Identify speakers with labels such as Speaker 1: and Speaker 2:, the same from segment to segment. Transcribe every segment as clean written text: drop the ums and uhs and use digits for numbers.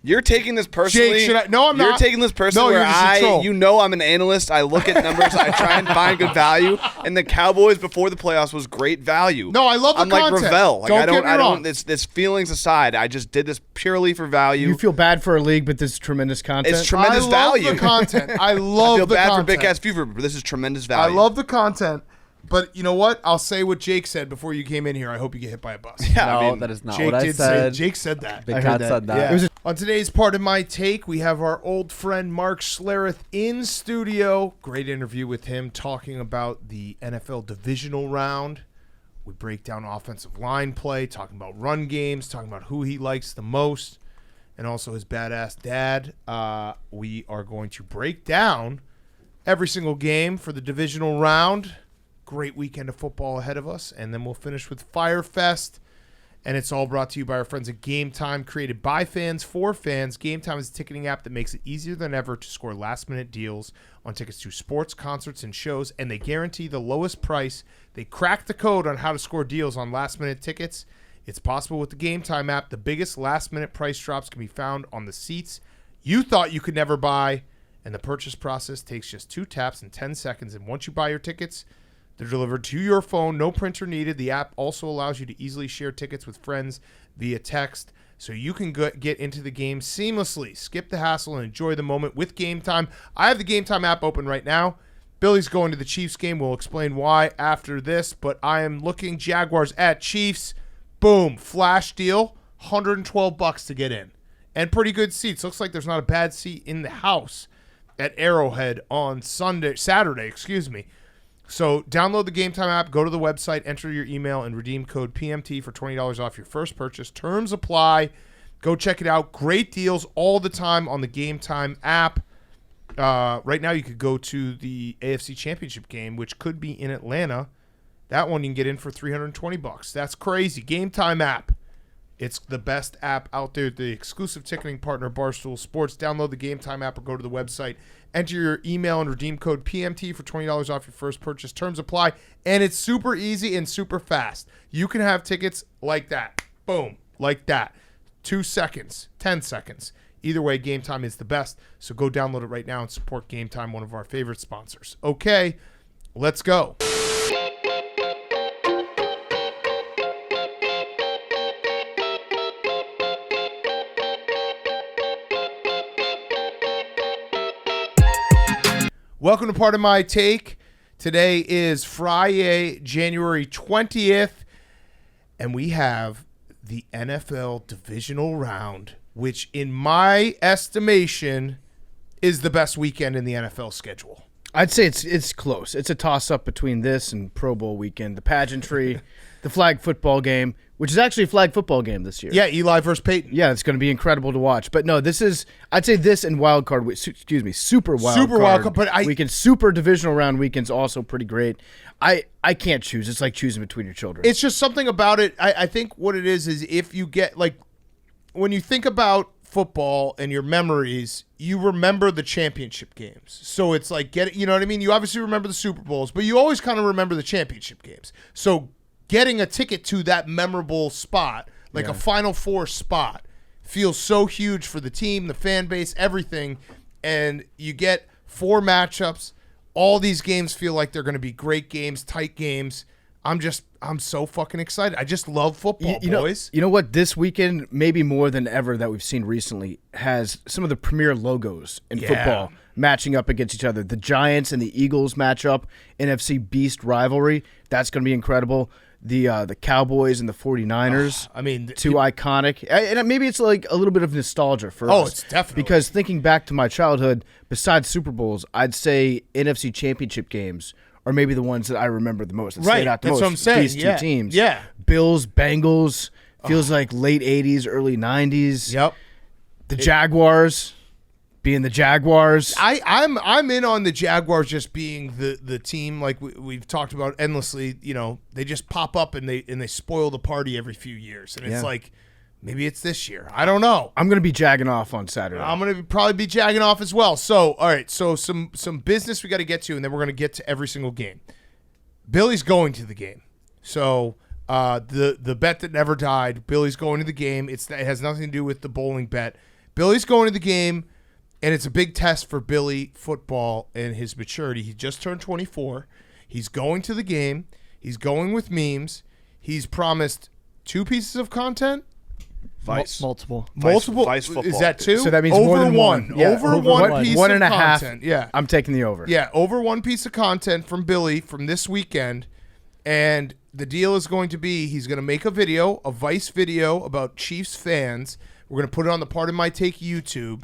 Speaker 1: You're taking this personally.
Speaker 2: Jake, no, I'm not.
Speaker 1: You're taking this personally where I'm an analyst. I look at numbers. I try and find good value. And the Cowboys before the playoffs was great value.
Speaker 2: No, I love the content.
Speaker 1: I'm like Ravel. Like,
Speaker 2: Don't get me wrong.
Speaker 1: This feelings aside, I just did this purely for value.
Speaker 3: You feel bad for a league, but this is tremendous content.
Speaker 1: It's tremendous value.
Speaker 2: I love the content. I love the content.
Speaker 1: I feel bad for Big Ass Fever, but this is tremendous value.
Speaker 2: I love the content. But you know what? I'll say what Jake said before you came in here. I hope you get hit by a bus.
Speaker 4: Yeah, that is not
Speaker 2: Jake
Speaker 4: what I said.
Speaker 2: Jake said that.
Speaker 4: Big Cat said that.
Speaker 2: Yeah. On today's part of my take, we have our old friend Mark Schlereth in studio. Great interview with him talking about the NFL Divisional Round. We break down offensive line play, talking about run games, talking about who he likes the most, and also his badass dad. We are going to break down every single game for the Divisional Round. Great weekend of football ahead of us, and then we'll finish with Fyre Fest, and it's all brought to you by our friends at Game Time, created by fans for fans. Game Time is a ticketing app that makes it easier than ever to score last-minute deals on tickets to sports, concerts, and shows, and they guarantee the lowest price. They cracked the code on how to score deals on last-minute tickets. It's possible with the Game Time app. The biggest last-minute price drops can be found on the seats you thought you could never buy, and the purchase process takes just 2 taps and 10 seconds, and once you buy your tickets, they're delivered to your phone, no printer needed. The app also allows you to easily share tickets with friends via text, so you can get into the game seamlessly. Skip the hassle and enjoy the moment with Game Time. I have the Game Time app open right now. Billy's going to the Chiefs game. We'll explain why after this, but I am looking Jaguars at Chiefs. Boom, flash deal, $112 to get in. And pretty good seats. Looks like there's not a bad seat in the house at Arrowhead on Saturday. So download the Game Time app, go to the website, enter your email, and redeem code PMT for $20 off your first purchase. Terms apply. Go check it out. Great deals all the time on the Game Time app. Right now you could go to the AFC Championship game, which could be in Atlanta. That one you can get in for $320. That's crazy. Game Time app. It's the best app out there. The exclusive ticketing partner, Barstool Sports. Download the Game Time app or go to the website. Enter your email and redeem code PMT for $20 off your first purchase. Terms apply. And it's super easy and super fast. You can have tickets like that. Boom. Like that. 2 seconds. 10 seconds. Either way, Game Time is the best. So go download it right now and support Game Time, one of our favorite sponsors. Okay, let's go. Welcome to Part of My Take. Today is Friday, January 20th, and we have the NFL Divisional Round, which in my estimation is the best weekend in the NFL schedule.
Speaker 3: I'd say it's close. It's a toss-up between this and Pro Bowl weekend, the pageantry, the flag football game, which is actually a flag football game this year.
Speaker 2: Yeah, Eli versus Peyton.
Speaker 3: Yeah, it's going to be incredible to watch. But no, I'd say this and super wild card
Speaker 2: but
Speaker 3: weekend, super divisional round weekend's also pretty great. I can't choose. It's like choosing between your children.
Speaker 2: It's just something about it. I think what it is if you get, like, when you think about football and your memories, you remember the championship games. So it's like, you know what I mean? You obviously remember the Super Bowls, but you always kind of remember the championship games. So getting a ticket to that memorable spot, like a Final Four spot, feels so huge for the team, the fan base, everything. And you get 4 matchups. All these games feel like they're going to be great games, tight games. I'm so fucking excited. I just love football, boys.
Speaker 3: You know what? This weekend, maybe more than ever that we've seen recently, has some of the premier logos in football matching up against each other. The Giants and the Eagles matchup, NFC Beast rivalry. That's going to be incredible. The Cowboys and the 49ers. Two iconic. And maybe it's like a little bit of nostalgia for us.
Speaker 2: Oh, it's definitely.
Speaker 3: Because thinking back to my childhood, besides Super Bowls, I'd say NFC Championship games are maybe the ones that I remember the most.
Speaker 2: Right, that's what I'm saying.
Speaker 3: These two teams.
Speaker 2: Yeah.
Speaker 3: Bills, Bengals, feels like late 80s, early 90s.
Speaker 2: Yep.
Speaker 3: The Jaguars being the Jaguars.
Speaker 2: I'm in on the Jaguars just being the team, like we've talked about endlessly. You know, they just pop up and they spoil the party every few years. And it's like, maybe it's this year. I don't know.
Speaker 3: I'm going to be jagging off on Saturday.
Speaker 2: I'm going to probably be jagging off as well. So, all right. So some business we got to get to, and then we're going to get to every single game. Billy's going to the game. So the bet that never died, Billy's going to the game. It has nothing to do with the bowling bet. Billy's going to the game, and it's a big test for Billy football and his maturity. He just turned 24. He's going to the game. He's going with memes. He's promised 2 pieces of content.
Speaker 4: Multiple.
Speaker 1: Vice football.
Speaker 2: Is that 2?
Speaker 3: So that means
Speaker 2: over
Speaker 3: more than one. Yeah,
Speaker 2: over one piece
Speaker 3: one
Speaker 2: of
Speaker 3: and a half.
Speaker 2: content. Yeah.
Speaker 3: I'm taking the over.
Speaker 2: Yeah, over 1 piece of content from Billy from this weekend. And the deal is going to be he's going to make a video, a Vice video about Chiefs fans. We're going to put it on the Part of My Take YouTube.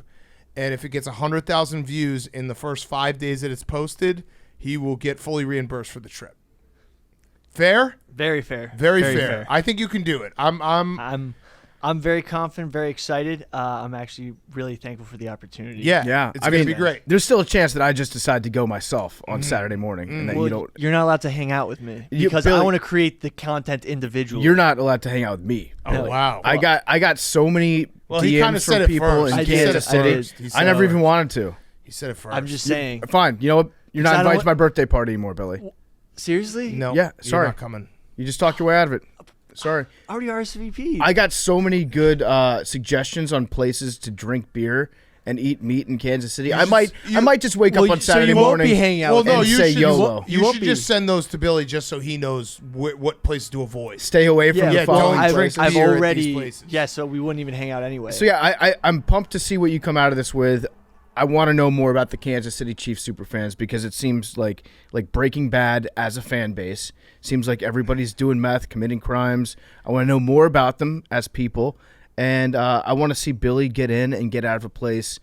Speaker 2: And if it gets 100,000 views in the first 5 days that it's posted, he will get fully reimbursed for the trip. Fair?
Speaker 4: Very fair.
Speaker 2: Very fair. I think you can do it.
Speaker 4: I'm very confident, very excited. I'm actually really thankful for the opportunity.
Speaker 2: Yeah. It's going to be great.
Speaker 3: There's still a chance that I just decide to go myself on Saturday morning, and that
Speaker 4: Well,
Speaker 3: you don't.
Speaker 4: you're not allowed to hang out with me because
Speaker 3: Billy,
Speaker 4: I want to create the content individually.
Speaker 3: You're not allowed to hang out with me.
Speaker 2: Oh,
Speaker 3: Billy.
Speaker 2: wow.
Speaker 3: I got so many
Speaker 2: he kinda
Speaker 3: DMs
Speaker 2: said
Speaker 3: from
Speaker 2: it
Speaker 3: people
Speaker 2: first.
Speaker 3: in
Speaker 4: I did.
Speaker 3: Kansas
Speaker 4: I
Speaker 3: City.
Speaker 4: did.
Speaker 2: He said
Speaker 3: I never
Speaker 2: it
Speaker 3: even wanted to.
Speaker 2: He said it first.
Speaker 4: I'm just saying.
Speaker 3: Fine. You know what? You're not
Speaker 4: Because I don't
Speaker 3: invited to
Speaker 4: want-
Speaker 3: my birthday party anymore, Billy.
Speaker 4: Seriously?
Speaker 2: No.
Speaker 3: Yeah,
Speaker 2: You're
Speaker 3: sorry.
Speaker 2: not coming.
Speaker 3: You just talked your way out of it. Sorry.
Speaker 4: I already RSVP'd.
Speaker 3: I got so many good suggestions on places to drink beer and eat meat in Kansas City. I might just wake up on
Speaker 4: so
Speaker 3: Saturday
Speaker 4: you won't
Speaker 3: morning.
Speaker 4: be hanging out
Speaker 2: Well,
Speaker 4: with
Speaker 2: no,
Speaker 4: me.
Speaker 2: you
Speaker 3: say
Speaker 2: should,
Speaker 3: YOLO.
Speaker 2: You
Speaker 4: won't
Speaker 2: should
Speaker 4: be.
Speaker 2: just send those to Billy just so he knows what places to avoid.
Speaker 3: Stay away from the
Speaker 2: Yeah,
Speaker 3: following
Speaker 2: don't drink
Speaker 3: places.
Speaker 4: I've
Speaker 2: beer at
Speaker 4: already.
Speaker 2: these places.
Speaker 4: Yeah, so we wouldn't even hang out anyway.
Speaker 3: So yeah, I'm pumped to see what you come out of this with. I want to know more about the Kansas City Chiefs superfans because it seems like Breaking Bad as a fan base. Seems like everybody's doing meth, committing crimes. I want to know more about them as people, and I want to see Billy get in and get out of a place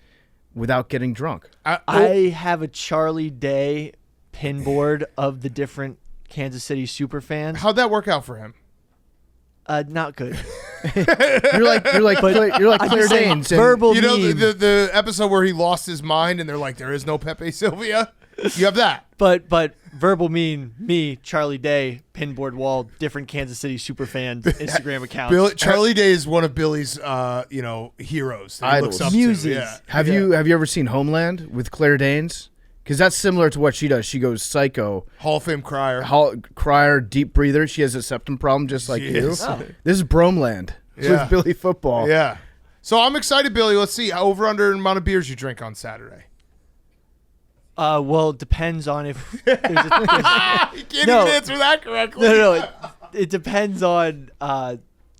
Speaker 3: without getting drunk.
Speaker 4: I have a Charlie Day pin board of the different Kansas City super fans.
Speaker 2: How'd that work out for him?
Speaker 4: Not good.
Speaker 3: You're like Claire Danes. and-
Speaker 4: Verbal
Speaker 2: You know
Speaker 4: meme.
Speaker 2: the episode where he lost his mind and they're like, there is no Pepe Sylvia? You have that.
Speaker 4: But verbal mean me, Charlie Day, pinboard wall, different Kansas City super fans Instagram accounts.
Speaker 2: Charlie Day is one of Billy's heroes. That he looks
Speaker 3: Idols.
Speaker 2: up
Speaker 4: Muses.
Speaker 2: to. Yeah.
Speaker 3: Have you ever seen Homeland with Claire Danes? Because that's similar to what she does. She goes psycho.
Speaker 2: Hall of Fame crier.
Speaker 3: Crier, deep breather. She has a septum problem just like you.
Speaker 2: is.
Speaker 4: Oh.
Speaker 3: This is Bromeland
Speaker 2: Yeah.
Speaker 3: with Billy football.
Speaker 2: Yeah. So I'm excited, Billy. Let's see. Over under amount of beers you drink on Saturday.
Speaker 4: Well, it depends on if there's
Speaker 2: You can't
Speaker 4: No.
Speaker 2: even answer that correctly.
Speaker 4: no. It depends on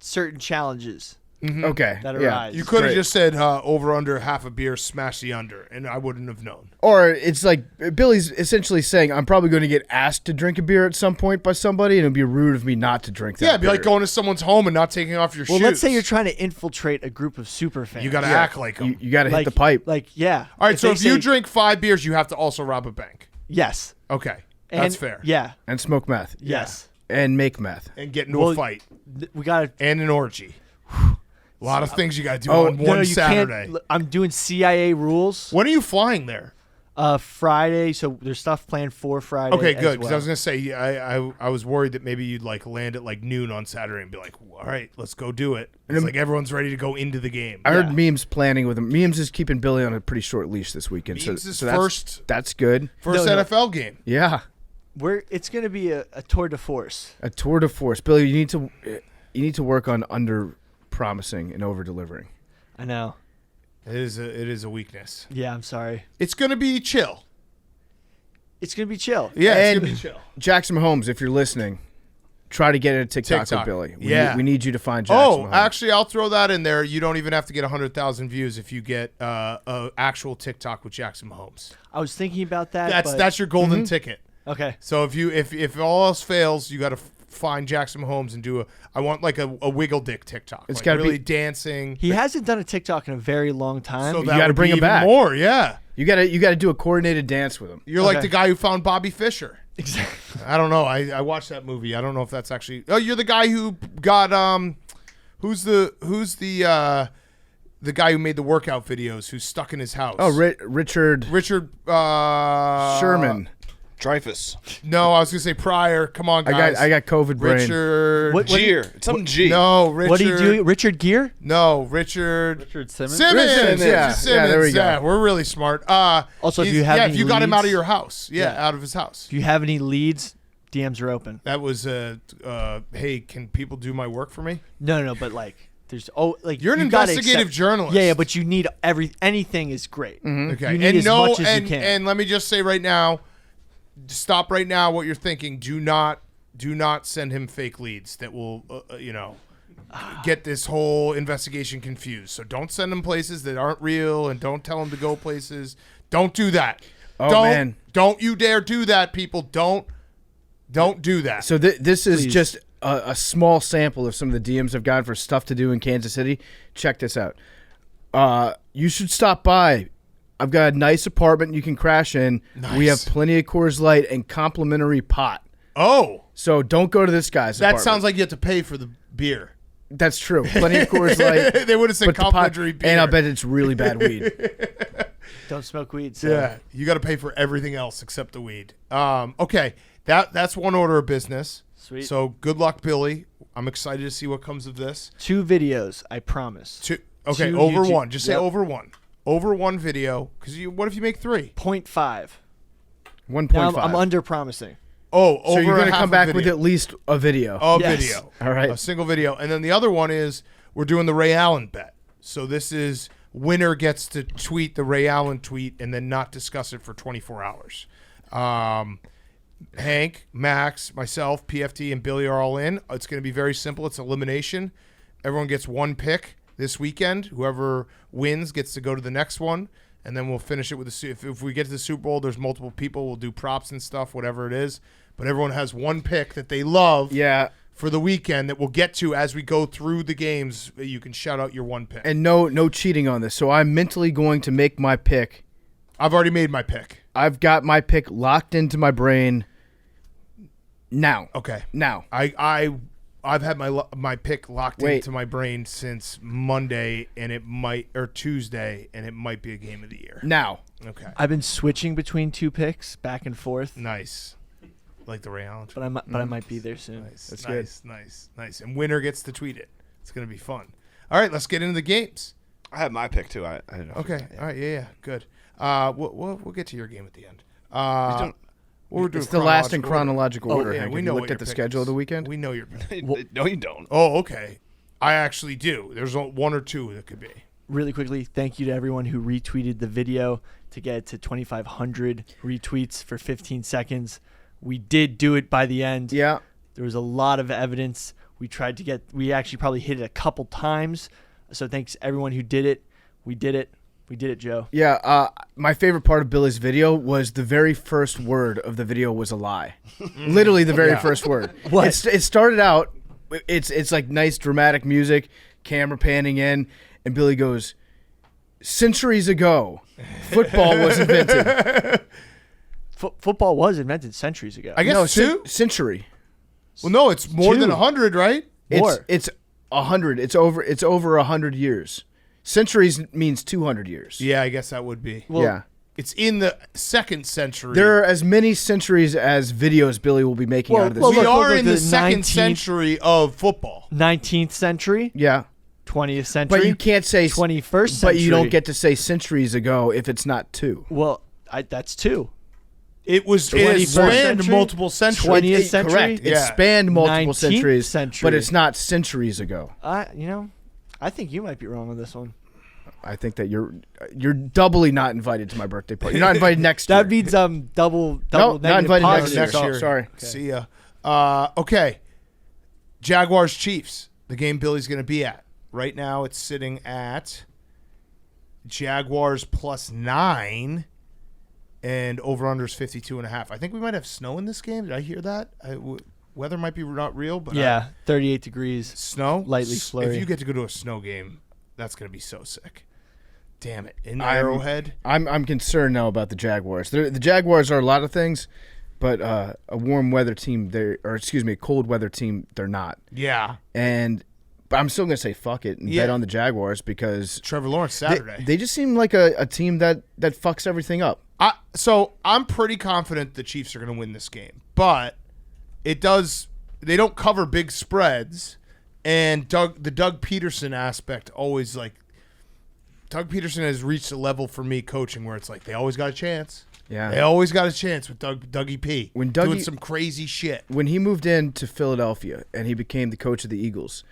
Speaker 4: certain challenges
Speaker 3: Okay.
Speaker 4: that
Speaker 3: yeah.
Speaker 4: arise.
Speaker 2: You could have
Speaker 3: Great.
Speaker 2: just said over under half a beer, smash the under, and I wouldn't have known.
Speaker 3: Or it's like Billy's essentially saying, I'm probably going to get asked to drink a beer at some point by somebody, and it'd be rude of me not to drink that.
Speaker 2: Yeah, it'd be like
Speaker 3: beer.
Speaker 2: going to someone's home and not taking off your
Speaker 4: Well,
Speaker 2: shoes.
Speaker 4: let's say you're trying to infiltrate a group of super fans.
Speaker 2: You got to act like them.
Speaker 3: You got to
Speaker 4: like
Speaker 3: hit the pipe.
Speaker 4: Like, yeah.
Speaker 2: All right, so
Speaker 4: they
Speaker 2: if you
Speaker 4: say-
Speaker 2: drink 5 beers, you have to also rob a bank.
Speaker 4: yes,
Speaker 2: Okay,
Speaker 4: and,
Speaker 2: that's fair.
Speaker 4: Yeah,
Speaker 3: and smoke meth.
Speaker 4: yes.
Speaker 3: And make meth.
Speaker 2: And get into a fight
Speaker 4: We got to.
Speaker 2: and an orgy. A lot of things you got to do
Speaker 3: Oh,
Speaker 2: on
Speaker 4: No,
Speaker 2: one
Speaker 4: you
Speaker 2: Saturday.
Speaker 4: can't. I'm doing CIA rules.
Speaker 2: When are you flying there?
Speaker 4: Friday, so there's stuff planned for Friday.
Speaker 2: Okay,
Speaker 4: as
Speaker 2: good. Because I
Speaker 4: well.
Speaker 2: was gonna say I was worried that maybe you'd like land at like noon on Saturday and be like, all right, let's go do it. It's like everyone's ready to go into the game.
Speaker 3: I heard Memes planning with him. Memes is keeping Billy on a pretty short leach this weekend.
Speaker 2: Memes
Speaker 3: so
Speaker 2: is
Speaker 3: that's,
Speaker 2: first
Speaker 3: That's good.
Speaker 2: First
Speaker 4: No.
Speaker 2: NFL game.
Speaker 3: Yeah.
Speaker 4: It's going to be a tour de force.
Speaker 3: A tour de force. Billy, you need to work on under promising and over delivering.
Speaker 4: I know.
Speaker 2: It is a weakness.
Speaker 4: Yeah, I'm sorry.
Speaker 2: It's gonna be chill.
Speaker 4: It's going to be chill.
Speaker 2: Yeah, it's
Speaker 3: And
Speaker 2: gonna be chill.
Speaker 3: Jackson Mahomes, if you're listening, try to get into TikTok,
Speaker 2: TikTok.
Speaker 3: with Billy.
Speaker 2: Yeah.
Speaker 3: We need you to find Jackson Mahomes.
Speaker 2: Actually, I'll throw that in there. You don't even have to get 100,000 views if you get a actual TikTok with Jackson Mahomes.
Speaker 4: I was thinking about that.
Speaker 2: That's your golden ticket.
Speaker 4: okay.
Speaker 2: So if all else fails, you got to find Jackson Mahomes and do I want like a wiggle dick TikTok.
Speaker 3: It's
Speaker 2: like
Speaker 3: gotta
Speaker 2: really
Speaker 3: be-
Speaker 2: dancing.
Speaker 4: He hasn't done a TikTok in a very long time.
Speaker 2: So
Speaker 3: You
Speaker 2: that
Speaker 3: gotta
Speaker 2: would
Speaker 3: bring
Speaker 2: be
Speaker 3: him
Speaker 2: even
Speaker 3: back.
Speaker 2: more. Yeah,
Speaker 3: You gotta do a coordinated dance with him.
Speaker 2: you're like
Speaker 4: Okay.
Speaker 2: the guy who found Bobby Fischer.
Speaker 4: Exactly.
Speaker 2: I don't know. I watched that movie. I don't know if that's actually. Oh, you're the guy who got who's the guy who made the workout videos who's stuck in his house?
Speaker 3: Oh, Richard
Speaker 2: Richard
Speaker 3: Sherman.
Speaker 1: Dreyfus.
Speaker 2: No, I was gonna say Pryor. Come on, guys.
Speaker 3: I got COVID brain.
Speaker 2: Richard.
Speaker 4: What-
Speaker 1: Gier. It's something G.
Speaker 2: No, Richard.
Speaker 4: What do you do? Richard Gere?
Speaker 2: No, Richard.
Speaker 5: Richard Simmons.
Speaker 2: Simmons.
Speaker 3: Simmons, yeah.
Speaker 2: Simmons.
Speaker 3: Yeah, there we go.
Speaker 2: Yeah, we're really smart.
Speaker 4: Also, if
Speaker 2: he's-
Speaker 4: you have any
Speaker 2: if you got him out of
Speaker 4: leads-
Speaker 2: your house, out of his house.
Speaker 4: If you have any leads, DMs are open.
Speaker 2: That was hey, can people do my work for me?
Speaker 4: No, but like
Speaker 2: You're an investigative journalist.
Speaker 4: Yeah, but you need anything is great.
Speaker 2: Okay,
Speaker 4: You need as much as you can.
Speaker 2: And let me just say right now, stop right now. What you're thinking? Do not send him fake leads that will, get this whole investigation confused. So don't send him places that aren't real, and don't tell him to go places. Don't do that.
Speaker 3: Man.
Speaker 2: Don't you dare do that, people. Don't do that.
Speaker 3: So this is just a small sample of some of the DMs I've gotten for stuff to do in Kansas City. Check this out. You should stop by. I've got a nice apartment you can crash in.
Speaker 2: Nice.
Speaker 3: We have plenty of Coors Light and complimentary pot.
Speaker 2: Oh.
Speaker 3: So don't go to this guy's apartment.
Speaker 2: That sounds like you have to pay for the beer.
Speaker 3: That's true. Plenty of Coors Light.
Speaker 2: They would have said
Speaker 3: but
Speaker 2: complimentary beer.
Speaker 3: And I'll bet it's really bad weed.
Speaker 4: Don't smoke weed. So.
Speaker 2: Yeah, you got to pay for everything else except the weed. Okay, that's one order of business.
Speaker 4: Sweet.
Speaker 2: So good luck, Billy. I'm excited to see what comes of this.
Speaker 4: 2 videos, I promise.
Speaker 2: Okay,
Speaker 4: 2
Speaker 2: over
Speaker 4: YouTube.
Speaker 2: one. Just say over one. Over one video. Because what if you make 3?
Speaker 4: 0.5.
Speaker 3: 1.5.
Speaker 4: Now I'm under promising.
Speaker 2: Oh,
Speaker 3: so
Speaker 2: over
Speaker 3: you're going to
Speaker 2: half
Speaker 3: come back
Speaker 2: a
Speaker 3: with
Speaker 2: video.
Speaker 3: at least a video.
Speaker 4: Yes.
Speaker 2: Video.
Speaker 3: All right.
Speaker 2: A single video. And then the other one is we're doing the Ray Allen bet. So this is winner gets to tweet the Ray Allen tweet and then not discuss it for 24 hours. Hank, Max, myself, PFT, and Billy are all in. It's going to be very simple. It's elimination. Everyone gets one pick this weekend. Whoever wins gets to go to the next one. And then we'll finish it with if we get to the Super Bowl, there's multiple people. We'll do props and stuff, whatever it is. But everyone has one pick that they love for the weekend that we'll get to as we go through the games. You can shout out your one pick.
Speaker 3: And no cheating on this. So I'm mentally going to make my pick.
Speaker 2: I've already made my pick.
Speaker 3: I've got my pick locked into my brain now.
Speaker 2: Okay.
Speaker 3: Now.
Speaker 2: I've had my pick locked into my brain since Monday or Tuesday, and it might be a game of the year.
Speaker 3: Now.
Speaker 2: Okay.
Speaker 4: I've been switching between 2 picks back and forth.
Speaker 2: Nice. Like the Ray Allen.
Speaker 4: But I might be there soon.
Speaker 2: That's good. Nice. And winner gets to tweet it. It's going to be fun. All right, let's get into the games.
Speaker 1: I have my pick too. I don't know.
Speaker 2: Okay. All right. Yeah. Good. We'll get to your game at the end.
Speaker 3: It's the last in chronological order.
Speaker 2: Yeah,
Speaker 3: Hank.
Speaker 2: we
Speaker 3: Have
Speaker 2: know
Speaker 3: you
Speaker 2: what
Speaker 3: looked
Speaker 2: your
Speaker 3: at the
Speaker 2: pick
Speaker 3: schedule
Speaker 2: is.
Speaker 3: of the weekend?
Speaker 2: We know your pick.
Speaker 1: No, you don't.
Speaker 2: Oh, okay. I actually do. There's 1 or 2 that could be.
Speaker 4: Really quickly, thank you to everyone who retweeted the video to get it to 2,500 retweets for 15 seconds. We did do it by the end.
Speaker 3: Yeah.
Speaker 4: There was a lot of evidence. We actually probably hit it a couple times. So thanks everyone who did it. We did it. We did it, Joe.
Speaker 3: Yeah, my favorite part of Billy's video was the very first word of the video was a lie. Literally the very first word.
Speaker 4: What?
Speaker 3: It started out, it's like nice dramatic music, camera panning in, and Billy goes, centuries ago, football was invented.
Speaker 4: Football was invented centuries ago.
Speaker 2: I guess 2?
Speaker 3: Century.
Speaker 2: Well, no, it's more than 100, right?
Speaker 4: More.
Speaker 3: It's 100. It's over 100 years. Centuries means 200 years.
Speaker 2: Yeah, I guess that would be.
Speaker 4: Well,
Speaker 3: yeah.
Speaker 2: It's in the 2nd century.
Speaker 3: There are as many centuries as videos Billy will be making out of this.
Speaker 2: We are in the
Speaker 4: the
Speaker 2: 2nd
Speaker 4: 19th
Speaker 2: century of football.
Speaker 4: 19th century,
Speaker 3: Yeah.
Speaker 4: 20th century.
Speaker 3: But you can't say
Speaker 4: 21st century.
Speaker 3: But you don't get to say centuries ago if it's not 2.
Speaker 4: Well, that's 2.
Speaker 2: It
Speaker 4: 21st
Speaker 2: spanned
Speaker 4: century,
Speaker 2: multiple centuries.
Speaker 4: 20th century.
Speaker 3: Correct. It
Speaker 2: Yeah.
Speaker 3: spanned multiple
Speaker 4: 19th
Speaker 3: centuries,
Speaker 4: century.
Speaker 3: but it's not centuries ago.
Speaker 4: I think you might be wrong on this one.
Speaker 3: I think that you're doubly not invited to my birthday party. You're not invited next year.
Speaker 4: That means double
Speaker 3: No, not
Speaker 4: negative
Speaker 3: invited
Speaker 4: positive.
Speaker 3: next year. Sorry.
Speaker 2: Okay. See ya. Okay. Jaguars Chiefs, the game Billy's going to be at. Right now it's sitting at Jaguars +9 and over-under is 52.5. I think we might have snow in this game. Did I hear that? Weather might be not real, but
Speaker 4: 38 degrees.
Speaker 2: Snow?
Speaker 4: Lightly flurry.
Speaker 2: If you get to go to a snow game, that's going to be so sick. Damn it. In Arrowhead?
Speaker 3: I'm concerned now about the Jaguars. The Jaguars are a lot of things, but a warm weather team, a cold weather team, they're not.
Speaker 2: Yeah.
Speaker 3: But I'm still going to say fuck it and bet on the Jaguars because
Speaker 2: Trevor Lawrence Saturday.
Speaker 3: They just seem like a team that fucks everything up.
Speaker 2: So I'm pretty confident the Chiefs are going to win this game, but they don't cover big spreads, and the Doug Peterson aspect always Doug Peterson has reached a level for me coaching where it's like they always got a chance.
Speaker 3: Yeah,
Speaker 2: they always got a chance with Dougie P. Doing some crazy shit.
Speaker 3: When he moved into Philadelphia and he became the coach of the Eagles,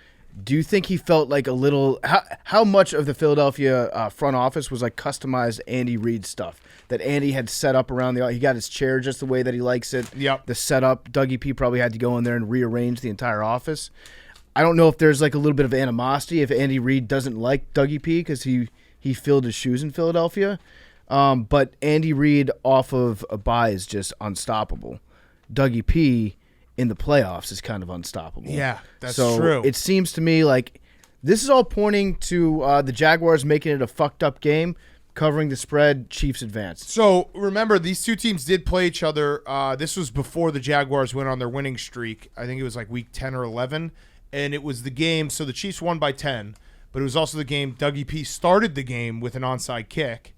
Speaker 3: Do you think he felt like a little? How much of the Philadelphia front office was like customized Andy Reid stuff that Andy had set up around he got his chair just the way that he likes it.
Speaker 2: Yep.
Speaker 3: The setup. Dougie P probably had to go in there and rearrange the entire office. I don't know if there's like a little bit of animosity if Andy Reid doesn't like Dougie P because he filled his shoes in Philadelphia. But Andy Reid off of a bye is just unstoppable. Dougie P in the playoffs is kind of unstoppable.
Speaker 2: Yeah, that's
Speaker 3: so
Speaker 2: true.
Speaker 3: It seems to me like this is all pointing to the Jaguars making it a fucked up game, covering the spread, Chiefs advanced.
Speaker 2: So remember, these two teams did play each other. This was before the Jaguars went on their winning streak. I think it was like week 10 or 11. And it was the game, so the Chiefs won by 10, but it was also the game Dougie P started the game with an onside kick.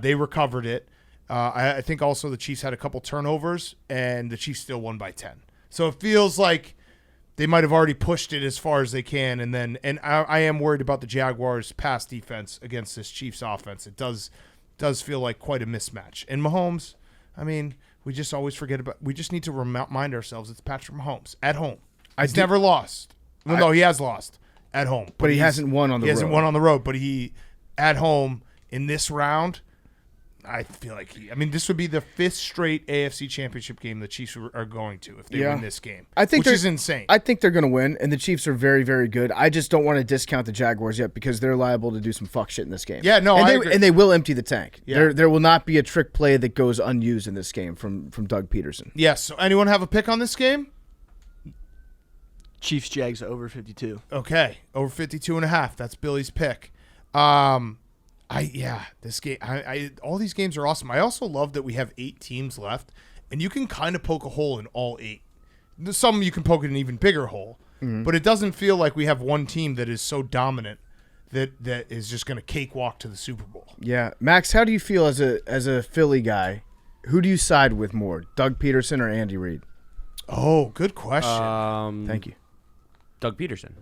Speaker 2: They recovered it. I think also the Chiefs had a couple turnovers, and the Chiefs still won by 10. So it feels like they might have already pushed it as far as they can, and I am worried about the Jaguars' pass defense against this Chiefs offense. It does feel like quite a mismatch. And Mahomes, I mean, we just always forget about. We just need to remind ourselves it's Patrick Mahomes at home. He's never lost. Well, no, he has lost at home,
Speaker 3: but he hasn't won on the road.
Speaker 2: He hasn't won on the road, but he at home in this round. I feel like this would be the 5th straight AFC Championship game the Chiefs are going to if they win this game. Which is insane.
Speaker 3: I think they're going to win, and the Chiefs are very, very good. I just don't want to discount the Jaguars yet because they're liable to do some fuck shit in this game.
Speaker 2: Yeah, no, I agree.
Speaker 3: And they will empty the tank.
Speaker 2: Yeah.
Speaker 3: There will not be a trick play that goes unused in this game from Doug Peterson.
Speaker 2: Yes. So anyone have a pick on this game?
Speaker 4: Chiefs Jags over 52.
Speaker 2: Okay, over 52.5. That's Billy's pick. This game. All these games are awesome. I also love that we have 8 teams left, and you can kind of poke a hole in all 8. Some you can poke in an even bigger hole, but it doesn't feel like we have one team that is so dominant that is just going to cakewalk to the Super Bowl.
Speaker 3: Yeah, Max, how do you feel as a Philly guy? Who do you side with more, Doug Peterson or Andy Reid?
Speaker 2: Oh, good question.
Speaker 3: Thank you.
Speaker 5: Doug Peterson.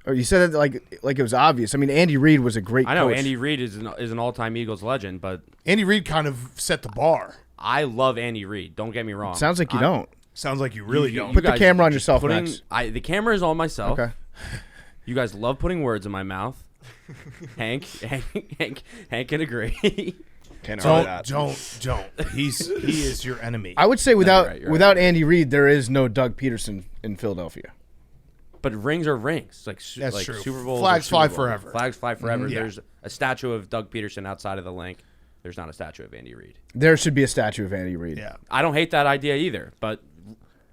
Speaker 3: Oh, you said it like it was obvious. I mean, Andy Reid was a great
Speaker 5: I know
Speaker 3: coach.
Speaker 5: Andy Reid is an all-time Eagles legend, but
Speaker 2: Andy Reid kind of set the bar.
Speaker 5: I love Andy Reid. Don't get me wrong.
Speaker 3: Sounds like you don't.
Speaker 2: Sounds like you really don't.
Speaker 3: Put the
Speaker 5: guys
Speaker 3: camera on
Speaker 5: just
Speaker 3: yourself, Max.
Speaker 5: The camera is on myself.
Speaker 3: Okay.
Speaker 5: You guys love putting words in my mouth. Hank can agree.
Speaker 1: Can't argue that.
Speaker 2: Don't. He is your enemy.
Speaker 3: I would say
Speaker 5: You're
Speaker 3: without Andy Reid, there is no Doug Peterson in Philadelphia.
Speaker 5: But rings are rings.
Speaker 2: That's
Speaker 5: like
Speaker 2: true.
Speaker 5: Super Bowl.
Speaker 2: Flags fly forever.
Speaker 5: Flags fly forever.
Speaker 2: Yeah.
Speaker 5: There's a statue of Doug Peterson outside of the link. There's not a statue of Andy Reid.
Speaker 3: There should be a statue of Andy Reid.
Speaker 2: Yeah.
Speaker 5: I don't hate that idea either, but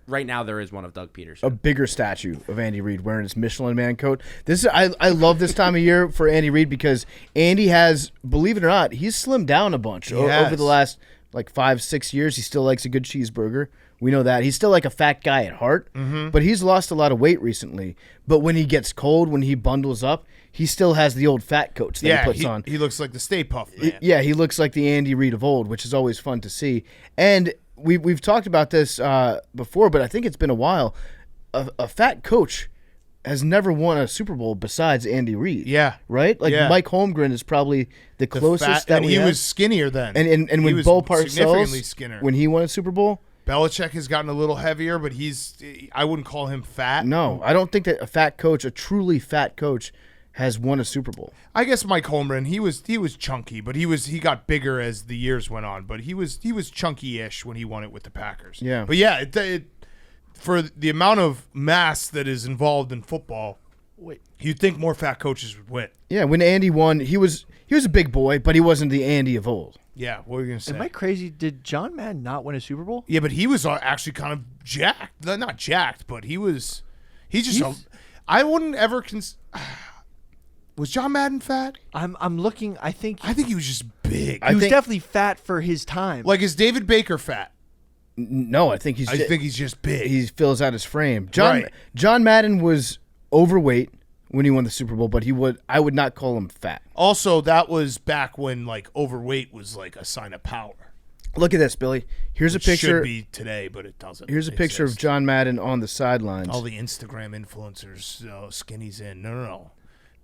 Speaker 5: right now there is one of Doug Peterson.
Speaker 3: A bigger statue of Andy Reid wearing his Michelin Man coat. I love this time of year for Andy Reid because Andy has, believe it or not, he's slimmed down a bunch over the last 5-6 years. He still likes a good cheeseburger. We know that. He's still like a fat guy at heart, but he's lost a lot of weight recently. But when he gets cold, when he bundles up, he still has the old fat coats that he puts on.
Speaker 2: He looks like the Stay Puft Man.
Speaker 3: He looks like the Andy Reid of old, which is always fun to see. And we've talked about this before, but I think it's been a while. A fat coach has never won a Super Bowl besides Andy Reid.
Speaker 2: Yeah.
Speaker 3: Right? Like Mike Holmgren is probably the closest that
Speaker 2: and
Speaker 3: we
Speaker 2: he
Speaker 3: have.
Speaker 2: was skinnier then.
Speaker 3: And when Bo
Speaker 2: significantly
Speaker 3: Parcells,
Speaker 2: skinnier.
Speaker 3: when he won a Super Bowl,
Speaker 2: Belichick has gotten a little heavier, but I wouldn't call him fat.
Speaker 3: no, I don't think that a truly fat coach, has won a Super Bowl.
Speaker 2: I guess Mike Holmgren, he was chunky, but he got bigger as the years went on. But he was chunky-ish when he won it with the Packers.
Speaker 3: Yeah.
Speaker 2: But yeah, it for the amount of mass that is involved in football, you'd think more fat coaches would win.
Speaker 3: Yeah, when Andy won, he was a big boy, but he wasn't the Andy of old.
Speaker 2: Yeah, what were you gonna say?
Speaker 4: Am I crazy? Did John Madden not win a Super Bowl?
Speaker 2: Yeah, but he was actually kind of jacked. Not jacked, but he's I wouldn't ever was John Madden fat?
Speaker 4: I'm looking. I think
Speaker 2: he was just big.
Speaker 4: he was definitely fat for his time.
Speaker 2: Like, is David Baker fat?
Speaker 3: No, I think he's
Speaker 2: just big.
Speaker 3: He fills out his frame.
Speaker 2: Right.
Speaker 3: John Madden was overweight when he won the Super Bowl, but I would not call him fat.
Speaker 2: Also, that was back when overweight was a sign of power.
Speaker 3: Look at this, Billy. Here's a picture.
Speaker 2: Should be today, but it doesn't.
Speaker 3: Here's a picture of John Madden on the sidelines.
Speaker 2: All the Instagram influencers, skinny's in. No.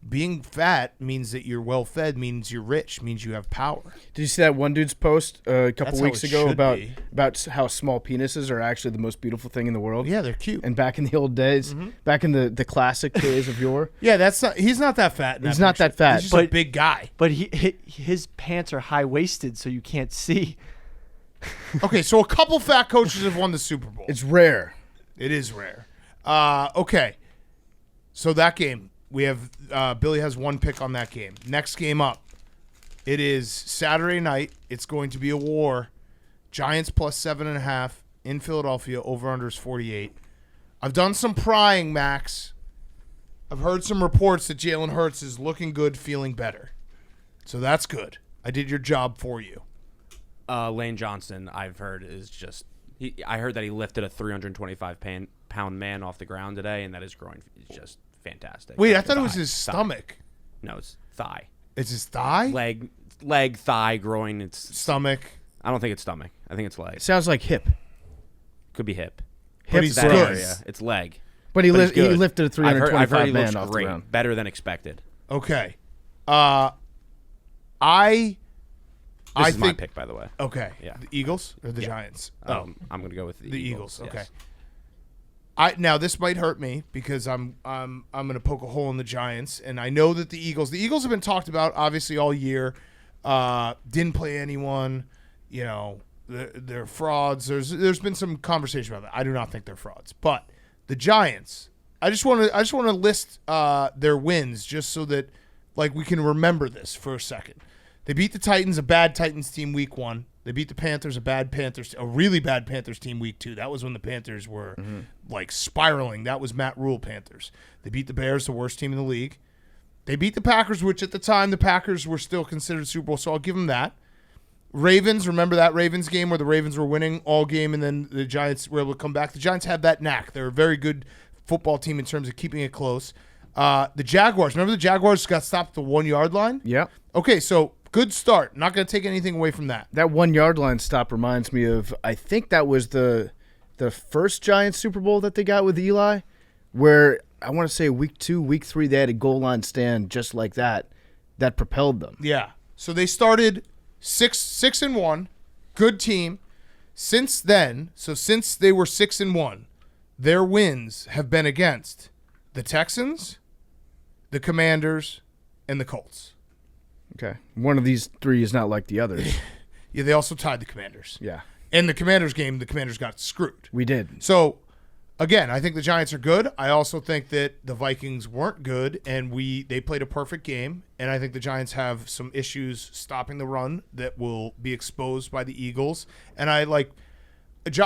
Speaker 2: being fat means that you're well fed, means you're rich, means you have power.
Speaker 3: Did you see that one dude's post a couple
Speaker 2: That's how
Speaker 3: weeks
Speaker 2: it
Speaker 3: ago
Speaker 2: should
Speaker 3: about
Speaker 2: be.
Speaker 3: how small penises are actually the most beautiful thing in the world?
Speaker 2: Yeah, they're cute.
Speaker 3: And back in the old days, back in the classic days of yore,
Speaker 2: Yeah, he's not that fat.
Speaker 3: He's not that fat.
Speaker 2: He's just a big guy.
Speaker 4: But his pants are high waisted, so you can't see.
Speaker 2: Okay, so a couple fat coaches have won the Super Bowl.
Speaker 3: it's rare.
Speaker 2: It is rare. Okay, so that game, we have Billy has one pick on that game. Next game up, it is Saturday night. It's going to be a war. Giants plus 7.5 in Philadelphia. Over/under is 48. I've done some prying, Max. I've heard some reports that Jalen Hurts is looking good, feeling better. So that's good. I did your job for you.
Speaker 5: Lane Johnson, I've heard, is just. I heard that he lifted a 325-pound man off the ground today, and that his groin is just fantastic.
Speaker 2: Wait,
Speaker 5: Like
Speaker 2: I thought it was
Speaker 5: thigh.
Speaker 2: his stomach.
Speaker 5: No, it's thigh.
Speaker 2: It's his thigh?
Speaker 5: Leg, thigh, groin. It's.
Speaker 2: Stomach.
Speaker 5: I don't think it's stomach. I think it's leg.
Speaker 3: It sounds like hip.
Speaker 5: Could be hip.
Speaker 2: But
Speaker 3: Hip's
Speaker 2: he's
Speaker 5: That
Speaker 2: good.
Speaker 5: area. It's leg.
Speaker 3: But he
Speaker 5: he's good.
Speaker 3: lifted a
Speaker 5: I've heard
Speaker 3: 325
Speaker 5: he
Speaker 3: man
Speaker 5: looks
Speaker 3: off the
Speaker 5: great.
Speaker 3: ground.
Speaker 5: Better than expected.
Speaker 2: Okay.
Speaker 5: This
Speaker 2: I
Speaker 5: is my
Speaker 2: think
Speaker 5: pick, by the way.
Speaker 2: okay.
Speaker 5: Yeah.
Speaker 2: The Eagles or the Giants?
Speaker 5: I'm going to go with the
Speaker 2: Eagles. Okay.
Speaker 5: Yes.
Speaker 2: Now this might hurt me because I'm going to poke a hole in the Giants, and I know that the Eagles have been talked about obviously all year. Didn't play anyone. You know, they're frauds. There's been some conversation about that. I do not think they're frauds, but the Giants. I just want to list their wins just so that like we can remember this for a second. They beat the Titans, a bad Titans team, week 1. They beat the Panthers, a really bad Panthers team, week 2. That was when the Panthers were like spiraling. That was Matt Rule Panthers. They beat the Bears, the worst team in the league. They beat the Packers, which at the time the Packers were still considered Super Bowl, so I'll give them that. Ravens, remember that Ravens game where the Ravens were winning all game and then the Giants were able to come back? The Giants have that knack. They're a very good football team in terms of keeping it close. The Jaguars, remember the Jaguars got stopped at the 1 yard line?
Speaker 3: Yep.
Speaker 2: Okay, so good start. Not going to take anything away from that.
Speaker 3: That 1 yard line stop reminds me of, I think that was the first Giants Super Bowl that they got with Eli, where I want to say week 2, week 3, they had a goal line stand just like that propelled them.
Speaker 2: Yeah. So they started 6-1, good team. Since then, since they were 6-1, their wins have been against the Texans, the Commanders, and the Colts.
Speaker 3: Okay. One of these 3 is not like the others.
Speaker 2: Yeah, they also tied the Commanders.
Speaker 3: Yeah.
Speaker 2: In the Commanders game, the Commanders got screwed.
Speaker 3: We did.
Speaker 2: So, again, I think the Giants are good. I also think that the Vikings weren't good, and they played a perfect game. And I think the Giants have some issues stopping the run that will be exposed by the Eagles. And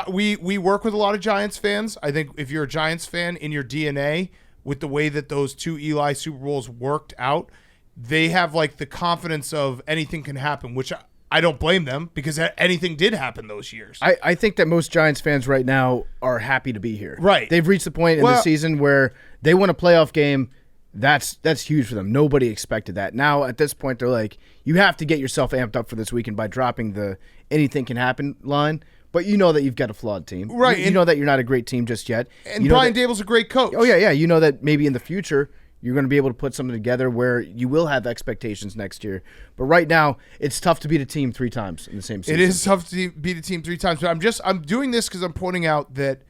Speaker 2: we work with a lot of Giants fans. I think if you're a Giants fan in your DNA, with the way that those 2 Eli Super Bowls worked out, they have like the confidence of anything can happen, which I don't blame them because anything did happen those years.
Speaker 3: I think that most Giants fans right now are happy to be here.
Speaker 2: Right.
Speaker 3: They've reached the point in the season where they won a playoff game. That's huge for them. Nobody expected that. Now, at this point, they're like, you have to get yourself amped up for this weekend by dropping the anything can happen line. But you know that you've got a flawed team.
Speaker 2: Right.
Speaker 3: You know that you're not a great team just yet.
Speaker 2: And
Speaker 3: you know
Speaker 2: Brian Dable's a great coach.
Speaker 3: Oh, yeah. You know that maybe in the future you're going to be able to put something together where you will have expectations next year. But right now, it's tough to beat a team 3 times in the same season.
Speaker 2: It is tough to beat a team 3 times. But I'm doing this because I'm pointing out that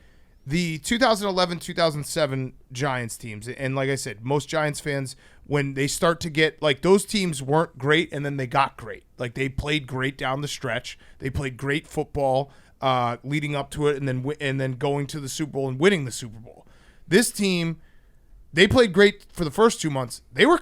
Speaker 2: the 2011-2007 Giants teams, and like I said, most Giants fans, when they start to get, like, those teams weren't great and then they got great. Like, they played great down the stretch. They played great football leading up to it and then going to the Super Bowl and winning the Super Bowl. This team, they played great for the first 2 months. They were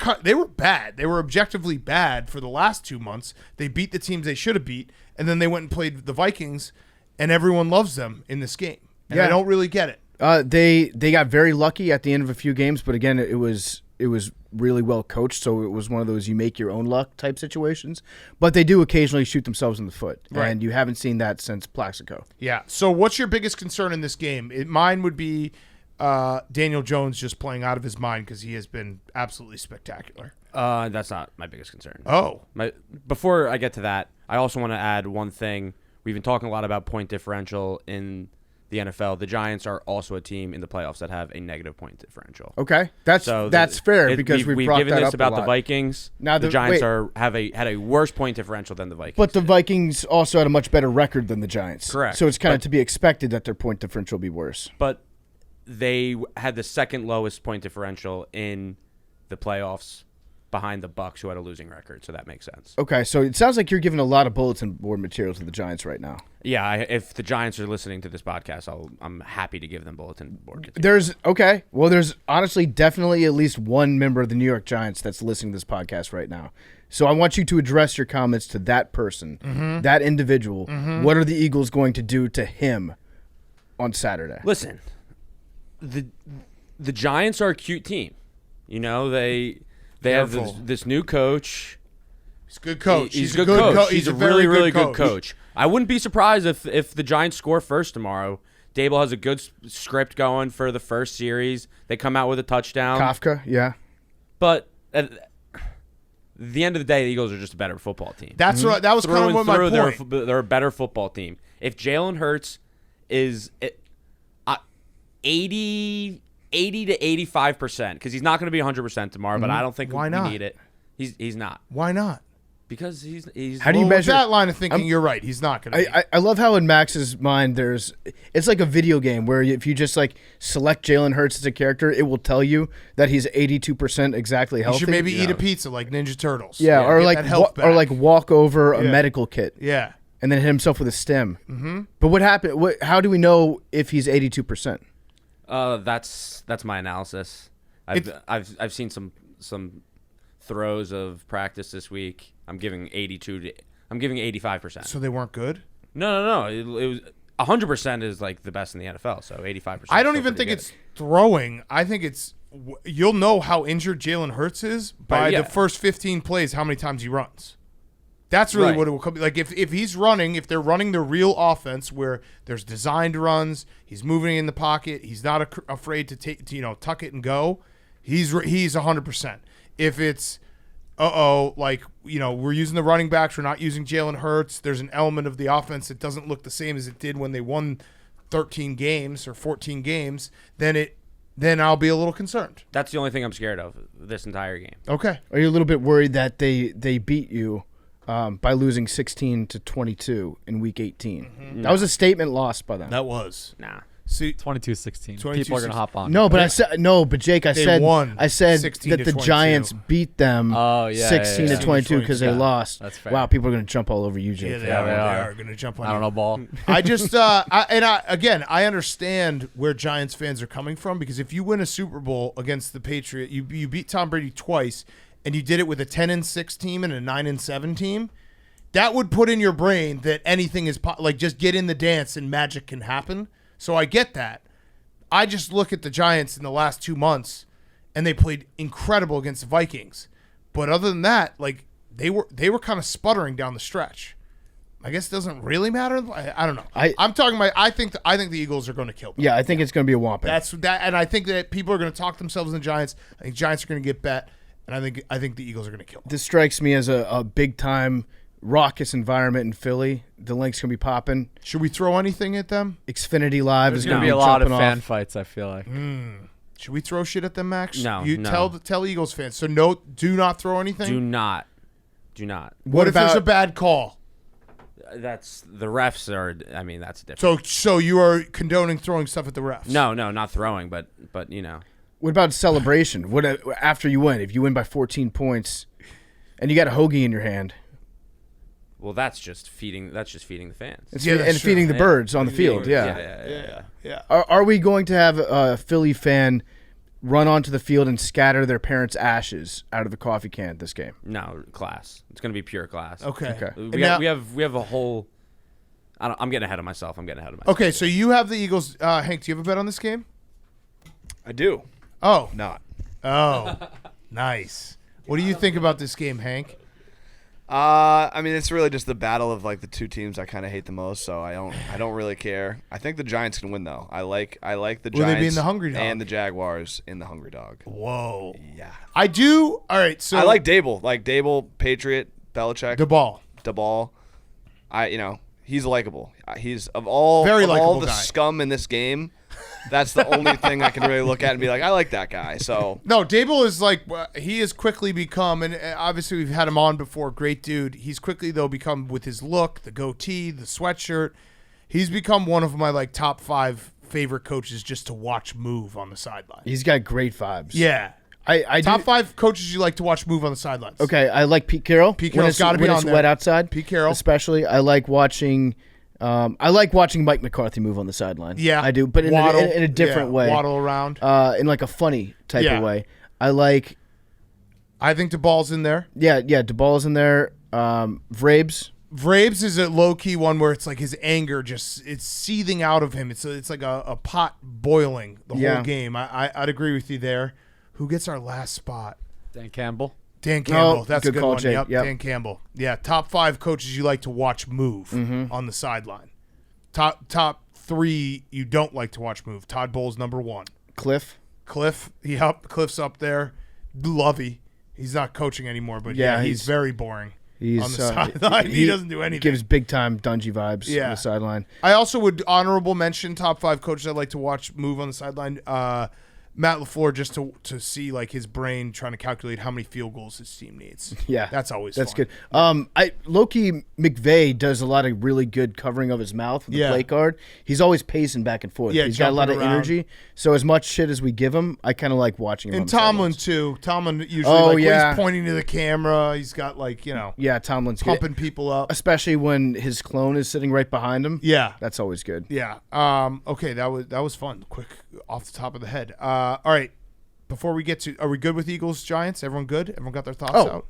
Speaker 2: bad. They were objectively bad for the last 2 months. They beat the teams they should have beat, and then they went and played the Vikings, and everyone loves them in this game. And I don't really get it.
Speaker 3: They got very lucky at the end of a few games, but again, it was really well coached, so it was one of those you make your own luck type situations. But they do occasionally shoot themselves in the foot, and you haven't seen that since Plaxico.
Speaker 2: Yeah. So what's your biggest concern in this game? Mine would be Daniel Jones just playing out of his mind because he has been absolutely spectacular.
Speaker 5: That's not my biggest concern.
Speaker 2: Oh.
Speaker 5: Before I get to that, I also want to add one thing. We've been talking a lot about point differential in the NFL. The Giants are also a team in the playoffs that have a negative point differential.
Speaker 3: Okay, that's fair because we've brought
Speaker 5: given
Speaker 3: that
Speaker 5: this
Speaker 3: up
Speaker 5: about
Speaker 3: a
Speaker 5: the
Speaker 3: lot.
Speaker 5: Vikings.
Speaker 3: Now
Speaker 5: the Giants had a worse point differential than the Vikings.
Speaker 3: But the Vikings also had a much better record than the Giants.
Speaker 5: Correct.
Speaker 3: So it's kind of to be expected that their point differential be worse.
Speaker 5: But they had the second lowest point differential in the playoffs behind the Bucks, who had a losing record. So that makes sense.
Speaker 3: Okay, so it sounds like you're giving a lot of bulletin board material to the Giants right now.
Speaker 5: Yeah, if the Giants are listening to this podcast, I'm happy to give them bulletin board material.
Speaker 3: There's honestly definitely at least one member of the New York Giants that's listening to this podcast right now. So I want you to address your comments to that person, that individual. What are the Eagles going to do to him on Saturday?
Speaker 5: Listen, the Giants are a cute team. You know, they have this new coach.
Speaker 2: He's a good coach.
Speaker 5: He's a good coach. He's a really, really good coach. I wouldn't be surprised if the Giants score first tomorrow. Dable has a good script going for the first series. They come out with a touchdown.
Speaker 3: Kafka, yeah.
Speaker 5: But at the end of the day, the Eagles are just a better football team.
Speaker 2: That's right. That was kind of what my point.
Speaker 5: They're a better football team. If Jalen Hurts is 80 to 85%, because he's not going to be 100% tomorrow, but I don't think we need it. He's not.
Speaker 2: Why not?
Speaker 5: Because he's.
Speaker 3: How do you measure
Speaker 2: with that line of thinking? You're right. He's not going to.
Speaker 3: I love how in Max's mind it's like a video game where if you just like select Jalen Hurts as a character, it will tell you that he's 82% exactly healthy.
Speaker 2: You should maybe eat a pizza like Ninja Turtles.
Speaker 3: Yeah, or like walk over a medical kit.
Speaker 2: Yeah,
Speaker 3: and then hit himself with a stem. Mm-hmm. But what happened? How do we know if he's 82%?
Speaker 5: That's my analysis. I've seen some throws of practice this week. I'm giving 85%.
Speaker 2: So they weren't good?
Speaker 5: No. It was 100% is like the best in the NFL. So 85%.
Speaker 2: I don't even think it's throwing. I think it's you'll know how injured Jalen Hurts is by the first 15 plays, how many times he runs. That's really what it will come. Like if he's running, if they're running the real offense where there's designed runs, he's moving in the pocket, he's not afraid to tuck it and go. He's 100%. If it's we're using the running backs, we're not using Jalen Hurts. There's an element of the offense that doesn't look the same as it did when they won 13 games or 14 games. Then I'll be a little concerned.
Speaker 5: That's the only thing I'm scared of this entire game.
Speaker 2: Okay.
Speaker 3: Are you a little bit worried that they beat you by losing 16-22 in Week 18?
Speaker 5: Mm-hmm.
Speaker 3: That was a statement lost by them.
Speaker 2: That was.
Speaker 5: Nah.
Speaker 2: See,
Speaker 6: 22-16. People are gonna hop on.
Speaker 3: No, but Jake, I said that the
Speaker 2: 16-22.
Speaker 3: Giants beat them
Speaker 6: 16-22
Speaker 3: because they lost.
Speaker 6: That's fair.
Speaker 3: Wow, people are gonna jump all over you, Jake.
Speaker 2: Yeah, they
Speaker 6: they
Speaker 2: are
Speaker 6: are.
Speaker 2: going to jump on
Speaker 6: I don't
Speaker 2: you.
Speaker 6: know, ball.
Speaker 2: I just I understand where Giants fans are coming from, because if you win a Super Bowl against the Patriots, you beat Tom Brady twice, and you did it with a 10-6 team and a 9-7 team. That would put in your brain that anything is like just get in the dance and magic can happen. So I get that. I just look at the Giants in the last 2 months, and they played incredible against the Vikings. But other than that, like they were kind of sputtering down the stretch. I guess it doesn't really matter. I don't know. I'm talking about. I think the Eagles are going to kill them.
Speaker 3: Yeah, I think it's going to be a whomping.
Speaker 2: That's that, and I think that people are going to talk themselves in the Giants. I think Giants are going to get bet, and I think the Eagles are going to kill them.
Speaker 3: This strikes me as a big time raucous environment in Philly. The link's gonna be popping.
Speaker 2: Should we throw anything at them?
Speaker 3: Xfinity Live
Speaker 6: There's
Speaker 3: is
Speaker 6: gonna
Speaker 3: gonna
Speaker 6: be a lot of
Speaker 3: jumping
Speaker 6: fan
Speaker 3: off.
Speaker 6: fights. I feel like.
Speaker 2: Should we throw shit at them, Max?
Speaker 5: No.
Speaker 2: Tell Eagles fans. So do not throw anything.
Speaker 5: Do not.
Speaker 2: What if there's a bad call?
Speaker 5: That's the refs are. I mean, that's different.
Speaker 2: So you are condoning throwing stuff at the refs?
Speaker 5: No, not throwing, but you know.
Speaker 3: What about celebration? What after you win? If you win by 14 points, and you got a hoagie in your hand.
Speaker 5: Well, that's just feeding the fans.
Speaker 3: And feeding the birds on the field.
Speaker 2: Yeah.
Speaker 3: Are we going to have a Philly fan run onto the field and scatter their parents' ashes out of the coffee can at this game?
Speaker 5: No, class. It's going to be pure class.
Speaker 2: Okay.
Speaker 5: We have a whole. I'm getting ahead of myself.
Speaker 2: Okay, so you have the Eagles. Hank, do you have a bet on this game?
Speaker 1: I do.
Speaker 2: Oh,
Speaker 1: Not.
Speaker 2: oh, nice. What do you think about this game, Hank?
Speaker 1: I mean, it's really just the battle of like the two teams I kind of hate the most, so I don't really care. I think the Giants can win though. I like the
Speaker 2: Will
Speaker 1: Giants
Speaker 2: they be in the Hungry Dog?
Speaker 1: and the Jaguars in the Hungry Dog.
Speaker 2: Whoa.
Speaker 1: Yeah.
Speaker 2: I do. All right, so
Speaker 1: I like Dable, Patriot, Belichick,
Speaker 2: the ball.
Speaker 1: DeBall. he's likable. He's of all
Speaker 2: Very
Speaker 1: of all
Speaker 2: likable
Speaker 1: the
Speaker 2: guy.
Speaker 1: scum in this game. That's the only thing I can really look at and be like, I like that guy. So
Speaker 2: No, Dable is like he has quickly become, and obviously we've had him on before. Great dude. He's quickly though become with his look, the goatee, the sweatshirt. He's become one of my like top 5 favorite coaches just to watch move on the sideline.
Speaker 3: He's got great vibes.
Speaker 2: Yeah.
Speaker 3: I
Speaker 2: Top
Speaker 3: do,
Speaker 2: 5 coaches you like to watch move on the sidelines.
Speaker 3: Okay, I like Pete Carroll.
Speaker 2: Pete Carroll's gotta be
Speaker 3: when
Speaker 2: on
Speaker 3: it's
Speaker 2: there.
Speaker 3: wet outside.
Speaker 2: Pete Carroll.
Speaker 3: Especially. I like watching Mike McCarthy move on the sideline.
Speaker 2: Yeah.
Speaker 3: I do, but in a different way.
Speaker 2: Waddle around.
Speaker 3: In like a funny type
Speaker 2: Yeah.
Speaker 3: of way. I like
Speaker 2: I think the ball's in there.
Speaker 3: DeBall's in there. Vrabes.
Speaker 2: Vrabes is a low-key one where it's like his anger it's seething out of him. It's like a pot boiling the whole game. I'd agree with you there. Who gets our last spot?
Speaker 6: Dan Campbell.
Speaker 2: Dan Campbell.
Speaker 3: Oh,
Speaker 2: That's a
Speaker 3: good
Speaker 2: good
Speaker 3: call,
Speaker 2: one.
Speaker 3: Jake.
Speaker 2: Yep,
Speaker 3: Yep.
Speaker 2: Dan Campbell. Yeah, top 5 coaches you like to watch move on the sideline. Top 3 you don't like to watch move. Todd Bowles number 1.
Speaker 3: Cliff.
Speaker 2: Yep, Cliff's up there. Lovey. He's not coaching anymore, but yeah, he's very boring.
Speaker 3: He's
Speaker 2: on the sideline. He doesn't do anything.
Speaker 3: Gives big time Dungy vibes on the sideline.
Speaker 2: I also would honorable mention top 5 coaches I'd like to watch move on the sideline. Matt LaFleur, just to see like his brain trying to calculate how many field goals his team needs.
Speaker 3: Yeah,
Speaker 2: that's always
Speaker 3: that's
Speaker 2: fun.
Speaker 3: good. Loki McVay does a lot of really good covering of his mouth with the play card. He's always pacing back and forth.
Speaker 2: Yeah,
Speaker 3: he's got a lot of
Speaker 2: around.
Speaker 3: energy. So as much shit as we give him, I kind of like watching him.
Speaker 2: And
Speaker 3: on the
Speaker 2: Tomlin
Speaker 3: sidelines.
Speaker 2: too. Tomlin usually when he's pointing to the camera. He's got like
Speaker 3: Tomlin's
Speaker 2: pumping
Speaker 3: good.
Speaker 2: people up,
Speaker 3: especially when his clone is sitting right behind him.
Speaker 2: Yeah,
Speaker 3: that's always good.
Speaker 2: Yeah. Okay, that was fun. Quick off the top of the head. All right. Before we get to, are we good with Eagles Giants? Everyone good? Everyone got their thoughts out?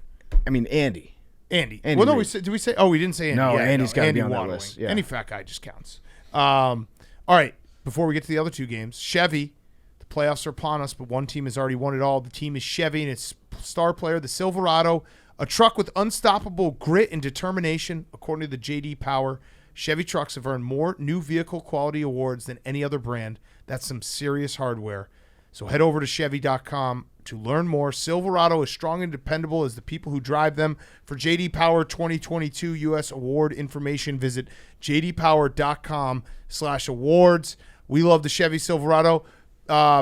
Speaker 3: I mean, Andy.
Speaker 2: Well, no, did we say? Oh, we didn't say Andy.
Speaker 3: No,
Speaker 2: yeah,
Speaker 3: Andy's got to be on
Speaker 2: Waddling.
Speaker 3: that list. Yeah.
Speaker 2: Any fat guy just counts. All right. Before we get to the other 2 games, Chevy, the playoffs are upon us, but one team has already won it all. The team is Chevy and its star player, the Silverado, a truck with unstoppable grit and determination, according to the J.D. Power. Chevy trucks have earned more new vehicle quality awards than any other brand. That's some serious hardware. So head over to Chevy.com to learn more. Silverado is strong and dependable as the people who drive them. For J.D. Power 2022 U.S. Award information, visit jdpower.com/awards. We love the Chevy Silverado.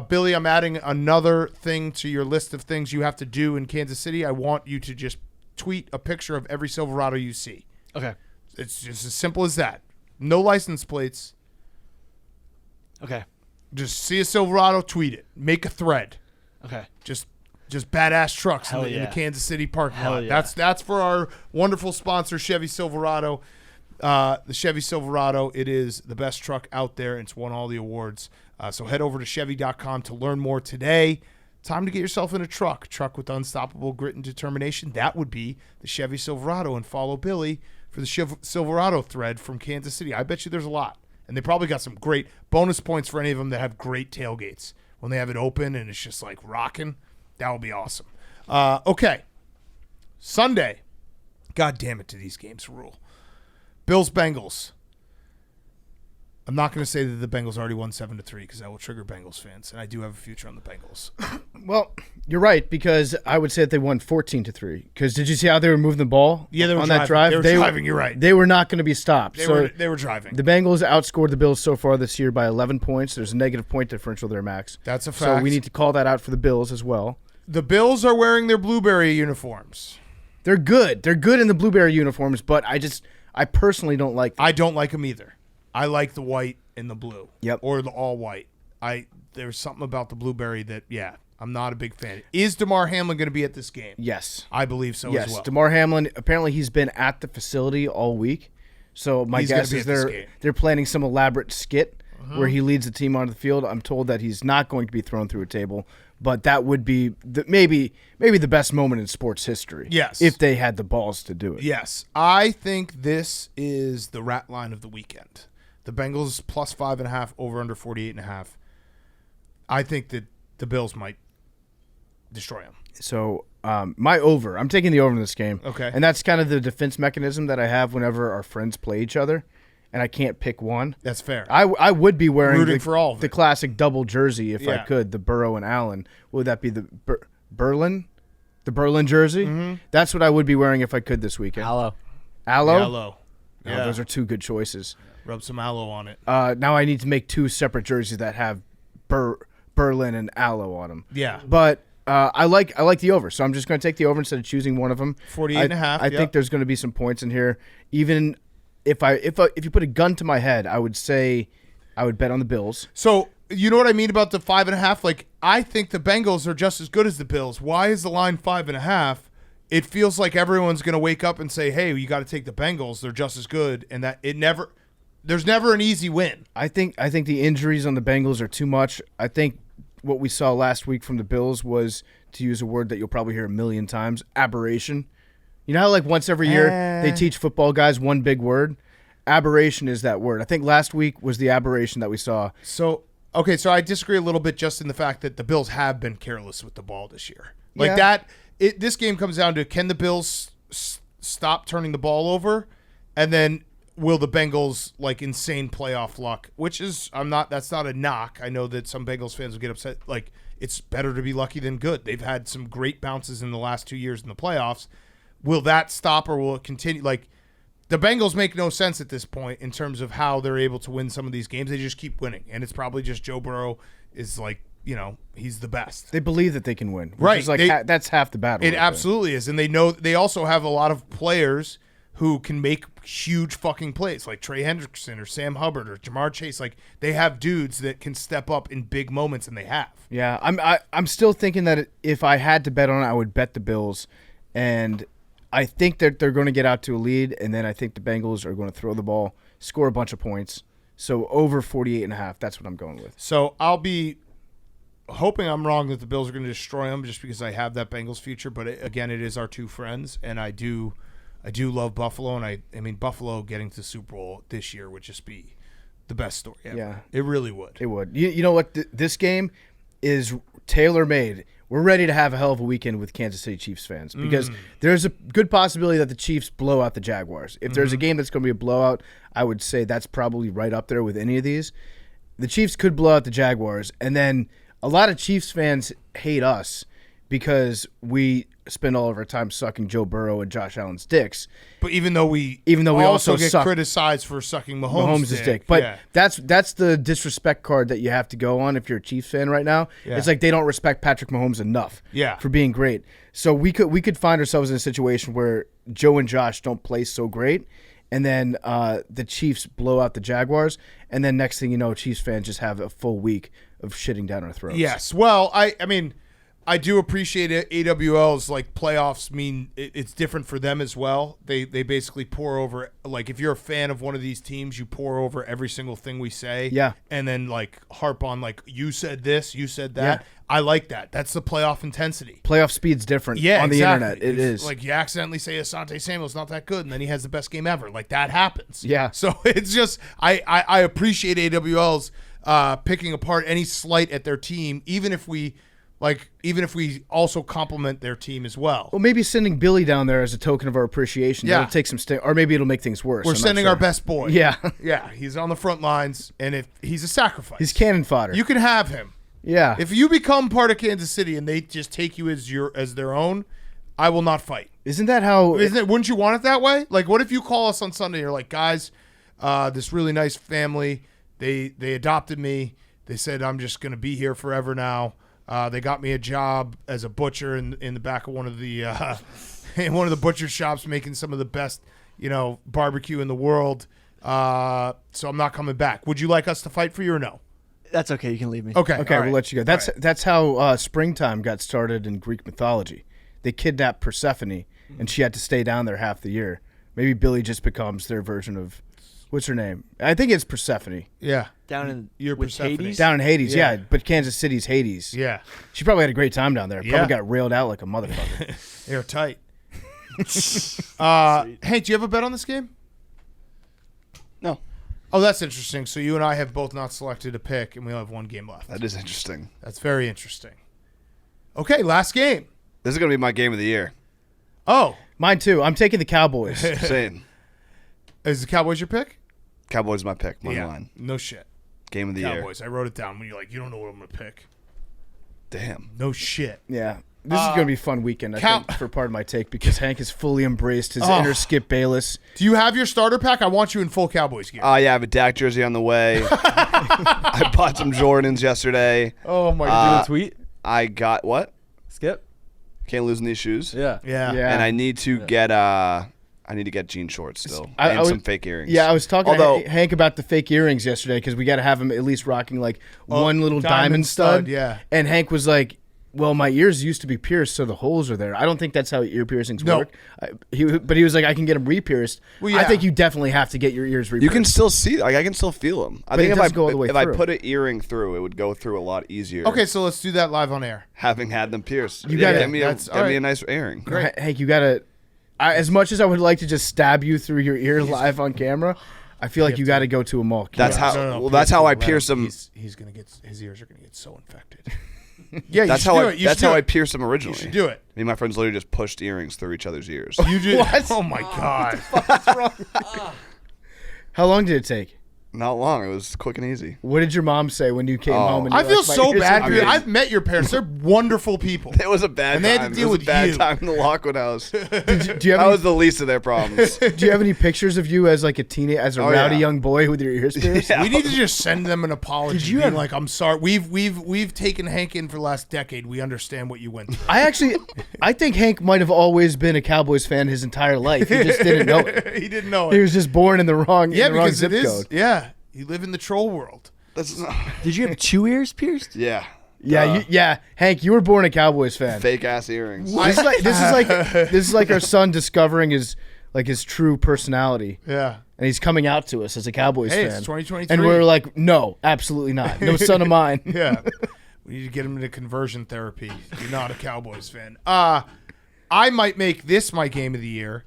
Speaker 2: Billy, I'm adding another thing to your list of things you have to do in Kansas City. I want you to just tweet a picture of every Silverado you see.
Speaker 4: Okay.
Speaker 2: It's just as simple as that. No license plates.
Speaker 4: Okay.
Speaker 2: Just see a Silverado, tweet it. Make a thread.
Speaker 4: Okay.
Speaker 2: Just badass trucks in the Kansas City parking lot.
Speaker 4: Yeah.
Speaker 2: That's for our wonderful sponsor, Chevy Silverado. The Chevy Silverado, it is the best truck out there. It's won all the awards. So head over to Chevy.com to learn more today. Time to get yourself in a truck with unstoppable grit and determination. That would be the Chevy Silverado, and follow Billy for the Silverado thread from Kansas City. I bet you there's a lot. And they probably got some great bonus points for any of them that have great tailgates. When they have it open and it's just like rocking, that would be awesome. Okay. Sunday. God damn it, do these games rule. Bills-Bengals. I'm not going to say that the Bengals already won 7-3 because that will trigger Bengals fans, and I do have a future on the Bengals.
Speaker 3: Well, you're right, because I would say that they won 14-3. Because did you see how they were moving the ball?
Speaker 2: Yeah, they were
Speaker 3: on
Speaker 2: driving.
Speaker 3: that drive.
Speaker 2: They were driving. You're right.
Speaker 3: They were not going to be stopped.
Speaker 2: They were driving.
Speaker 3: The Bengals outscored the Bills so far this year by 11 points. There's a negative point differential there, Max.
Speaker 2: That's a fact.
Speaker 3: So we need to call that out for the Bills as well.
Speaker 2: The Bills are wearing their blueberry uniforms.
Speaker 3: They're good. They're good in the blueberry uniforms, but I personally don't like them.
Speaker 2: I don't like them either. I like the white and the blue.
Speaker 3: Yep.
Speaker 2: Or the all white. There's something about the blueberry that, I'm not a big fan. Is DeMar Hamlin going to be at this game?
Speaker 3: Yes.
Speaker 2: I believe so as well.
Speaker 3: DeMar Hamlin, apparently he's been at the facility all week. So my guess is they're planning some elaborate skit where he leads the team onto the field. I'm told that he's not going to be thrown through a table, but that would be maybe the best moment in sports history.
Speaker 2: Yes.
Speaker 3: If they had the balls to do it.
Speaker 2: Yes. I think this is the rat line of the weekend. The Bengals plus 5.5, over under 48.5. I think that the Bills might destroy them.
Speaker 3: So my over, I'm taking the over in this game.
Speaker 2: Okay.
Speaker 3: And that's kind of the defense mechanism that I have whenever our friends play each other, and I can't pick one.
Speaker 2: That's fair.
Speaker 3: I would be wearing
Speaker 2: Rooting for all of
Speaker 3: the
Speaker 2: it.
Speaker 3: classic double jersey if I could, the Burrow and Allen. Would that be the Berlin? The Berlin jersey? Mm-hmm. That's what I would be wearing if I could this weekend.
Speaker 6: Aloe.
Speaker 3: Aloe?
Speaker 2: Aloe. Yeah.
Speaker 3: Those are two good choices.
Speaker 2: Rub some aloe on it.
Speaker 3: Now I need to make two separate jerseys that have Berlin and aloe on them.
Speaker 2: Yeah.
Speaker 3: But I like the over, so I'm just going to take the over instead of choosing one of them.
Speaker 2: 48.5.
Speaker 3: I think there's going to be some points in here. Even if you put a gun to my head, I would say I would bet on the Bills.
Speaker 2: So you know what I mean about the 5.5? Like, I think the Bengals are just as good as the Bills. Why is the line 5.5? It feels like everyone's going to wake up and say, "Hey, you got to take the Bengals. They're just as good," and that there's never an easy win.
Speaker 3: I think the injuries on the Bengals are too much. I think what we saw last week from the Bills was, to use a word that you'll probably hear a million times, aberration. You know how like once every year they teach football guys one big word? Aberration is that word. I think last week was the aberration that we saw.
Speaker 2: So I disagree a little bit just in the fact that the Bills have been careless with the ball this year. Like this game comes down to, can the Bills stop turning the ball over, and then will the Bengals like insane playoff luck? Which is that's not a knock. I know that some Bengals fans will get upset. Like, it's better to be lucky than good. They've had some great bounces in the last 2 years in the playoffs. Will that stop, or will it continue? Like, the Bengals make no sense at this point in terms of how they're able to win some of these games. They just keep winning, and it's probably just Joe Burrow is like, he's the best.
Speaker 3: They believe that they can win. Which
Speaker 2: Right.
Speaker 3: is like that's half the battle.
Speaker 2: It absolutely is. And they also have a lot of players who can make huge fucking plays, like Trey Hendrickson or Sam Hubbard or Jamar Chase. Like, they have dudes that can step up in big moments, and they have.
Speaker 3: Yeah, I'm still thinking that if I had to bet on it, I would bet the Bills. And I think that they're going to get out to a lead, and then I think the Bengals are going to throw the ball, score a bunch of points. So over 48.5, that's what I'm going with.
Speaker 2: So I'll be hoping I'm wrong that the Bills are going to destroy them, just because I have that Bengals future. But again, it is our two friends, and I do love Buffalo, and I mean Buffalo getting to the Super Bowl this year would just be the best story ever.
Speaker 3: Yeah.
Speaker 2: It really would.
Speaker 3: It would. You know what? This game is tailor-made. We're ready to have a hell of a weekend with Kansas City Chiefs fans, because there's a good possibility that the Chiefs blow out the Jaguars. If there's a game that's going to be a blowout, I would say that's probably right up there with any of these. The Chiefs could blow out the Jaguars, and then a lot of Chiefs fans hate us because we spend all of our time sucking Joe Burrow and Josh Allen's dicks.
Speaker 2: But even though we
Speaker 3: also
Speaker 2: get
Speaker 3: suck
Speaker 2: criticized for sucking Mahomes' dick.
Speaker 3: But
Speaker 2: yeah.
Speaker 3: that's the disrespect card that you have to go on if you're a Chiefs fan right now.
Speaker 2: Yeah.
Speaker 3: It's like they don't respect Patrick Mahomes enough for being great. So we could find ourselves in a situation where Joe and Josh don't play so great, and then the Chiefs blow out the Jaguars, and then next thing you know, Chiefs fans just have a full week of shitting down our throats.
Speaker 2: Yes. Well, I mean, I do appreciate it. AWL's like playoffs mean it's different for them as well. They basically pour over, like, if you're a fan of one of these teams, you pour over every single thing we say.
Speaker 3: Yeah.
Speaker 2: And then like harp on like, you said this, you said that.
Speaker 3: Yeah.
Speaker 2: I like that. That's the playoff intensity.
Speaker 3: Playoff speed's different on the internet. It is.
Speaker 2: Like, you accidentally say Asante Samuel's not that good, and then he has the best game ever. Like, that happens.
Speaker 3: Yeah.
Speaker 2: So it's just, I appreciate AWL's picking apart any slight at their team, even if we also compliment their team as well.
Speaker 3: Well, maybe sending Billy down there as a token of our appreciation.
Speaker 2: Yeah.
Speaker 3: That'll take some or maybe it'll make things worse.
Speaker 2: We're
Speaker 3: I'm not
Speaker 2: sending
Speaker 3: sure.
Speaker 2: our best boy.
Speaker 3: Yeah.
Speaker 2: Yeah, he's on the front lines, and if he's a sacrifice.
Speaker 3: He's cannon fodder.
Speaker 2: You can have him.
Speaker 3: Yeah.
Speaker 2: If you become part of Kansas City and they just take you as their own, I will not fight.
Speaker 3: Isn't that how?
Speaker 2: Wouldn't you want it that way? Like, what if you call us on Sunday? You're like, guys, this really nice family. They adopted me. They said I'm just going to be here forever now. They got me a job as a butcher in the back of one of the in one of the butcher shops, making some of the best barbecue in the world. So I'm not coming back. Would you like us to fight for you or no?
Speaker 4: That's okay. You can leave me.
Speaker 2: Okay.
Speaker 3: Okay,
Speaker 2: all
Speaker 3: we'll
Speaker 2: right.
Speaker 3: let you go. That's how springtime got started in Greek mythology. They kidnapped Persephone, and she had to stay down there half the year. Maybe Billy just becomes their version of, what's her name? I think it's Persephone.
Speaker 2: Yeah.
Speaker 4: Down in
Speaker 2: You're
Speaker 4: with
Speaker 2: Persephone.
Speaker 4: Hades?
Speaker 3: Down in Hades,
Speaker 2: Yeah.
Speaker 3: yeah. But Kansas City's Hades.
Speaker 2: Yeah.
Speaker 3: She probably had a great time down there.
Speaker 2: Yeah.
Speaker 3: Probably got railed out like a motherfucker.
Speaker 2: They're tight. Hey, do you have a bet on this game?
Speaker 6: No.
Speaker 2: Oh, that's interesting. So you and I have both not selected a pick, and we only have one game left.
Speaker 1: That is interesting.
Speaker 2: That's very interesting. Okay, last game.
Speaker 1: This is going to be my game of the year.
Speaker 2: Oh,
Speaker 3: Mine too. I'm taking the Cowboys.
Speaker 1: Same.
Speaker 2: is the Cowboys your pick?
Speaker 1: Cowboys my pick. Money line.
Speaker 2: No shit.
Speaker 1: Game of the year.
Speaker 2: Cowboys. I wrote it down when you're like, you don't know what I'm going to pick.
Speaker 1: Damn.
Speaker 2: No shit.
Speaker 3: Yeah. This is going to be a fun weekend, I think, for part of my take, because Hank has fully embraced his inner Skip Bayless.
Speaker 2: Do you have your starter pack? I want you in full Cowboys gear.
Speaker 1: Yeah, I have a Dak jersey on the way. I bought some Jordans yesterday.
Speaker 7: Oh my God! Tweet.
Speaker 1: I got what?
Speaker 7: Skip.
Speaker 1: Can't lose in these shoes.
Speaker 7: Yeah.
Speaker 2: Yeah.
Speaker 1: And I need to get jean shorts still and some fake earrings.
Speaker 3: Yeah, I was talking to Hank about the fake earrings yesterday, because we got to have him at least rocking like one little diamond stud.
Speaker 2: Yeah.
Speaker 3: And Hank was like, well, my ears used to be pierced, so the holes are there. I don't think that's how ear piercings work. But he was like, I can get them re-pierced.
Speaker 2: Well, yeah.
Speaker 3: I think you definitely have to get your ears re-pierced.
Speaker 1: You can still see, like I can still feel them. I think
Speaker 3: it doesn't go all the way
Speaker 1: if I
Speaker 3: through.
Speaker 1: put an earring through, it would go through a lot easier.
Speaker 2: Okay, so let's do that live on air.
Speaker 1: Having had them pierced,
Speaker 3: You gotta-
Speaker 1: get me
Speaker 2: that's-
Speaker 1: a nice earring.
Speaker 2: Great.
Speaker 3: Hank, you got to, as much as I would like to just stab you through your ear live on camera, I feel like you got to go to a mall.
Speaker 1: That's how.
Speaker 2: No,
Speaker 1: Well, that's how I
Speaker 2: let
Speaker 1: pierce
Speaker 2: him.
Speaker 1: them.
Speaker 2: He's gonna get his ears are gonna get so infected. Yeah,
Speaker 1: That's
Speaker 2: you
Speaker 1: how
Speaker 2: should do
Speaker 1: I.
Speaker 2: it. You
Speaker 1: That's
Speaker 2: should do
Speaker 1: how I
Speaker 2: it.
Speaker 1: pierced them
Speaker 2: You
Speaker 1: originally.
Speaker 2: should do it.
Speaker 1: Me and my friends literally just pushed earrings through each other's ears.
Speaker 2: You do.
Speaker 3: What?
Speaker 2: Oh my God.
Speaker 3: How long did it take?
Speaker 1: Not long. It was quick and easy.
Speaker 3: What did your mom say when you came home? And
Speaker 2: I
Speaker 3: you're
Speaker 2: feel
Speaker 3: like, "My
Speaker 2: so
Speaker 3: ears
Speaker 2: bad
Speaker 3: are
Speaker 2: for you.
Speaker 3: pierced"?
Speaker 2: I've met your parents. They're wonderful people.
Speaker 1: It was a bad
Speaker 2: And they
Speaker 1: time.
Speaker 2: had to deal
Speaker 1: it was
Speaker 2: with
Speaker 1: a bad
Speaker 2: you.
Speaker 1: time in the Lockwood house.
Speaker 3: Do you have
Speaker 1: That
Speaker 3: any,
Speaker 1: was the least of their problems.
Speaker 3: do you have any pictures of you as like as a
Speaker 1: Oh,
Speaker 3: rowdy
Speaker 1: yeah.
Speaker 3: young boy with your ears pierced?
Speaker 1: Yeah.
Speaker 2: We need to just send them an apology.
Speaker 3: Did you
Speaker 2: being
Speaker 3: have-
Speaker 2: like, I'm sorry. We've taken Hank in for the last decade. We understand what you went through.
Speaker 3: I think Hank might have always been a Cowboys fan his entire life. He just didn't know it.
Speaker 2: He didn't know
Speaker 3: He
Speaker 2: it.
Speaker 3: was just born in the wrong,
Speaker 2: Yeah,
Speaker 3: in the wrong
Speaker 2: because
Speaker 3: zip
Speaker 2: it is.
Speaker 3: code.
Speaker 2: Yeah, you live in the troll world.
Speaker 1: That's not,
Speaker 4: Did you have 2 ears pierced?
Speaker 1: yeah.
Speaker 3: Yeah, Hank, you were born a Cowboys fan.
Speaker 1: Fake ass earrings.
Speaker 3: This is like our son discovering his true personality,
Speaker 2: Yeah.
Speaker 3: and he's coming out to us as a Cowboys
Speaker 2: Hey,
Speaker 3: fan.
Speaker 2: it's 2023.
Speaker 3: And we're like, no, absolutely not. No son of mine.
Speaker 2: Yeah. We need to get him into conversion therapy. You're not a Cowboys fan. I might make this my game of the year,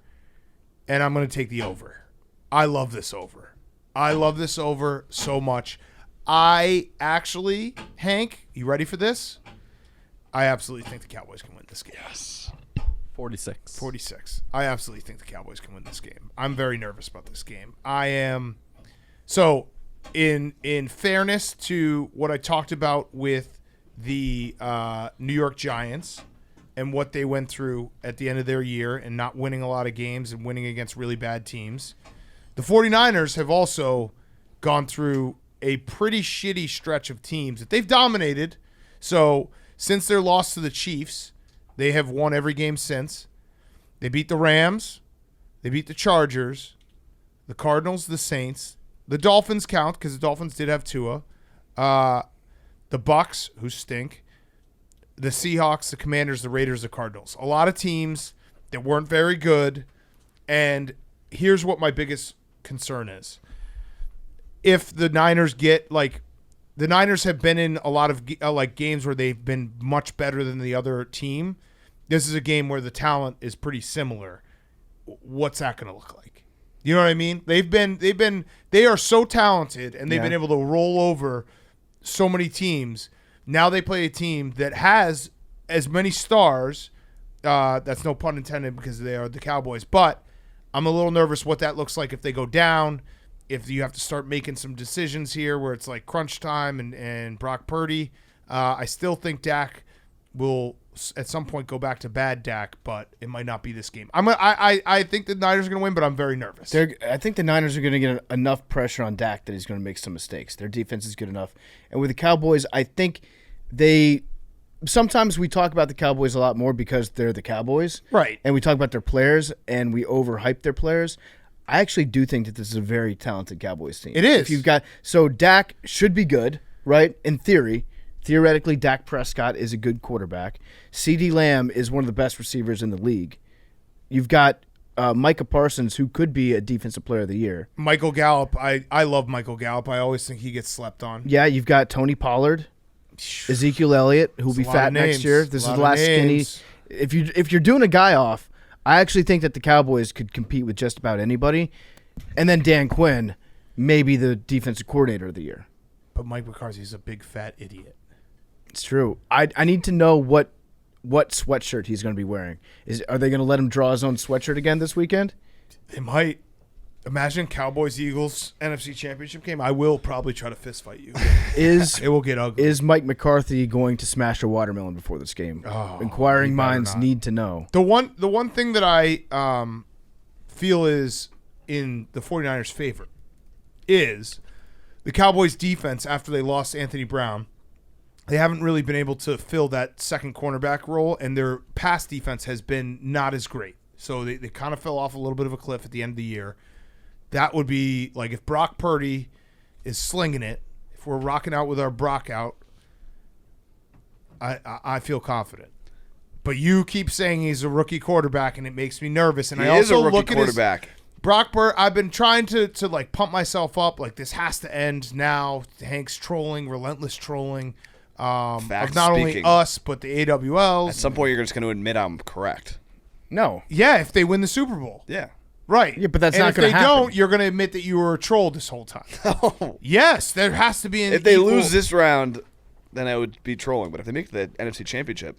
Speaker 2: and I'm going to take the over. I love this over. I love this over so much. I actually, Hank, you ready for this? I absolutely think the Cowboys can win this game.
Speaker 1: Yes.
Speaker 7: 46.
Speaker 2: 46. I absolutely think the Cowboys can win this game. I'm very nervous about this game. I am. So, in fairness to what I talked about with the New York Giants and what they went through at the end of their year and not winning a lot of games and winning against really bad teams, the 49ers have also gone through a pretty shitty stretch of teams that they've dominated. So, since their loss to the Chiefs, they have won every game since. They beat the Rams. They beat the Chargers, the Cardinals, the Saints. The Dolphins count because the Dolphins did have Tua. The Bucks, who stink. The Seahawks, the Commanders, the Raiders, the Cardinals. A lot of teams that weren't very good. And here's what my biggest concern is. If the Niners get, like, the Niners have been in a lot of games where they've been much better than the other team. This is a game where the talent is pretty similar. What's that going to look like? You know what I mean? They are so talented, and they've been able to roll over so many teams. Now they play a team that has as many stars. That's no pun intended because they are the Cowboys. But I'm a little nervous what that looks like if they go down. If you have to start making some decisions here where it's like crunch time and Brock Purdy. I still think Dak will at some point go back to bad Dak, but it might not be this game. I think the Niners are going to win, but I'm very nervous.
Speaker 3: I think the Niners are going to get enough pressure on Dak that he's going to make some mistakes. Their defense is good enough. And with the Cowboys, I think sometimes we talk about the Cowboys a lot more because they're the Cowboys.
Speaker 2: Right.
Speaker 3: And we talk about their players and we overhype their players. I actually do think that this is a very talented Cowboys team.
Speaker 2: It is.
Speaker 3: So Dak should be good, right? In theory. Theoretically, Dak Prescott is a good quarterback. CeeDee Lamb is one of the best receivers in the league. You've got Micah Parsons, who could be a Defensive Player of the Year.
Speaker 2: Michael Gallup, I love Michael Gallup. I always think he gets slept on.
Speaker 3: Yeah, you've got Tony Pollard, Ezekiel Elliott, who'll be
Speaker 2: a lot
Speaker 3: fat
Speaker 2: of
Speaker 3: next
Speaker 2: names.
Speaker 3: year. This
Speaker 2: A
Speaker 3: is
Speaker 2: lot
Speaker 3: the
Speaker 2: of
Speaker 3: last skinny.
Speaker 2: names.
Speaker 3: If you're doing a guy off, I actually think that the Cowboys could compete with just about anybody. And then Dan Quinn, maybe the Defensive Coordinator of the Year.
Speaker 2: But Mike McCarthy's a big fat idiot.
Speaker 3: It's true. I need to know what sweatshirt he's going to be wearing. Are they going to let him draw his own sweatshirt again this weekend?
Speaker 2: They might. Imagine Cowboys-Eagles NFC Championship game. I will probably try to fist fight you. It will get ugly.
Speaker 3: Is Mike McCarthy going to smash a watermelon before this game? Inquiring
Speaker 2: he better
Speaker 3: minds
Speaker 2: not.
Speaker 3: need to know.
Speaker 2: The one thing that I feel is in the 49ers' favor is the Cowboys' defense after they lost Anthony Brown. They haven't really been able to fill that second cornerback role, and their pass defense has been not as great. So they kind of fell off a little bit of a cliff at the end of the year. That would be like if Brock Purdy is slinging it, if we're rocking out with our Brock out, I feel confident. But you keep saying he's a rookie quarterback, and it makes me nervous. And
Speaker 1: He
Speaker 2: I
Speaker 1: is
Speaker 2: also
Speaker 1: a rookie
Speaker 2: look at
Speaker 1: quarterback.
Speaker 2: Brock Purdy. I've been trying to like pump myself up. Like this has to end now. Hank's trolling, relentless trolling of
Speaker 1: Fact
Speaker 2: not only
Speaker 1: speaking.
Speaker 2: us but the AWLs.
Speaker 1: At some point, you're just going to admit I'm correct.
Speaker 3: No.
Speaker 2: Yeah, if they win the Super Bowl.
Speaker 1: Yeah.
Speaker 2: Right.
Speaker 3: Yeah, but that's
Speaker 2: and
Speaker 3: not
Speaker 2: if
Speaker 3: gonna
Speaker 2: they
Speaker 3: happen.
Speaker 2: don't, you're going to admit that you were a troll this whole time. Yes, there has to be an
Speaker 1: If they
Speaker 2: equal-
Speaker 1: lose this round, then I would be trolling. But if they make the NFC Championship,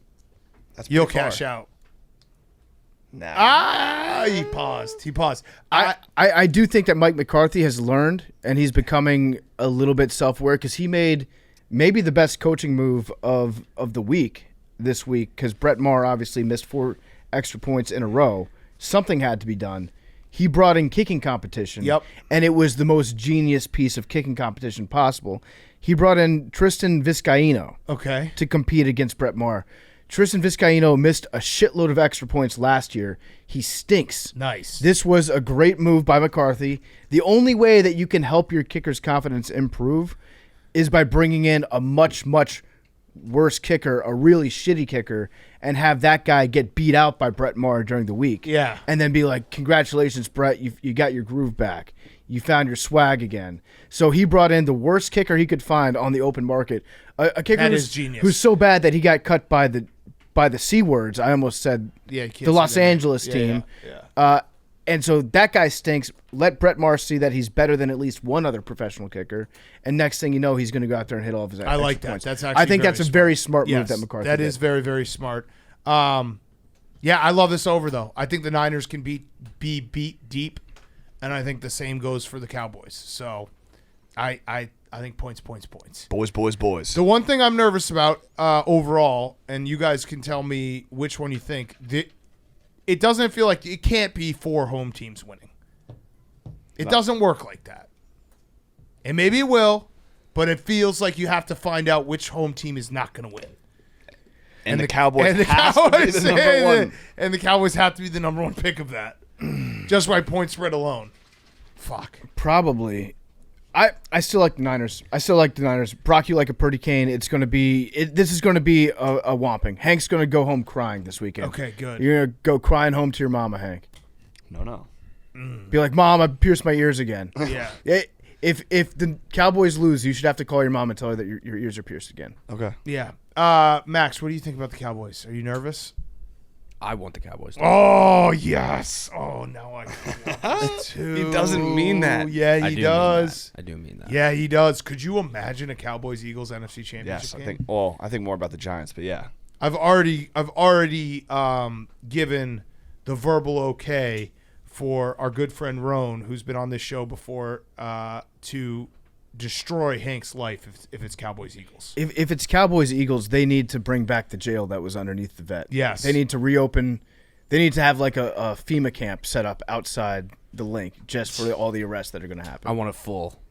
Speaker 1: that's
Speaker 2: you'll
Speaker 1: pretty far.
Speaker 2: cash out.
Speaker 1: Nah.
Speaker 2: He paused.
Speaker 3: I do think that Mike McCarthy has learned, and he's becoming a little bit self-aware because he made maybe the best coaching move of the week this week because Brett Maher obviously missed 4 extra points in a row. Something had to be done. He brought in kicking competition.
Speaker 2: Yep.
Speaker 3: And it was the most genius piece of kicking competition possible. He brought in Tristan Vizcaino
Speaker 2: Okay.
Speaker 3: to compete against Brett Maher. Tristan Vizcaino missed a shitload of extra points last year. He stinks.
Speaker 2: Nice.
Speaker 3: This was a great move by McCarthy. The only way that you can help your kicker's confidence improve is by bringing in a much, much worse kicker, a really shitty kicker, and have that guy get beat out by Brett Maher during the week.
Speaker 2: Yeah.
Speaker 3: And then be like, congratulations, Brett, you got your groove back. You found your swag again. So he brought in the worst kicker he could find on the open market. A kicker
Speaker 2: That
Speaker 3: who's,
Speaker 2: is genius.
Speaker 3: who's so bad that he got cut by the C words. I almost said
Speaker 2: Yeah, you can't
Speaker 3: the
Speaker 2: say
Speaker 3: Los
Speaker 2: that.
Speaker 3: Angeles
Speaker 2: Yeah,
Speaker 3: team.
Speaker 2: yeah.
Speaker 3: And so that guy stinks. Let Brett Maher see that he's better than at least one other professional kicker. And next thing you know, he's going to go out there and hit all of his
Speaker 2: I like
Speaker 3: extra
Speaker 2: that.
Speaker 3: points.
Speaker 2: That's actually
Speaker 3: I think
Speaker 2: very
Speaker 3: that's a
Speaker 2: smart.
Speaker 3: very smart move
Speaker 2: Yes,
Speaker 3: that McCarthy
Speaker 2: that
Speaker 3: did.
Speaker 2: is very, very smart. Yeah, I love this over, though. I think the Niners can be beat deep, and I think the same goes for the Cowboys. So I think points.
Speaker 1: Boys.
Speaker 2: The one thing I'm nervous about overall, and you guys can tell me which one you think, it doesn't feel like it can't be 4 home teams winning. It doesn't work like that. And maybe it will, but it feels like you have to find out which home team is not going to win.
Speaker 1: And the Cowboys
Speaker 2: and the
Speaker 1: has
Speaker 2: Cowboys,
Speaker 1: to be the number one.
Speaker 2: And the Cowboys have to be the number 1 pick of that. Just by point spread alone. Fuck.
Speaker 3: Probably. I still like the Niners. Brock, you like a Purdy Kane. It's going to be this is going to be a whomping. Hank's going to go home crying this weekend.
Speaker 2: Okay, good.
Speaker 3: You're going to go crying home to your mama, Hank.
Speaker 1: No.
Speaker 3: Be like, Mom, I pierced my ears again.
Speaker 2: Yeah.
Speaker 3: If the Cowboys lose, you should have to call your mom and tell her that your ears are pierced again.
Speaker 1: Okay.
Speaker 2: Yeah. Max, what do you think about the Cowboys? Are you nervous?
Speaker 5: I want the Cowboys.
Speaker 2: Oh, yes. Oh, no. I want this too.
Speaker 1: He doesn't mean that.
Speaker 2: Yeah,
Speaker 5: I
Speaker 2: he
Speaker 5: do
Speaker 2: does.
Speaker 5: I do mean that.
Speaker 2: Yeah, he does. Could you imagine a Cowboys-Eagles NFC Championship
Speaker 1: Yes,
Speaker 2: game?
Speaker 1: I think more about the Giants, but yeah.
Speaker 2: I've already given the verbal okay for our good friend Roan, who's been on this show before, to destroy Hank's life if it's Cowboys-Eagles.
Speaker 3: If it's Cowboys-Eagles, they need to bring back the jail that was underneath the vet.
Speaker 2: Yes.
Speaker 3: They need to reopen. They need to have like a FEMA camp set up outside the link just for all the arrests that are going to happen.
Speaker 5: I want it full.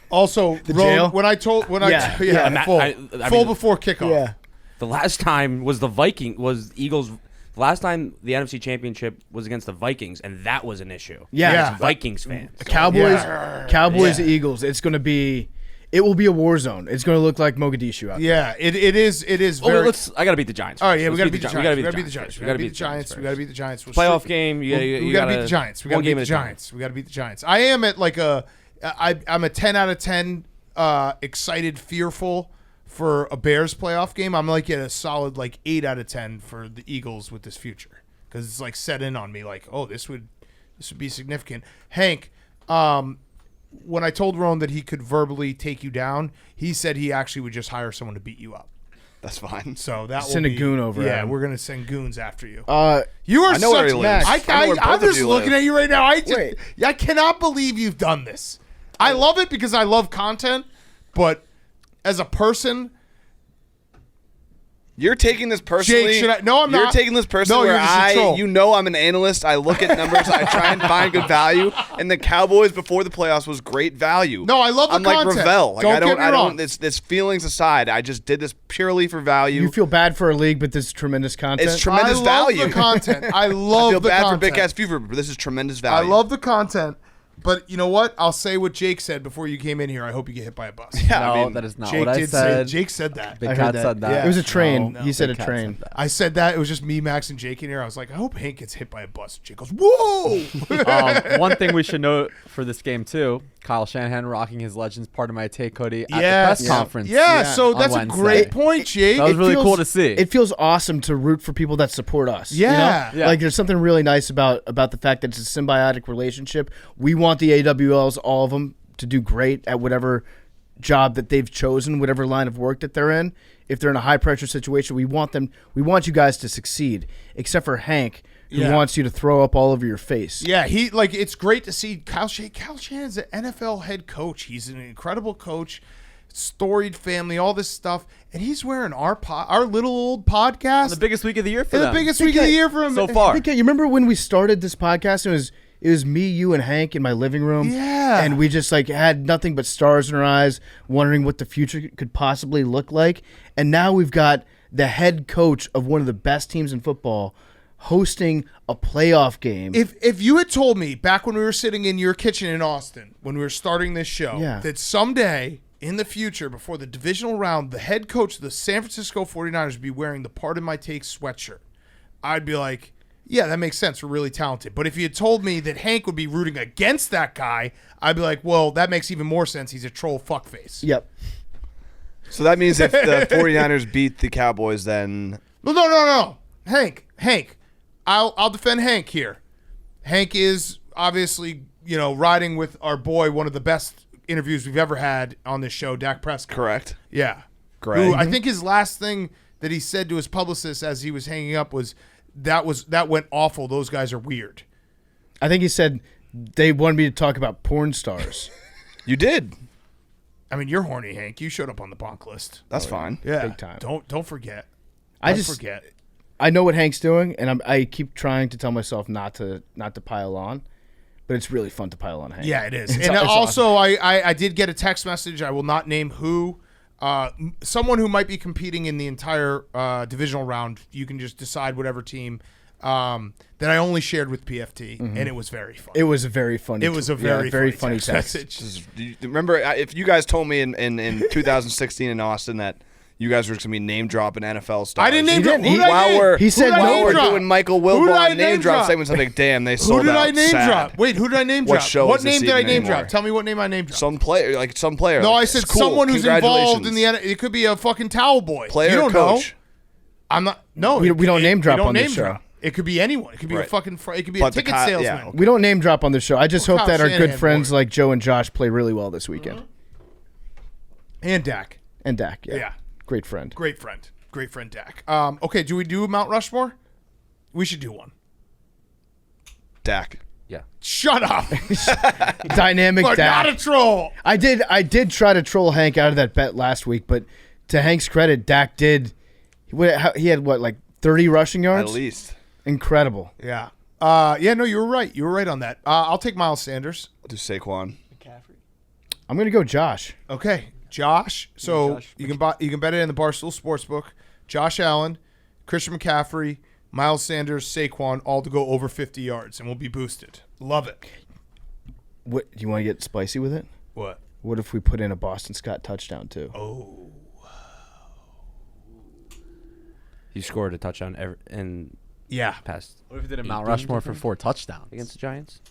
Speaker 2: Also,
Speaker 3: The
Speaker 2: Roan,
Speaker 3: jail?
Speaker 2: when I told
Speaker 3: Yeah.
Speaker 2: full,
Speaker 5: I
Speaker 2: full
Speaker 5: mean-
Speaker 2: before kickoff.
Speaker 3: Yeah.
Speaker 5: The last time was the Eagles. The last time the NFC Championship was against the Vikings, and that was an issue.
Speaker 3: Yeah.
Speaker 5: As Vikings fans.
Speaker 3: Cowboys, Eagles. It will be a war zone. It's going to look like Mogadishu out there.
Speaker 2: Yeah, it is
Speaker 5: Oh,
Speaker 2: very.
Speaker 5: I gotta beat the Giants.
Speaker 2: All right, yeah, we
Speaker 5: Let's
Speaker 2: got to beat the Giants.
Speaker 5: We
Speaker 2: We got to beat the Giants.
Speaker 5: first.
Speaker 2: We got to beat the Giants. We got to beat the Giants.
Speaker 5: Playoff game.
Speaker 2: We got to beat the Giants. We got to beat the Giants. We got to beat the Giants. I am at like I'm a 10 out of 10 excited, fearful for a Bears playoff game. I'm like at a solid like 8 out of 10 for the Eagles with this future because it's like set in on me like, oh, this would be significant. Hank, when I told Roan that he could verbally take you down, he said he actually would just hire someone to beat you up.
Speaker 1: That's fine.
Speaker 2: So that
Speaker 3: Send
Speaker 2: will
Speaker 3: a goon over
Speaker 2: Yeah,
Speaker 3: him.
Speaker 2: we're gonna send goons after you.
Speaker 3: You
Speaker 2: are
Speaker 1: I know where
Speaker 2: such
Speaker 1: he lives. I know where
Speaker 2: I'm
Speaker 1: both of
Speaker 2: just
Speaker 1: you
Speaker 2: looking
Speaker 1: live.
Speaker 2: at you right now.
Speaker 3: Wait.
Speaker 2: I cannot believe you've done this. I love it because I love content, but as a person,
Speaker 1: You're taking this personally.
Speaker 2: Jake, no, I'm not.
Speaker 1: You're taking this personally
Speaker 2: No,
Speaker 1: where
Speaker 2: you're just a troll.
Speaker 1: you know I'm an analyst. I look at numbers. I try and find good value. And the Cowboys before the playoffs was great value.
Speaker 2: No, I love the
Speaker 1: I'm
Speaker 2: content.
Speaker 1: like Ravel. Like
Speaker 2: Don't
Speaker 1: I don't.
Speaker 2: get me
Speaker 1: I
Speaker 2: wrong.
Speaker 1: don't. This feelings aside, I just did this purely for value.
Speaker 3: You feel bad for a league, but this is tremendous content.
Speaker 1: It's tremendous
Speaker 2: I love
Speaker 1: value.
Speaker 2: the content. I
Speaker 1: I
Speaker 2: love
Speaker 1: feel
Speaker 2: the
Speaker 1: bad
Speaker 2: content.
Speaker 1: for Big Ass Fever, but this is tremendous
Speaker 2: I
Speaker 1: value.
Speaker 2: love the content, but you know what? I'll say what Jake said before you came in here. I hope you get hit by a bus.
Speaker 1: Yeah,
Speaker 7: No,
Speaker 1: I mean,
Speaker 7: that is not
Speaker 2: Jake
Speaker 7: what I
Speaker 2: did
Speaker 7: said.
Speaker 2: say. Jake said that.
Speaker 7: Big
Speaker 3: I
Speaker 7: Cat
Speaker 3: heard that.
Speaker 7: said that.
Speaker 2: Yeah.
Speaker 3: It was a train.
Speaker 2: No,
Speaker 3: he said a
Speaker 7: Big Cat
Speaker 3: train.
Speaker 7: said that.
Speaker 2: I said that. It was just me, Max, and Jake in here. I was like, I hope Hank gets hit by a bus. Jake goes, whoa!
Speaker 7: One thing we should note for this game too: Kyle Shanahan rocking his Legends Part of My Take hoodie at the press conference.
Speaker 2: Yeah, so
Speaker 7: on
Speaker 2: that's a
Speaker 7: Wednesday.
Speaker 2: great point, Jake.
Speaker 7: That was
Speaker 3: It
Speaker 7: really
Speaker 3: feels-
Speaker 7: cool to see.
Speaker 3: It feels awesome to root for people that support us. you know?
Speaker 2: Yeah.
Speaker 7: Yeah.
Speaker 3: Like there's something really nice about the fact that it's a symbiotic relationship. We want the AWLs, all of them, to do great at whatever job that they've chosen, whatever line of work that they're in. If they're in a high pressure situation, we want you guys to succeed. Except for Hank, who
Speaker 2: Yeah.
Speaker 3: wants you to throw up all over your face.
Speaker 2: Yeah, it's great to see Kyle Shanahan's an NFL head coach. He's an incredible coach, storied family, all this stuff, and he's wearing our little old podcast.
Speaker 7: the biggest week of the year for
Speaker 2: the
Speaker 7: them.
Speaker 2: biggest week of the year for him
Speaker 7: so far.
Speaker 3: Okay, you remember when we started this podcast? It was me, you, and Hank in my living room.
Speaker 2: Yeah.
Speaker 3: And we just had nothing but stars in our eyes, wondering what the future could possibly look like. And now we've got the head coach of one of the best teams in football hosting a playoff game.
Speaker 2: If you had told me back when we were sitting in your kitchen in Austin, when we were starting this show,
Speaker 3: Yeah.
Speaker 2: that someday in the future, before the divisional round, the head coach of the San Francisco 49ers would be wearing the Part of My Take sweatshirt, I'd be like, yeah, that makes sense. We're really talented. But if you had told me that Hank would be rooting against that guy, I'd be like, well, that makes even more sense. He's a troll fuckface.
Speaker 3: Yep.
Speaker 1: So that means if the 49ers beat the Cowboys, then
Speaker 2: No. Hank. I'll defend Hank here. Hank is obviously, riding with our boy, one of the best interviews we've ever had on this show, Dak Prescott.
Speaker 1: correct.
Speaker 2: Yeah.
Speaker 1: Great.
Speaker 2: Who I think his last thing that he said to his publicist as he was hanging up was that went awful. Those guys are weird.
Speaker 3: I think he said they wanted me to talk about porn stars.
Speaker 1: You did.
Speaker 2: I mean, you're horny, Hank. You showed up on the bonk list.
Speaker 1: That's fine.
Speaker 2: Yeah.
Speaker 3: Big time.
Speaker 2: Don't forget.
Speaker 3: I
Speaker 2: Don't forget.
Speaker 3: I know what Hank's doing, and I keep trying to tell myself not to pile on, but it's really fun to pile on Hank.
Speaker 2: Yeah, it is.
Speaker 3: It's
Speaker 2: And
Speaker 3: awesome.
Speaker 2: also, I did get a text message. I will not name who. Someone who might be competing in the entire divisional round. You can just decide whatever team that I only shared with PFT, and it was very fun.
Speaker 3: It was a very funny.
Speaker 2: It was a very
Speaker 3: funny text.
Speaker 2: message.
Speaker 1: Remember, if you guys told me in 2016 in Austin that you guys were just gonna be name dropping NFL stars,
Speaker 2: I didn't name
Speaker 3: He
Speaker 2: drop.
Speaker 3: didn't.
Speaker 2: Who did I
Speaker 1: While
Speaker 2: name?
Speaker 1: we're
Speaker 3: He said
Speaker 2: Who did I
Speaker 3: no.
Speaker 2: name
Speaker 1: we're
Speaker 2: drop?
Speaker 1: doing Michael
Speaker 2: Who did I
Speaker 1: Wilbon name drop segments, I'm like, damn, they
Speaker 2: Who
Speaker 1: sold
Speaker 2: did
Speaker 1: out.
Speaker 2: I name
Speaker 1: Sad.
Speaker 2: drop? Wait, who did I name
Speaker 1: What
Speaker 2: drop?
Speaker 1: show
Speaker 2: What
Speaker 1: is this
Speaker 2: name did I
Speaker 1: even
Speaker 2: name
Speaker 1: anymore?
Speaker 2: drop? Tell me what name I name drop.
Speaker 1: Some player.
Speaker 2: No,
Speaker 1: Like,
Speaker 2: I said
Speaker 1: it's cool.
Speaker 2: someone who's involved in the.
Speaker 1: Congratulations.
Speaker 2: It could be a fucking towel boy.
Speaker 1: Player
Speaker 2: You don't
Speaker 1: coach.
Speaker 2: know. I'm not. No,
Speaker 3: We don't name drop on this show.
Speaker 2: It could be anyone. It could be a
Speaker 1: Right.
Speaker 2: fucking. It could be
Speaker 1: But
Speaker 2: a
Speaker 1: the
Speaker 2: ticket
Speaker 1: co-
Speaker 2: salesman.
Speaker 1: yeah,
Speaker 3: We don't name drop on the show. I just
Speaker 2: Well,
Speaker 3: hope
Speaker 2: Kyle
Speaker 3: that our good
Speaker 2: Shanahan
Speaker 3: friends
Speaker 2: would.
Speaker 3: like Joe and Josh play really well this weekend.
Speaker 2: And Dak.
Speaker 3: And Dak,
Speaker 2: Yeah.
Speaker 3: great friend.
Speaker 2: Great friend Dak. Okay, do we do Mount Rushmore? We should do one.
Speaker 1: Dak.
Speaker 5: Yeah.
Speaker 2: Shut up.
Speaker 3: Dynamic
Speaker 2: But not a
Speaker 3: Dak.
Speaker 2: troll.
Speaker 3: I did try to troll Hank out of that bet last week, but to Hank's credit, Dak did. He had like 30 rushing
Speaker 1: At
Speaker 3: yards.
Speaker 1: least.
Speaker 3: Incredible.
Speaker 2: Yeah. No, you were right. You were right on that. I'll take Miles Sanders.
Speaker 1: I'll do Saquon.
Speaker 3: I'm gonna go Josh.
Speaker 2: Okay, Josh. So
Speaker 4: Josh.
Speaker 2: you can bet it in the Barstool Sportsbook. Josh Allen, Christian McCaffrey, Miles Sanders, Saquon, all to go over 50 yards, and we'll be boosted. Love it.
Speaker 3: What do you want to get spicy with it?
Speaker 2: What?
Speaker 3: What if we put in a Boston Scott touchdown too?
Speaker 2: Oh.
Speaker 5: He scored a touchdown in
Speaker 2: Yeah.
Speaker 5: past
Speaker 7: What if we did a
Speaker 5: 8
Speaker 7: Mount
Speaker 5: games,
Speaker 7: Rushmore
Speaker 5: I
Speaker 7: for
Speaker 5: think,
Speaker 7: 4 touchdowns?
Speaker 5: against the Giants?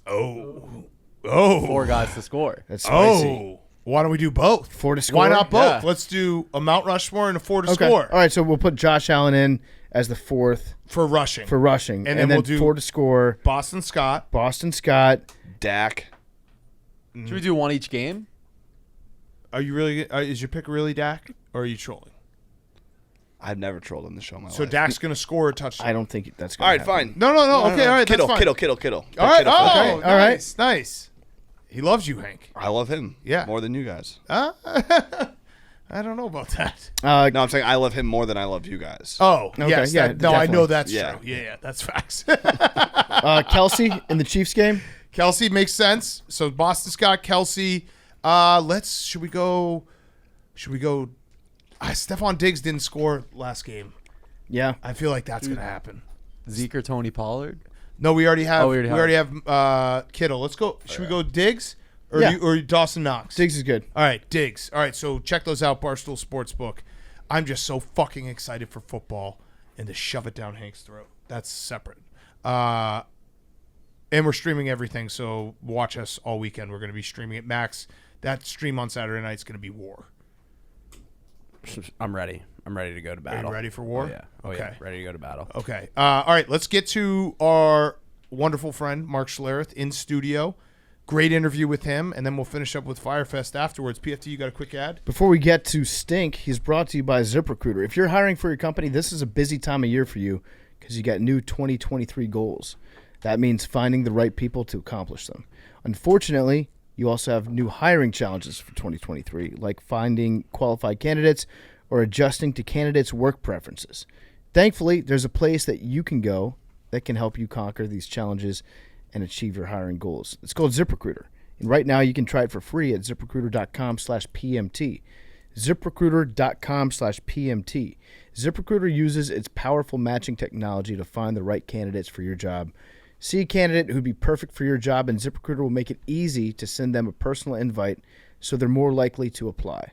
Speaker 2: Oh. Oh.
Speaker 7: 4 guys to score.
Speaker 3: That's spicy.
Speaker 2: Oh. Why don't we do both?
Speaker 3: 4 to score.
Speaker 2: Why not both?
Speaker 7: Yeah.
Speaker 2: Let's do a Mount Rushmore and a 4 to
Speaker 3: Okay.
Speaker 2: score
Speaker 3: All right, so we'll put Josh Allen in as the 4th
Speaker 2: for rushing.
Speaker 3: for rushing,
Speaker 2: And then we'll do
Speaker 3: 4 to score.
Speaker 2: Boston Scott.
Speaker 3: Boston Scott.
Speaker 1: Dak.
Speaker 2: Mm.
Speaker 7: Should we do one each game?
Speaker 2: Are you really? Is your pick really Dak, or are you trolling?
Speaker 1: I've never trolled on the show in my
Speaker 2: So
Speaker 1: life.
Speaker 2: Dak's going to score a touchdown.
Speaker 3: I don't think that's
Speaker 1: All
Speaker 3: going
Speaker 1: right,
Speaker 3: to happen.
Speaker 1: fine.
Speaker 2: No. Okay, all right.
Speaker 1: Kittle,
Speaker 2: that's fine.
Speaker 1: Kittle.
Speaker 2: All right.
Speaker 1: Kittle.
Speaker 2: Oh,
Speaker 3: Okay, all right.
Speaker 2: nice. He loves you, Hank.
Speaker 1: I love him.
Speaker 2: Yeah.
Speaker 1: More than you guys.
Speaker 2: I don't know about that.
Speaker 1: No, I'm saying I love him more than I love you guys.
Speaker 2: Oh,
Speaker 3: Okay,
Speaker 2: yes.
Speaker 3: yeah,
Speaker 2: I
Speaker 3: definitely.
Speaker 2: know that's
Speaker 1: Yeah.
Speaker 2: true. Yeah, that's facts.
Speaker 3: Kelsey in the Chiefs game.
Speaker 2: Kelsey makes sense. So Boston Scott, Kelsey. Should we go? Stephon Diggs didn't score last game.
Speaker 3: Yeah.
Speaker 2: I feel like that's gonna happen.
Speaker 7: Zeke or Tony Pollard?
Speaker 2: No, we already have.
Speaker 7: Oh, we already
Speaker 2: have Kittle. Let's go. Should we go Diggs or
Speaker 3: Yeah.
Speaker 2: or Dawson Knox?
Speaker 3: Diggs is good.
Speaker 2: All right, Diggs. All right, so check those out, Barstool Sportsbook. I'm just so fucking excited for football and to shove it down Hank's throat. That's separate. And we're streaming everything, so watch us all weekend. We're going to be streaming it. Max, that stream on Saturday night is going to be war.
Speaker 5: I'm ready. I'm ready to go to battle.
Speaker 2: Are you ready for war?
Speaker 5: Oh, yeah. Oh,
Speaker 2: Okay.
Speaker 5: yeah. Ready to go to battle.
Speaker 2: Okay. All right, let's get to our wonderful friend, Mark Schlereth, in studio. Great interview with him, and then we'll finish up with Firefest afterwards. PFT, you got a quick ad?
Speaker 3: Before we get to Stink, he's brought to you by ZipRecruiter. If you're hiring for your company, this is a busy time of year for you because you got new 2023 goals. That means finding the right people to accomplish them. Unfortunately, you also have new hiring challenges for 2023, like finding qualified candidates or adjusting to candidates' work preferences. Thankfully, there's a place that you can go that can help you conquer these challenges and achieve your hiring goals. It's called ZipRecruiter. And right now you can try it for free at ZipRecruiter.com/PMT. ZipRecruiter.com/PMT. ZipRecruiter uses its powerful matching technology to find the right candidates for your job. See a candidate who'd be perfect for your job, and ZipRecruiter will make it easy to send them a personal invite so they're more likely to apply.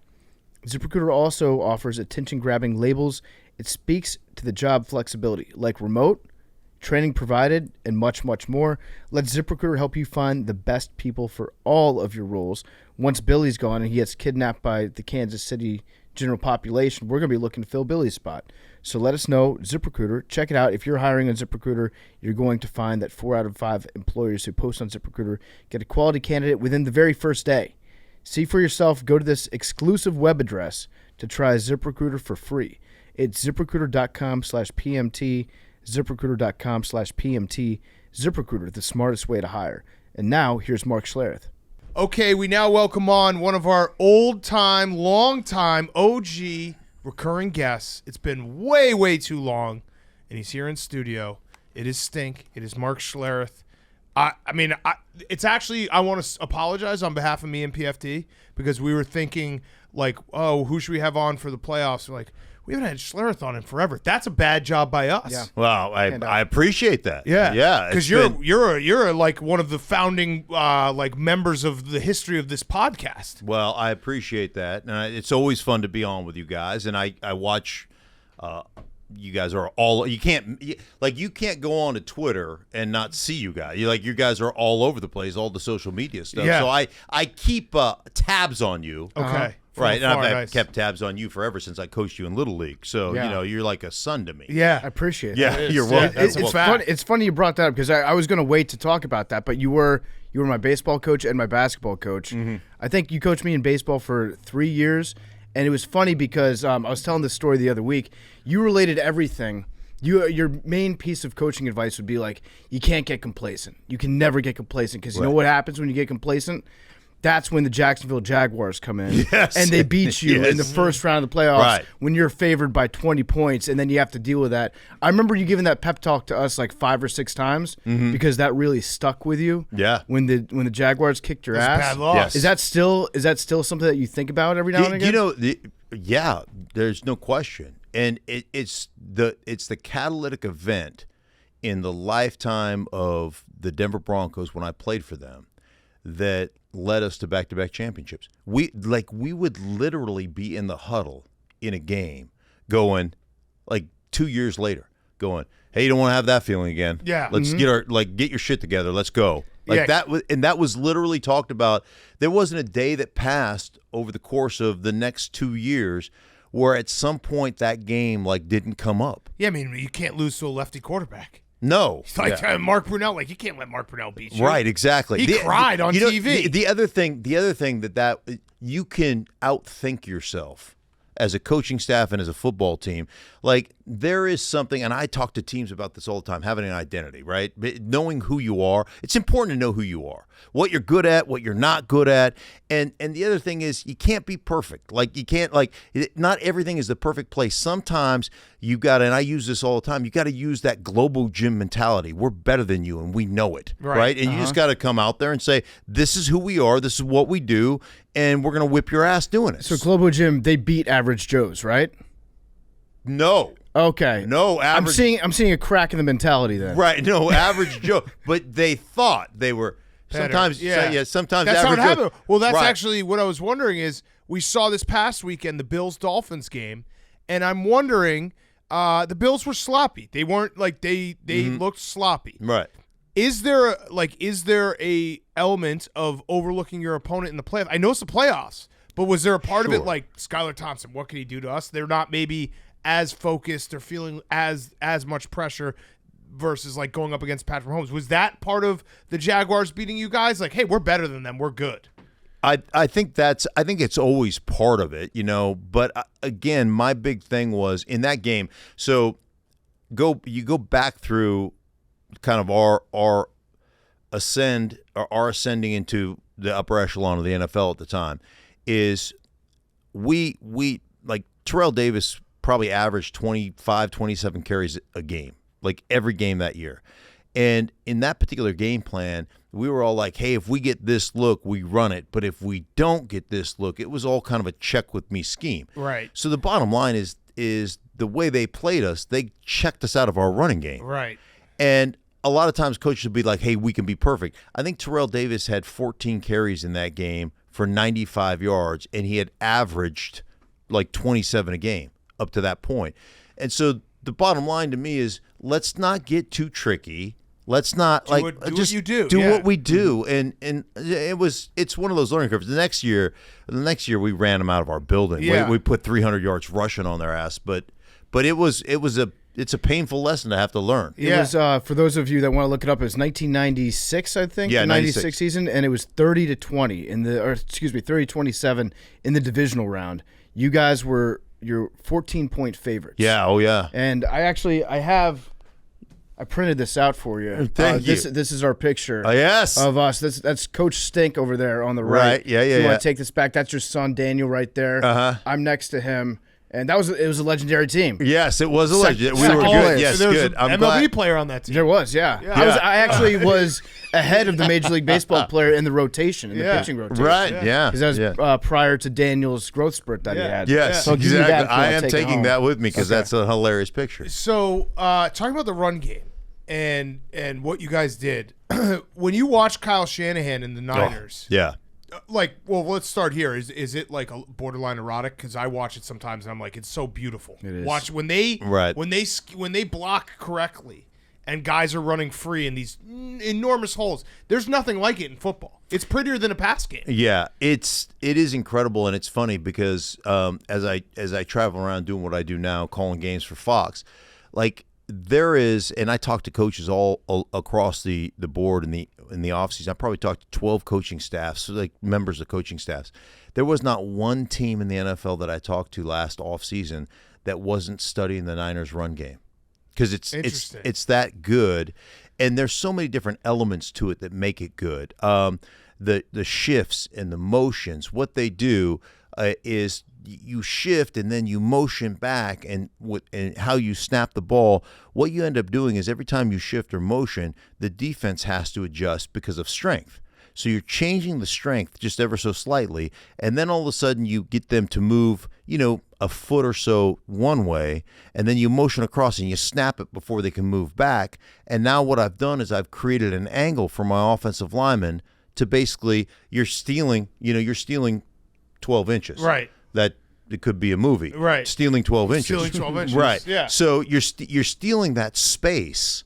Speaker 3: ZipRecruiter also offers attention-grabbing labels. It speaks to the job flexibility, like remote, training provided, and much, much more. Let ZipRecruiter help you find the best people for all of your roles. Once Billy's gone and he gets kidnapped by the Kansas City general population, we're going to be looking to fill Billy's spot. So let us know, ZipRecruiter. Check it out. If you're hiring on ZipRecruiter, you're going to find that 4 out of 5 employers who post on ZipRecruiter get a quality candidate within the very first day. See for yourself. Go to this exclusive web address to try ZipRecruiter for free. It's ZipRecruiter.com/PMT. ZipRecruiter.com/PMT. ZipRecruiter, the smartest way to hire. And now, here's Mark Schlereth.
Speaker 2: Okay, we now welcome on one of our old-time, long-time OG recurring guests. It's been way, way too long, and he's here in studio. It is Stink. It is Mark Schlereth. I want to apologize on behalf of me and PFT because we were thinking, like, oh, who should we have on for the playoffs? We're like, we haven't had Schlereth on in forever. That's a bad job by us.
Speaker 3: Yeah.
Speaker 6: Well, I appreciate that.
Speaker 2: Yeah.
Speaker 6: Because
Speaker 2: you're like one of the founding members of the history of this podcast.
Speaker 6: Well, I appreciate that, and it's always fun to be on with you guys. And I watch. You guys are all. You can't go on to Twitter and not see you guys. You guys are all over the place, all the social media stuff.
Speaker 2: Yeah.
Speaker 6: So I keep tabs on you.
Speaker 2: Okay.
Speaker 6: Right, and I've
Speaker 2: Nice.
Speaker 6: kept tabs on you forever since I coached you in Little League. So
Speaker 3: Yeah.
Speaker 6: you're like a son to me.
Speaker 2: Yeah.
Speaker 3: I appreciate it.
Speaker 6: Yeah,
Speaker 2: It is.
Speaker 6: you're
Speaker 2: Yeah,
Speaker 6: welcome.
Speaker 2: that's
Speaker 3: It's
Speaker 2: fact.
Speaker 3: funny. It's funny you brought that up because I was going to wait to talk about that, but you were my baseball coach and my basketball coach.
Speaker 2: Mm-hmm.
Speaker 3: I think you coached me in baseball for 3 years, and it was funny because I was telling this story the other week. You related everything. Your main piece of coaching advice would be like, you can't get complacent. You can never get complacent because you know what happens when you get complacent? That's when the Jacksonville Jaguars come in and they beat you in the first round of the playoffs when you're favored by 20 points, and then you have to deal with that. I remember you giving that pep talk to us like 5 or 6 times because that really stuck with you.
Speaker 6: Yeah.
Speaker 3: When the Jaguars kicked your
Speaker 2: That's a
Speaker 3: ass.
Speaker 2: bad loss.
Speaker 6: Yes.
Speaker 3: Is that still something that you think about every now and again?
Speaker 6: Yeah, there's no question, and it's the catalytic event in the lifetime of the Denver Broncos when I played for them that led us to back-to-back championships. We would literally be in the huddle in a game going, like 2 years later, going, hey, you don't want to have that feeling again.
Speaker 2: Yeah.
Speaker 6: Let's get your shit together. Let's go.
Speaker 2: Yeah.
Speaker 6: That was literally talked about. There wasn't a day that passed over the course of the next 2 years where at some point that game didn't come up.
Speaker 2: Yeah, I mean, you can't lose to a lefty quarterback.
Speaker 6: No.
Speaker 2: It's like Mark Brunell, you can't let Mark Brunell beat you.
Speaker 6: Right, exactly.
Speaker 2: He cried on TV.
Speaker 6: The other thing that you can outthink yourself. as a coaching staff and as a football team. Like, there is something, and I talk to teams about this all the time, having an identity, right? Knowing who you are. It's important to know who you are, what you're good at, what you're not good at. And the other thing is, you can't be perfect. Like, you can't, like, not everything is the perfect place. Sometimes you got to, and I use this all the time, you got to use that global gym mentality. We're better than you, and we know it, right? And you just got to come out there and say, this is who we are, this is what we do, and we're going to whip your ass doing it.
Speaker 3: So Globo Gym, they beat Average Joe's, right?
Speaker 6: No.
Speaker 3: Okay.
Speaker 6: No, average.
Speaker 3: I'm seeing a crack in the mentality then.
Speaker 6: Right. No, Average Joe. But they thought they were sometimes.
Speaker 2: Yeah.
Speaker 6: Sometimes
Speaker 2: That's how
Speaker 6: Average
Speaker 2: it
Speaker 6: Joe.
Speaker 2: happened. Well, that's
Speaker 6: Right.
Speaker 2: actually what I was wondering is we saw this past weekend the Bills-Dolphins game, and I'm wondering the Bills were sloppy. They weren't like they looked sloppy.
Speaker 6: Right.
Speaker 2: Is there a element of overlooking your opponent in the playoffs? I know it's the playoffs, but was there a part of it like Skylar Thompson? What can he do to us? They're not maybe as focused or feeling as much pressure versus like going up against Patrick Mahomes. Was that part of the Jaguars beating you guys? Like, hey, we're better than them. We're good.
Speaker 6: I think it's always part of it, But again, my big thing was in that game. So you go back through kind of our ascending into the upper echelon of the NFL at the time. Is we like Terrell Davis probably averaged 25, 27 carries a game, like every game that year. And in that particular game plan, we were all like, hey, if we get this look, we run it. But if we don't get this look, it was all kind of a check with me scheme.
Speaker 2: Right.
Speaker 6: So the bottom line is the way they played us, they checked us out of our running game.
Speaker 2: Right.
Speaker 6: And a lot of times coaches would be like, hey, we can be perfect. I think Terrell Davis had 14 carries in that game for 95 yards, and he had averaged like 27 a game up to that point. And so the bottom line to me is, let's not get too tricky. Let's not
Speaker 2: do what you do.
Speaker 6: Do what we do. And it's one of those learning curves. The next year we ran them out of our building.
Speaker 2: Yeah.
Speaker 6: We put 300 yards rushing on their ass, but it's a painful lesson to have to learn.
Speaker 3: It was for those of you that want to look it up. It was 1996, I think.
Speaker 6: Yeah,
Speaker 3: the 96 season, and it was 30-20 30-27 in the divisional round. You guys were your 14-point favorites.
Speaker 6: Yeah. Oh yeah.
Speaker 3: And I printed this out for you.
Speaker 6: Thank you.
Speaker 3: This is our picture.
Speaker 6: Oh, yes.
Speaker 3: Of us. That's Coach Stink over there on the right.
Speaker 6: Right. Yeah.
Speaker 3: If you want to take this back, that's your son Daniel right there. I'm next to him. And it was a legendary team.
Speaker 6: Yes, it was a legendary. We were
Speaker 3: second
Speaker 6: good.
Speaker 3: place.
Speaker 6: Yes,
Speaker 2: There was
Speaker 6: good.
Speaker 2: an
Speaker 6: I'm
Speaker 2: MLB
Speaker 6: glad.
Speaker 2: player on that team.
Speaker 3: There was, yeah. I actually was ahead of the Major League Baseball player in the rotation, in the pitching rotation.
Speaker 6: Right. Yeah.
Speaker 3: Because that was prior to Daniel's growth spurt that he had.
Speaker 6: Yes,
Speaker 3: So I'll give you
Speaker 6: exactly.
Speaker 3: that if you
Speaker 6: I
Speaker 3: wanna
Speaker 6: am
Speaker 3: take it
Speaker 6: taking
Speaker 3: home.
Speaker 6: that with me because that's a hilarious picture.
Speaker 2: So, talking about the run game and what you guys did, when you watch Kyle Shanahan in the Niners,
Speaker 6: Yeah.
Speaker 2: let's start here. Is it like a borderline erotic? Because I watch it sometimes and I'm like, it's so beautiful.
Speaker 3: It is.
Speaker 2: Watch when they
Speaker 6: Right.
Speaker 2: when they block correctly and guys are running free in these enormous holes. There's nothing like it in football. It's prettier than a pass game.
Speaker 6: Yeah, it is incredible, and it's funny because as I travel around doing what I do now, calling games for Fox, like there is, and I talk to coaches all across the board in the offseason. I probably talked to 12 coaching staffs, so like members of coaching staffs. There was not one team in the NFL that I talked to last offseason that wasn't studying the Niners run game. Because it's that good, and there's so many different elements to it that make it good. The shifts and the motions, what they do is you shift and then you motion back, and how you snap the ball. What you end up doing is every time you shift or motion, the defense has to adjust because of strength. So you're changing the strength just ever so slightly, and then all of a sudden you get them to move, a foot or so one way, and then you motion across and you snap it before they can move back. And now what I've done is I've created an angle for my offensive lineman to basically, you're stealing 12 inches.
Speaker 2: Right.
Speaker 6: That it could be a movie.
Speaker 2: Right.
Speaker 6: Stealing 12 inches.
Speaker 2: Stealing 12 inches.
Speaker 6: Right.
Speaker 2: Yeah.
Speaker 6: So you're stealing that space,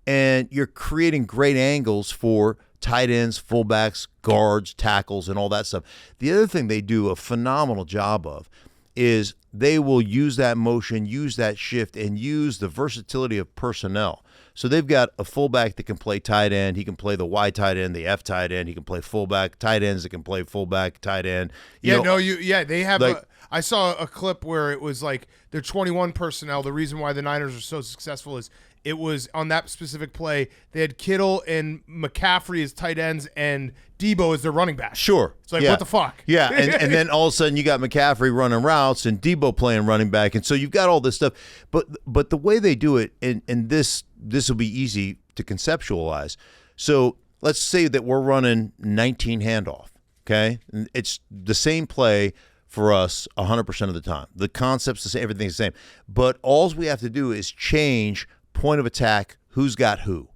Speaker 6: and you're creating great angles for tight ends, fullbacks, guards, tackles, and all that stuff. The other thing they do a phenomenal job of is they will use that motion, use that shift, and use the versatility of personnel. So they've got a fullback that can play tight end. He can play the Y tight end, the F tight end. He can play fullback. Tight ends that can play fullback, tight end. They
Speaker 2: have.
Speaker 6: like-
Speaker 2: I saw a clip where it was like their 21 personnel. The reason why the Niners are so successful is it was on that specific play. They had Kittle and McCaffrey as tight ends and Debo as their running back.
Speaker 6: Sure.
Speaker 2: It's like, what the fuck?
Speaker 6: Yeah, and then all of a sudden you got McCaffrey running routes and Debo playing running back, and so you've got all this stuff. But the way they do it, and this will be easy to conceptualize. So let's say that we're running 19 handoff, okay? And it's the same play for us 100% of the time. The concept's the same, everything's the same. But all we have to do is change point of attack, who's got who.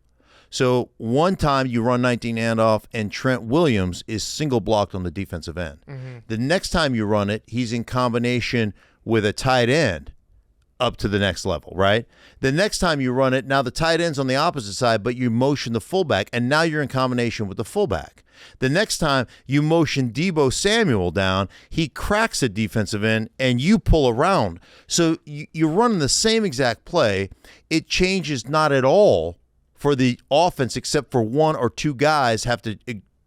Speaker 6: So one time you run 19 handoff and Trent Williams is single blocked on the defensive end.
Speaker 2: Mm-hmm.
Speaker 6: The next time you run it, he's in combination with a tight end up to the next level, right? The next time you run it, now the tight end's on the opposite side, but you motion the fullback, and now you're in combination with the fullback. The next time you motion Debo Samuel down, he cracks a defensive end, and you pull around. So you're running the same exact play. It changes not at all for the offense, except for one or two guys have to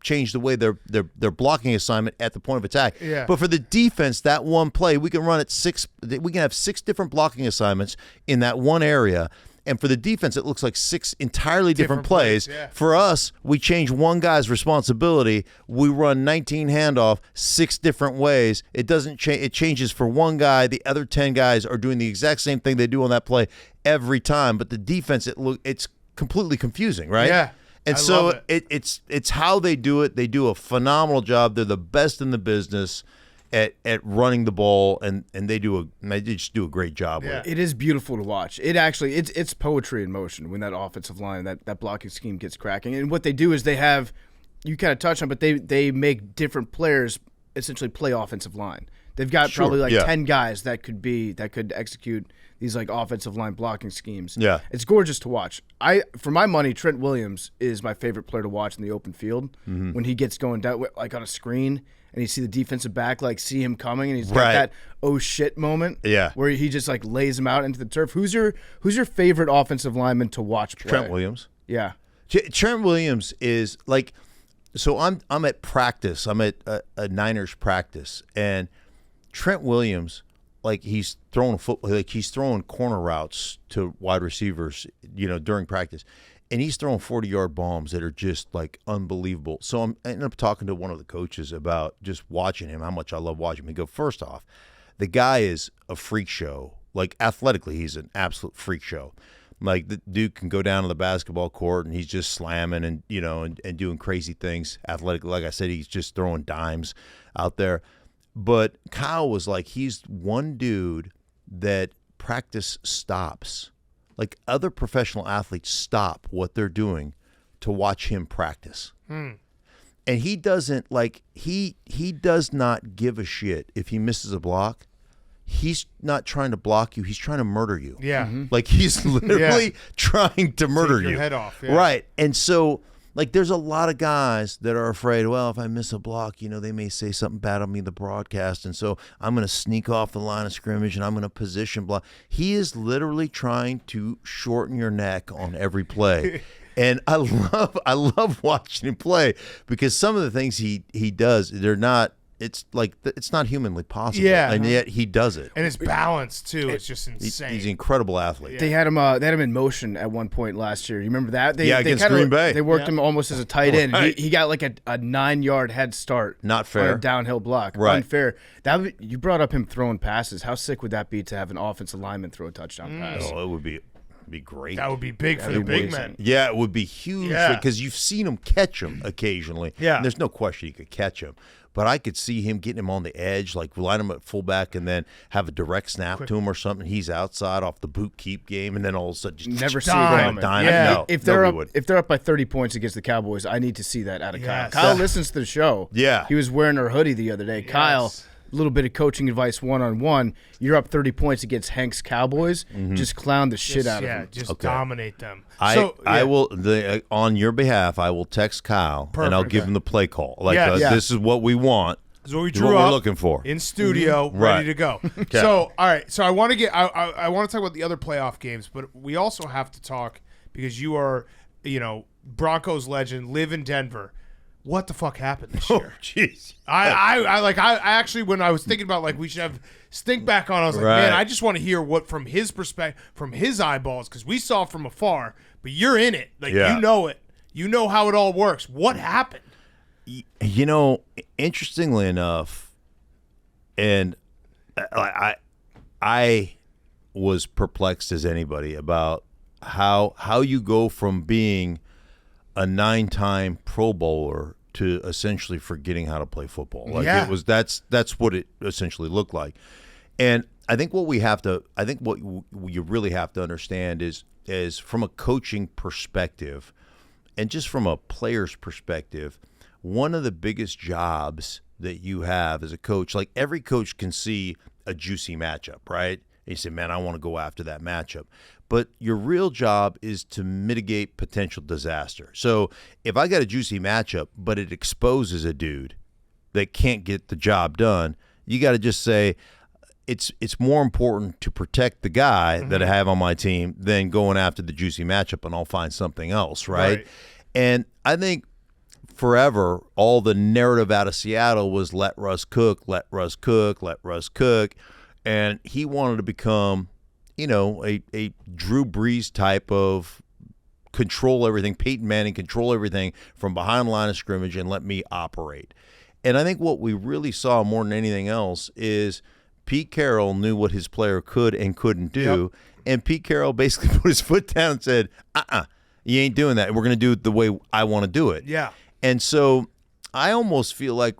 Speaker 6: change the way their blocking assignment at the point of attack.
Speaker 2: Yeah.
Speaker 6: But for the defense, that one play, we can run it we can have 6 different blocking assignments in that one area. And for the defense, it looks like 6 entirely different plays.
Speaker 2: Yeah.
Speaker 6: For us, we change one guy's responsibility. We run 19 handoff 6 different ways. It doesn't change. It changes for one guy. The other 10 guys are doing the exact same thing they do on that play every time. But the defense, it's completely confusing, right?
Speaker 2: Yeah.
Speaker 6: And
Speaker 2: I
Speaker 6: so
Speaker 2: love
Speaker 6: it's how they do it. They do a phenomenal job. They're the best in the business at running the ball, and they just do a great job with it.
Speaker 3: It is beautiful to watch. It actually it's poetry in motion when that offensive line, that blocking scheme gets cracking. And what they do is they have, you kind of touched on, but they make different players essentially play offensive line. They've got probably 10 guys that could execute these like offensive line blocking schemes.
Speaker 6: Yeah.
Speaker 3: It's gorgeous to watch. For my money, Trent Williams is my favorite player to watch in the open field. When he gets going down like on a screen and you see the defensive back like see him coming and he's got that oh shit moment.
Speaker 6: Yeah.
Speaker 3: Where he just like lays him out into the turf. Who's your favorite offensive lineman to watch play?
Speaker 6: Trent Williams.
Speaker 3: Yeah.
Speaker 6: Trent Williams is like, so I'm at practice. I'm at a Niners practice, and Trent Williams, like he's throwing football, like he's throwing corner routes to wide receivers, during practice, and he's throwing 40-yard bombs that are just like unbelievable. So I ended up talking to one of the coaches about just watching him, how much I love watching him. He go, first off, the guy is a freak show. Like athletically, he's an absolute freak show. Like the dude can go down to the basketball court and he's just slamming and and doing crazy things athletically. Like I said, he's just throwing dimes out there. But Kyle was like, he's one dude that practice stops. Like other professional athletes stop what they're doing to watch him practice. And he doesn't he does not give a shit if he misses a block. He's not trying to block you. He's trying to murder you.
Speaker 2: Yeah.
Speaker 6: Like he's literally trying to murder
Speaker 2: Take your
Speaker 6: you.
Speaker 2: head off. Yeah.
Speaker 6: Right. And so like there's a lot of guys that are afraid, well, if I miss a block, they may say something bad on me in the broadcast, and so I'm going to sneak off the line of scrimmage and I'm going to position block. He is literally trying to shorten your neck on every play. And I love watching him play because some of the things he does, it's not humanly possible.
Speaker 2: Yeah.
Speaker 6: And yet he does it.
Speaker 2: And his balance too is just insane.
Speaker 6: He's an incredible athlete.
Speaker 3: They had him in motion at one point last year. You remember that?
Speaker 6: Against Green Bay.
Speaker 3: They worked him almost as a tight end.
Speaker 6: Right.
Speaker 3: He got like a 9-yard head start.
Speaker 6: Not fair.
Speaker 3: On a downhill block.
Speaker 6: Right.
Speaker 3: Unfair. You brought up him throwing passes. How sick would that be to have an offensive lineman throw a touchdown pass?
Speaker 6: Oh, it would be great.
Speaker 2: That would be big for the big men.
Speaker 6: Yeah, it would be huge because you've seen him catch him occasionally.
Speaker 2: Yeah.
Speaker 6: And there's no question he could catch him. But I could see him getting him on the edge, like line him at fullback and then have a direct snap to him or something. He's outside off the boot keep game, and then all of a sudden just
Speaker 3: Never see it
Speaker 2: dime.
Speaker 3: coming.
Speaker 2: Yeah.
Speaker 6: No,
Speaker 3: If they're
Speaker 6: up
Speaker 3: by 30 points against the Cowboys, I need to see that out of
Speaker 2: Yes.
Speaker 3: Kyle. Kyle listens to the show.
Speaker 6: Yeah.
Speaker 3: He was wearing our hoodie the other day.
Speaker 2: Yes.
Speaker 3: Kyle, a little bit of coaching advice one-on-one. You're up 30 points against Hank's Cowboys. Just clown the shit out of him.
Speaker 2: Just dominate them.
Speaker 6: I will on your behalf. I will text Kyle and I'll give him the play call. Like this is what we want.
Speaker 2: This is what we
Speaker 6: This is
Speaker 2: drew
Speaker 6: what
Speaker 2: up
Speaker 6: we're looking for
Speaker 2: in studio,
Speaker 6: Right.
Speaker 2: ready to go. So, all right. So I want to talk about the other playoff games, but we also have to talk because you are, Broncos legend, live in Denver. What the fuck happened this year?
Speaker 6: Jeez.
Speaker 2: I actually, when I was thinking about like we should have Stink back on, I was like,
Speaker 6: Right.
Speaker 2: man, I just want to hear what from his perspective, from his eyeballs, because we saw from afar, but you're in it, like
Speaker 6: Yeah.
Speaker 2: you know it, you know how it all works. What happened?
Speaker 6: Interestingly enough, and I was perplexed as anybody about how you go from being a 9-time Pro Bowler to essentially forgetting how to play football. Like
Speaker 2: Yeah.
Speaker 6: that's what it essentially looked like. And I think what you really have to understand is from a coaching perspective and just from a player's perspective, one of the biggest jobs that you have as a coach, like every coach can see a juicy matchup, right? And you say, man, I want to go after that matchup. But your real job is to mitigate potential disaster. So if I got a juicy matchup, but it exposes a dude that can't get the job done, you got to just say, it's more important to protect the guy that I have on my team than going after the juicy matchup, and I'll find something else, right? And I think forever, all the narrative out of Seattle was let Russ cook, let Russ cook, let Russ cook. And he wanted to become, a Drew Brees type of control everything, Peyton Manning, control everything from behind the line of scrimmage and let me operate. And I think what we really saw more than anything else is Pete Carroll knew what his player could and couldn't do. Yep. And Pete Carroll basically put his foot down and said, you ain't doing that. We're going to do it the way I want to do it.
Speaker 2: Yeah.
Speaker 6: And so I almost feel like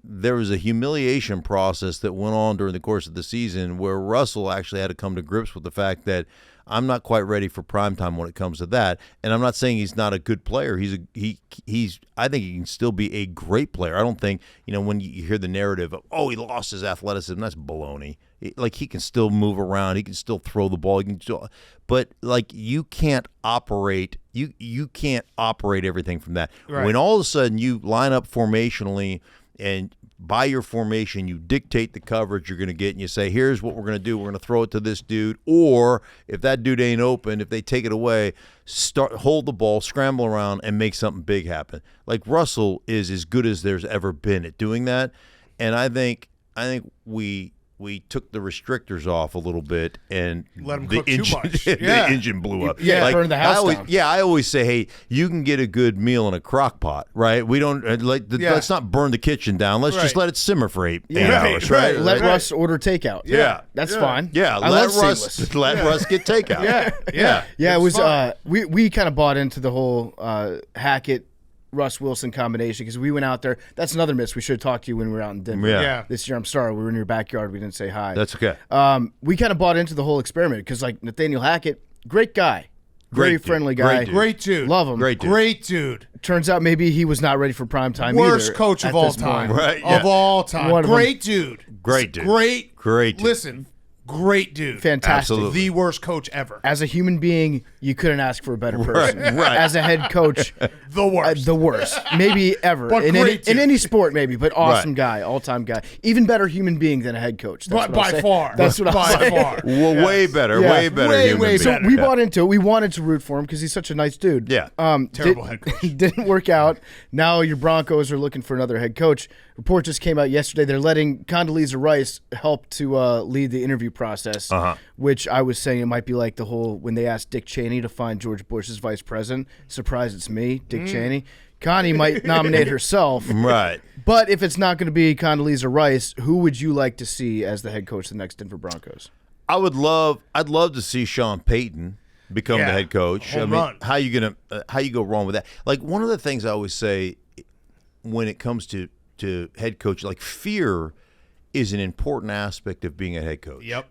Speaker 6: there was a humiliation process that went on during the course of the season where Russell actually had to come to grips with the fact that I'm not quite ready for primetime when it comes to that. And I'm not saying he's not a good player. I think he can still be a great player. I don't think, when you hear the narrative of, he lost his athleticism, that's baloney. He can still move around. He can still throw the ball. But you can't operate. You can't operate everything from that.
Speaker 2: Right.
Speaker 6: When all of a sudden you line up formationally and by your formation, you dictate the coverage you're going to get, and you say, here's what we're going to do. We're going to throw it to this dude. Or if that dude ain't open, if they take it away, hold the ball, scramble around, and make something big happen. Like Russell is as good as there's ever been at doing that. And I think we took the restrictors off a little bit and
Speaker 2: let them
Speaker 6: the
Speaker 2: cook
Speaker 6: engine,
Speaker 2: too much.
Speaker 6: the engine blew up.
Speaker 3: Burned the house down.
Speaker 6: Yeah, I always say, hey, you can get a good meal in a crock pot, right? We don't let's not burn the kitchen down. Let's just let it simmer for eight hours, right?
Speaker 3: Let Russ order takeout.
Speaker 6: Yeah.
Speaker 3: That's fine.
Speaker 6: Yeah,
Speaker 3: I
Speaker 6: let
Speaker 3: love
Speaker 6: Russ get takeout.
Speaker 2: Yeah.
Speaker 3: Yeah, it was. We kind of bought into the whole Hackett Russ Wilson combination because we went out there. That's another miss. We should have talked to you when we were out in Denver this year. I'm sorry. We were in your backyard. We didn't say hi.
Speaker 6: That's okay.
Speaker 3: We kind of bought into the whole experiment because, Nathaniel Hackett, great guy. Very friendly guy.
Speaker 2: Great dude.
Speaker 3: Love him.
Speaker 2: Great dude.
Speaker 3: Turns out maybe he was not ready for prime time
Speaker 2: Worst
Speaker 3: either.
Speaker 2: coach of all time.
Speaker 6: Right,
Speaker 2: Of all time. Great dude.
Speaker 6: Great dude.
Speaker 2: Great dude. Listen, great dude.
Speaker 3: Fantastic.
Speaker 6: Absolutely.
Speaker 2: The worst coach ever.
Speaker 3: As a human being, you couldn't ask for a better person.
Speaker 6: Right.
Speaker 3: As a head coach,
Speaker 2: The worst.
Speaker 3: the worst. Maybe ever.
Speaker 2: But
Speaker 3: in any sport, maybe, but awesome guy, all-time guy. Even better human being than a head coach. That's
Speaker 2: But
Speaker 3: what I'll
Speaker 2: by
Speaker 3: say.
Speaker 2: far.
Speaker 3: That's what I'll say.
Speaker 2: By far.
Speaker 6: Well, way better.
Speaker 3: Yeah.
Speaker 6: Way better.
Speaker 2: Way,
Speaker 6: human
Speaker 2: way
Speaker 6: being.
Speaker 2: better.
Speaker 3: So we bought into it. We wanted to root for him because he's such a nice dude.
Speaker 6: Yeah.
Speaker 2: Terrible head coach.
Speaker 3: Didn't work out. Now your Broncos are looking for another head coach. Report just came out yesterday. They're letting Condoleezza Rice help to lead the interview process, which I was saying it might be like the whole when they asked Dick Cheney to find George Bush's vice president. Surprise, it's me, Dick Cheney. Connie might nominate herself.
Speaker 6: Right.
Speaker 3: But if it's not going to be Condoleezza Rice, who would you like to see as the head coach of the next Denver Broncos?
Speaker 6: I'd love to see Sean Payton become the head coach.
Speaker 2: Home run.
Speaker 6: how you go wrong with that? Like one of the things I always say when it comes to head coach, like fear is an important aspect of being a head coach.
Speaker 2: Yep.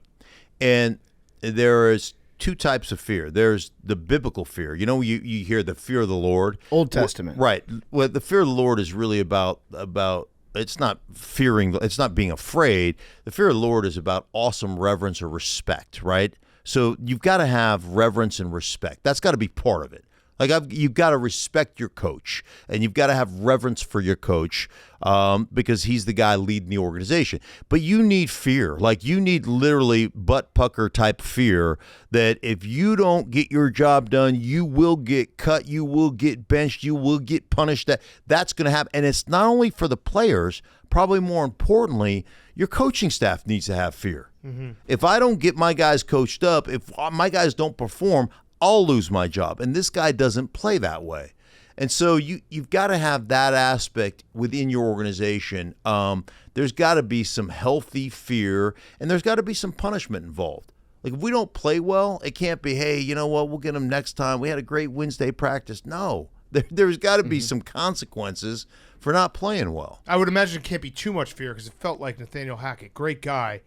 Speaker 6: And there is two types of fear. There's the biblical fear. You hear the fear of the Lord.
Speaker 3: Old Testament.
Speaker 6: Right. Well, the fear of the Lord is really about it's not fearing, it's not being afraid. The fear of the Lord is about awesome reverence or respect, right? So you've got to have reverence and respect. That's got to be part of it. Like you've got to respect your coach, and you've got to have reverence for your coach because he's the guy leading the organization. But you need fear. Like you need literally butt pucker type fear that if you don't get your job done, you will get cut, you will get benched, you will get punished. That's going to happen. And it's not only for the players, probably more importantly, your coaching staff needs to have fear. Mm-hmm. If I don't get my guys coached up, if my guys don't perform, I'll lose my job. And this guy doesn't play that way. And so you've got to have that aspect within your organization. There's got to be some healthy fear, and there's got to be some punishment involved. Like if we don't play well, it can't be, hey, you know what, we'll get them next time. We had a great Wednesday practice. No, there's got to be some consequences for not playing well.
Speaker 2: I would imagine it can't be too much fear because it felt like Nathaniel Hackett, great guy,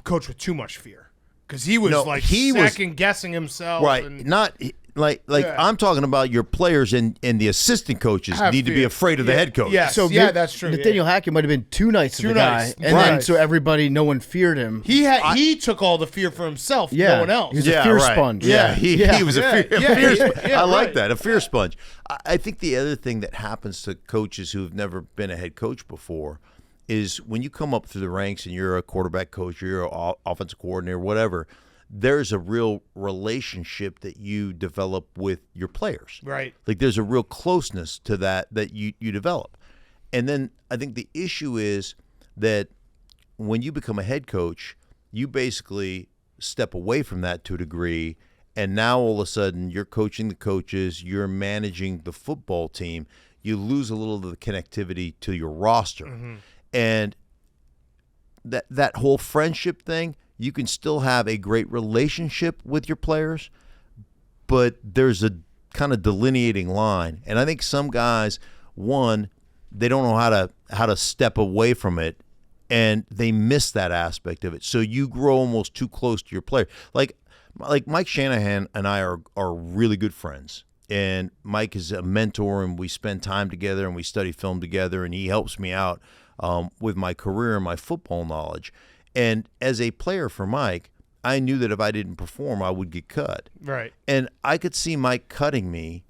Speaker 2: coach with too much fear. Because he was second guessing himself.
Speaker 6: Right.
Speaker 2: And,
Speaker 6: Not like I'm talking about your players and the assistant coaches need to be afraid of the head coach.
Speaker 2: Yes. So that's true.
Speaker 3: Nathaniel Hackett might have been too nice to the guy. And then so everybody, no one feared him.
Speaker 2: He took all the fear for himself, no one else.
Speaker 3: He was a fear sponge.
Speaker 6: Yeah, he was a fear sponge. I like that, a fear
Speaker 2: Right.
Speaker 6: sponge. I think the other thing that happens to coaches who have never been a head coach before is when you come up through the ranks and you're a quarterback coach or you're an offensive coordinator, whatever, there's a real relationship that you develop with your players.
Speaker 2: Right.
Speaker 6: Like there's a real closeness to that you develop. And then I think the issue is that when you become a head coach, you basically step away from that to a degree, and now all of a sudden you're coaching the coaches, you're managing the football team, you lose a little of the connectivity to your roster. Mm-hmm. And that whole friendship thing, you can still have a great relationship with your players, but there's a kind of delineating line. And I think some guys, one, they don't know how to step away from it, and they miss that aspect of it. So you grow almost too close to your player. Like Mike Shanahan and I are really good friends. And Mike is a mentor, and we spend time together, and we study film together, and he helps me out with my career and my football knowledge. And as a player for Mike, I knew that if I didn't perform, I would get cut.
Speaker 2: Right.
Speaker 6: And I could see Mike cutting me,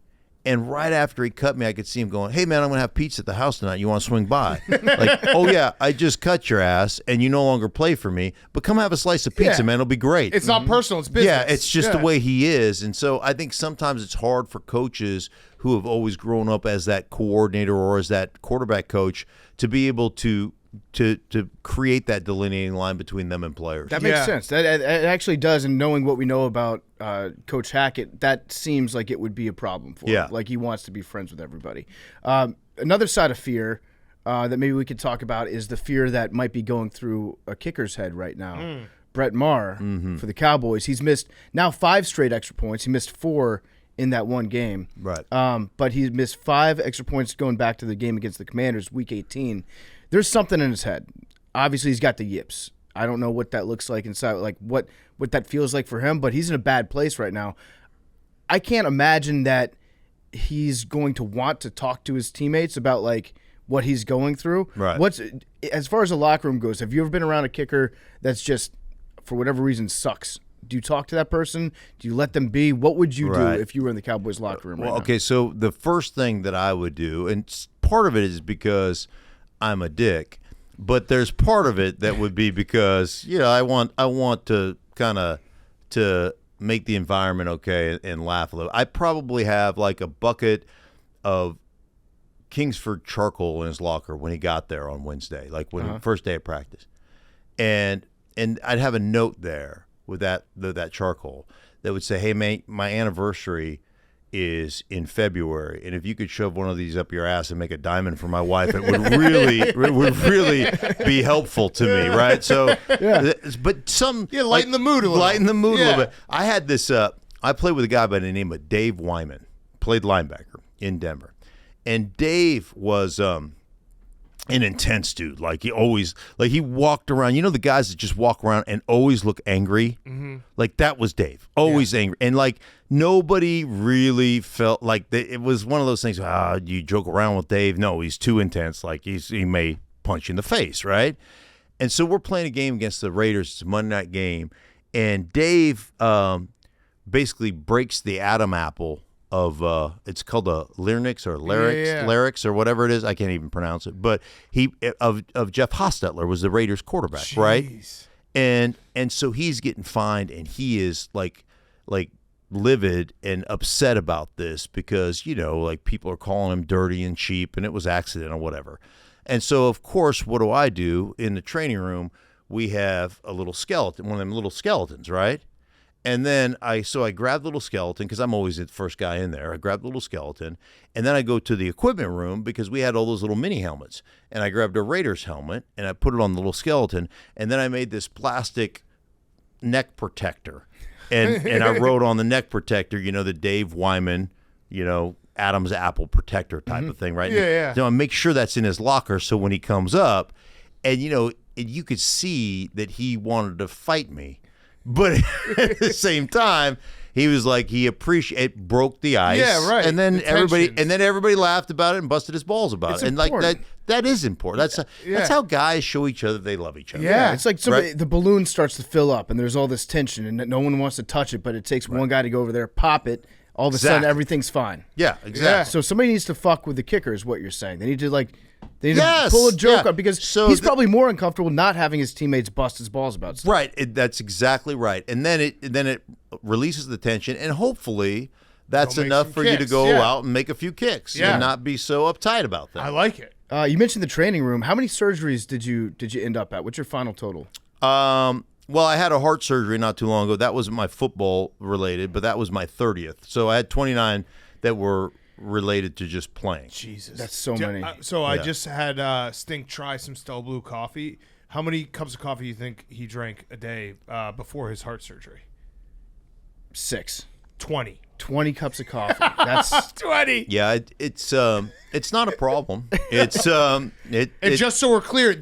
Speaker 6: and right after he cut me, I could see him going, hey, man, I'm going to have pizza at the house tonight. You want to swing by? Like, oh, yeah, I just cut your ass, and you no longer play for me, but come have a slice of pizza, man. It'll be great.
Speaker 2: It's not personal. It's business.
Speaker 6: Yeah, it's just the way he is. And so I think sometimes it's hard for coaches who have always grown up as that coordinator or as that quarterback coach to be able to create that delineating line between them and players.
Speaker 3: That makes sense. That it actually does. And knowing what we know about Coach Hackett, that seems like it would be a problem for him. Like he wants to be friends with everybody. Another side of fear that maybe we could talk about is the fear that might be going through a kicker's head right now. Brett Maher for the Cowboys. He's missed now 5 straight extra points. He missed 4 in that one game.
Speaker 6: Right.
Speaker 3: But he missed 5 extra points going back to the game against the Commanders, Week 18. There's something in his head. Obviously, he's got the yips. I don't know what that looks like inside, like what that feels like for him, but he's in a bad place right now. I can't imagine that he's going to want to talk to his teammates about like what he's going through.
Speaker 6: Right.
Speaker 3: As far as the locker room goes, have you ever been around a kicker that's just, for whatever reason, sucks? Do you talk to that person? Do you let them be? What would you do if you were in the Cowboys locker room right now?
Speaker 6: Okay, so the first thing that I would do, and part of it is because I'm a dick, but there's part of it that would be because I want to kind of to make the environment okay and laugh a little. I probably have like a bucket of Kingsford charcoal in his locker when he got there on Wednesday, like when first day of practice, and I'd have a note there with that charcoal that would say, "Hey, mate, my anniversary is in February, and if you could shove one of these up your ass and make a diamond for my wife, it would really be helpful to me, right?" So, but
Speaker 2: lighten the mood a little
Speaker 6: bit. I had this. I played with a guy by the name of Dave Wyman, played linebacker in Denver, and Dave was an intense dude. Like he walked around. You know the guys that just walk around and always look angry. Mm-hmm. Like that was Dave, always angry, and like nobody really felt like it was one of those things. You joke around with Dave? No, he's too intense. Like he may punch you in the face, right? And so we're playing a game against the Raiders. It's a Monday night game, and Dave basically breaks the Adam apple it's called a Larynx or Larynx,
Speaker 2: Yeah.
Speaker 6: Larynx or whatever it is. I can't even pronounce it. But of Jeff Hostetler was the Raiders quarterback, right?
Speaker 2: Jeez.
Speaker 6: And so he's getting fined, and he is like livid and upset about this because, like people are calling him dirty and cheap, and it was accidental, whatever. And so, of course, what do I do in the training room? We have a little skeleton, one of them little skeletons, right? And then I grab the little skeleton because I'm always the first guy in there. I grab the little skeleton, and then I go to the equipment room because we had all those little mini helmets. And I grabbed a Raiders helmet, and I put it on the little skeleton, and then I made this plastic neck protector. And I wrote on the neck protector, the Dave Wyman, Adam's apple protector type of thing, right?
Speaker 2: Yeah.
Speaker 6: So I make sure that's in his locker so when he comes up, and, you could see that he wanted to fight me. But at the same time, he was like, it broke the ice.
Speaker 2: Yeah, right.
Speaker 6: And then
Speaker 2: The
Speaker 6: everybody
Speaker 2: tensions.
Speaker 6: laughed about it and busted his balls about
Speaker 3: It's
Speaker 6: it. And
Speaker 3: important.
Speaker 6: like that is important. That's how guys show each other they love each other.
Speaker 2: Yeah.
Speaker 3: It's like the balloon starts to fill up, and there's all this tension, and no one wants to touch it, but it takes one guy to go over there, pop it. All of a sudden,
Speaker 6: Exactly.
Speaker 3: everything's fine.
Speaker 6: Yeah, exactly.
Speaker 3: So somebody needs to fuck with the kicker, is what you're saying. They need to
Speaker 6: Yes,
Speaker 3: pull a joke
Speaker 6: yeah.
Speaker 3: up because
Speaker 6: So
Speaker 3: he's probably more uncomfortable not having his teammates bust his balls about stuff.
Speaker 6: Right, that's exactly right. And then it releases the tension, and hopefully that's
Speaker 2: Go make
Speaker 6: enough
Speaker 2: some
Speaker 6: for you to
Speaker 2: kicks,
Speaker 6: go
Speaker 2: yeah.
Speaker 6: out and make a few kicks
Speaker 2: Yeah.
Speaker 6: and not be so uptight about that.
Speaker 2: I like it.
Speaker 3: You mentioned the training room. How many surgeries did you end up at? What's your final total?
Speaker 6: Well, I had a heart surgery not too long ago. That wasn't my football related, but that was my 30th. So I had 29 that were related to just playing.
Speaker 2: Jesus.
Speaker 3: That's so many.
Speaker 2: I just had Stink try some Stella Blue coffee. How many cups of coffee do you think he drank a day before his heart surgery?
Speaker 3: 6.
Speaker 2: 20.
Speaker 3: 20 cups of coffee. That's
Speaker 2: 20.
Speaker 6: Yeah, it's not a problem. It's
Speaker 2: And just so we're clear,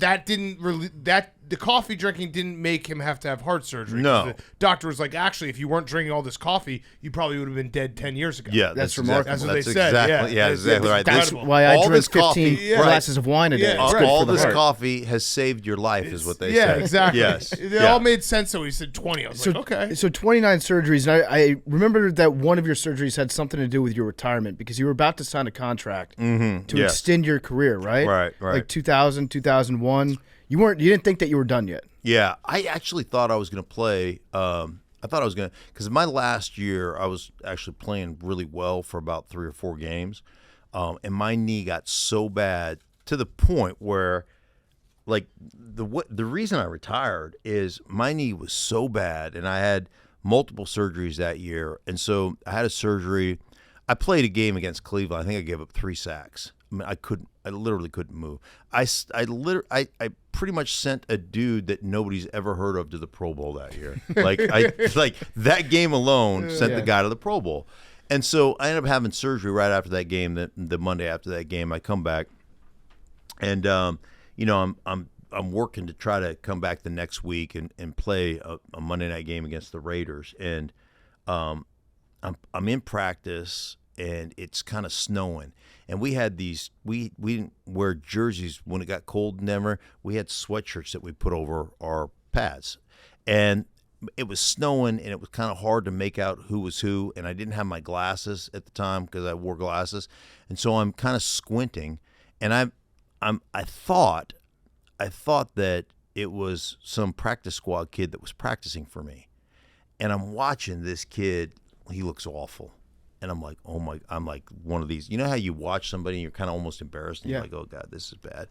Speaker 2: the coffee drinking didn't make him have to have heart surgery.
Speaker 6: No.
Speaker 2: The doctor was like, actually, if you weren't drinking all this coffee, you probably would have been dead 10 years ago.
Speaker 6: yeah,
Speaker 3: That's remarkable.
Speaker 2: That's what they said.
Speaker 6: Exactly,
Speaker 2: Yeah.
Speaker 6: exactly right.
Speaker 3: that's
Speaker 2: incredible.
Speaker 3: why I
Speaker 6: All
Speaker 3: drink
Speaker 6: this
Speaker 3: 15
Speaker 6: coffee- right.
Speaker 3: glasses of wine a day.
Speaker 2: Yeah,
Speaker 3: It's
Speaker 2: right.
Speaker 3: good
Speaker 6: all
Speaker 3: for the
Speaker 6: this
Speaker 3: heart.
Speaker 6: coffee has saved your life, is what they
Speaker 2: Yeah,
Speaker 6: say.
Speaker 2: exactly.
Speaker 6: Yes.
Speaker 2: It
Speaker 6: Yeah.
Speaker 2: all made sense, so he said 20. I was like, okay.
Speaker 3: So 29 surgeries, and I remember that one of your surgeries had something to do with your retirement because you were about to sign a contract to
Speaker 6: yes.
Speaker 3: extend your career, right?
Speaker 6: Right.
Speaker 3: Like 2000, 2001. You didn't think that you were done yet.
Speaker 6: Yeah, I actually thought I was going to play. I thought I was going to, because my last year I was actually playing really well for about 3 or 4 games, and my knee got so bad to the point where, like, the reason I retired is my knee was so bad, and I had multiple surgeries that year, and so I had a surgery. I played a game against Cleveland. I think I gave up 3 sacks. I mean, I literally couldn't move. I pretty much sent a dude that nobody's ever heard of to the Pro Bowl that year. Like that game alone sent the guy to the Pro Bowl. And so I ended up having surgery right after that game. The Monday after that game, I come back, and I'm working to try to come back the next week and play a Monday night game against the Raiders. And I'm in practice, and it's kind of snowing. And we had these, we didn't wear jerseys when it got cold in Denver. We had sweatshirts that we put over our pads. And it was snowing, and it was kind of hard to make out who was who. And I didn't have my glasses at the time because I wore glasses. And so I'm kind of squinting. And I thought that it was some practice squad kid that was practicing for me. And I'm watching this kid. He looks awful. And I'm like, I'm like one of these. You know how you watch somebody and you're kind of almost embarrassed, and you're like, oh God, this is bad.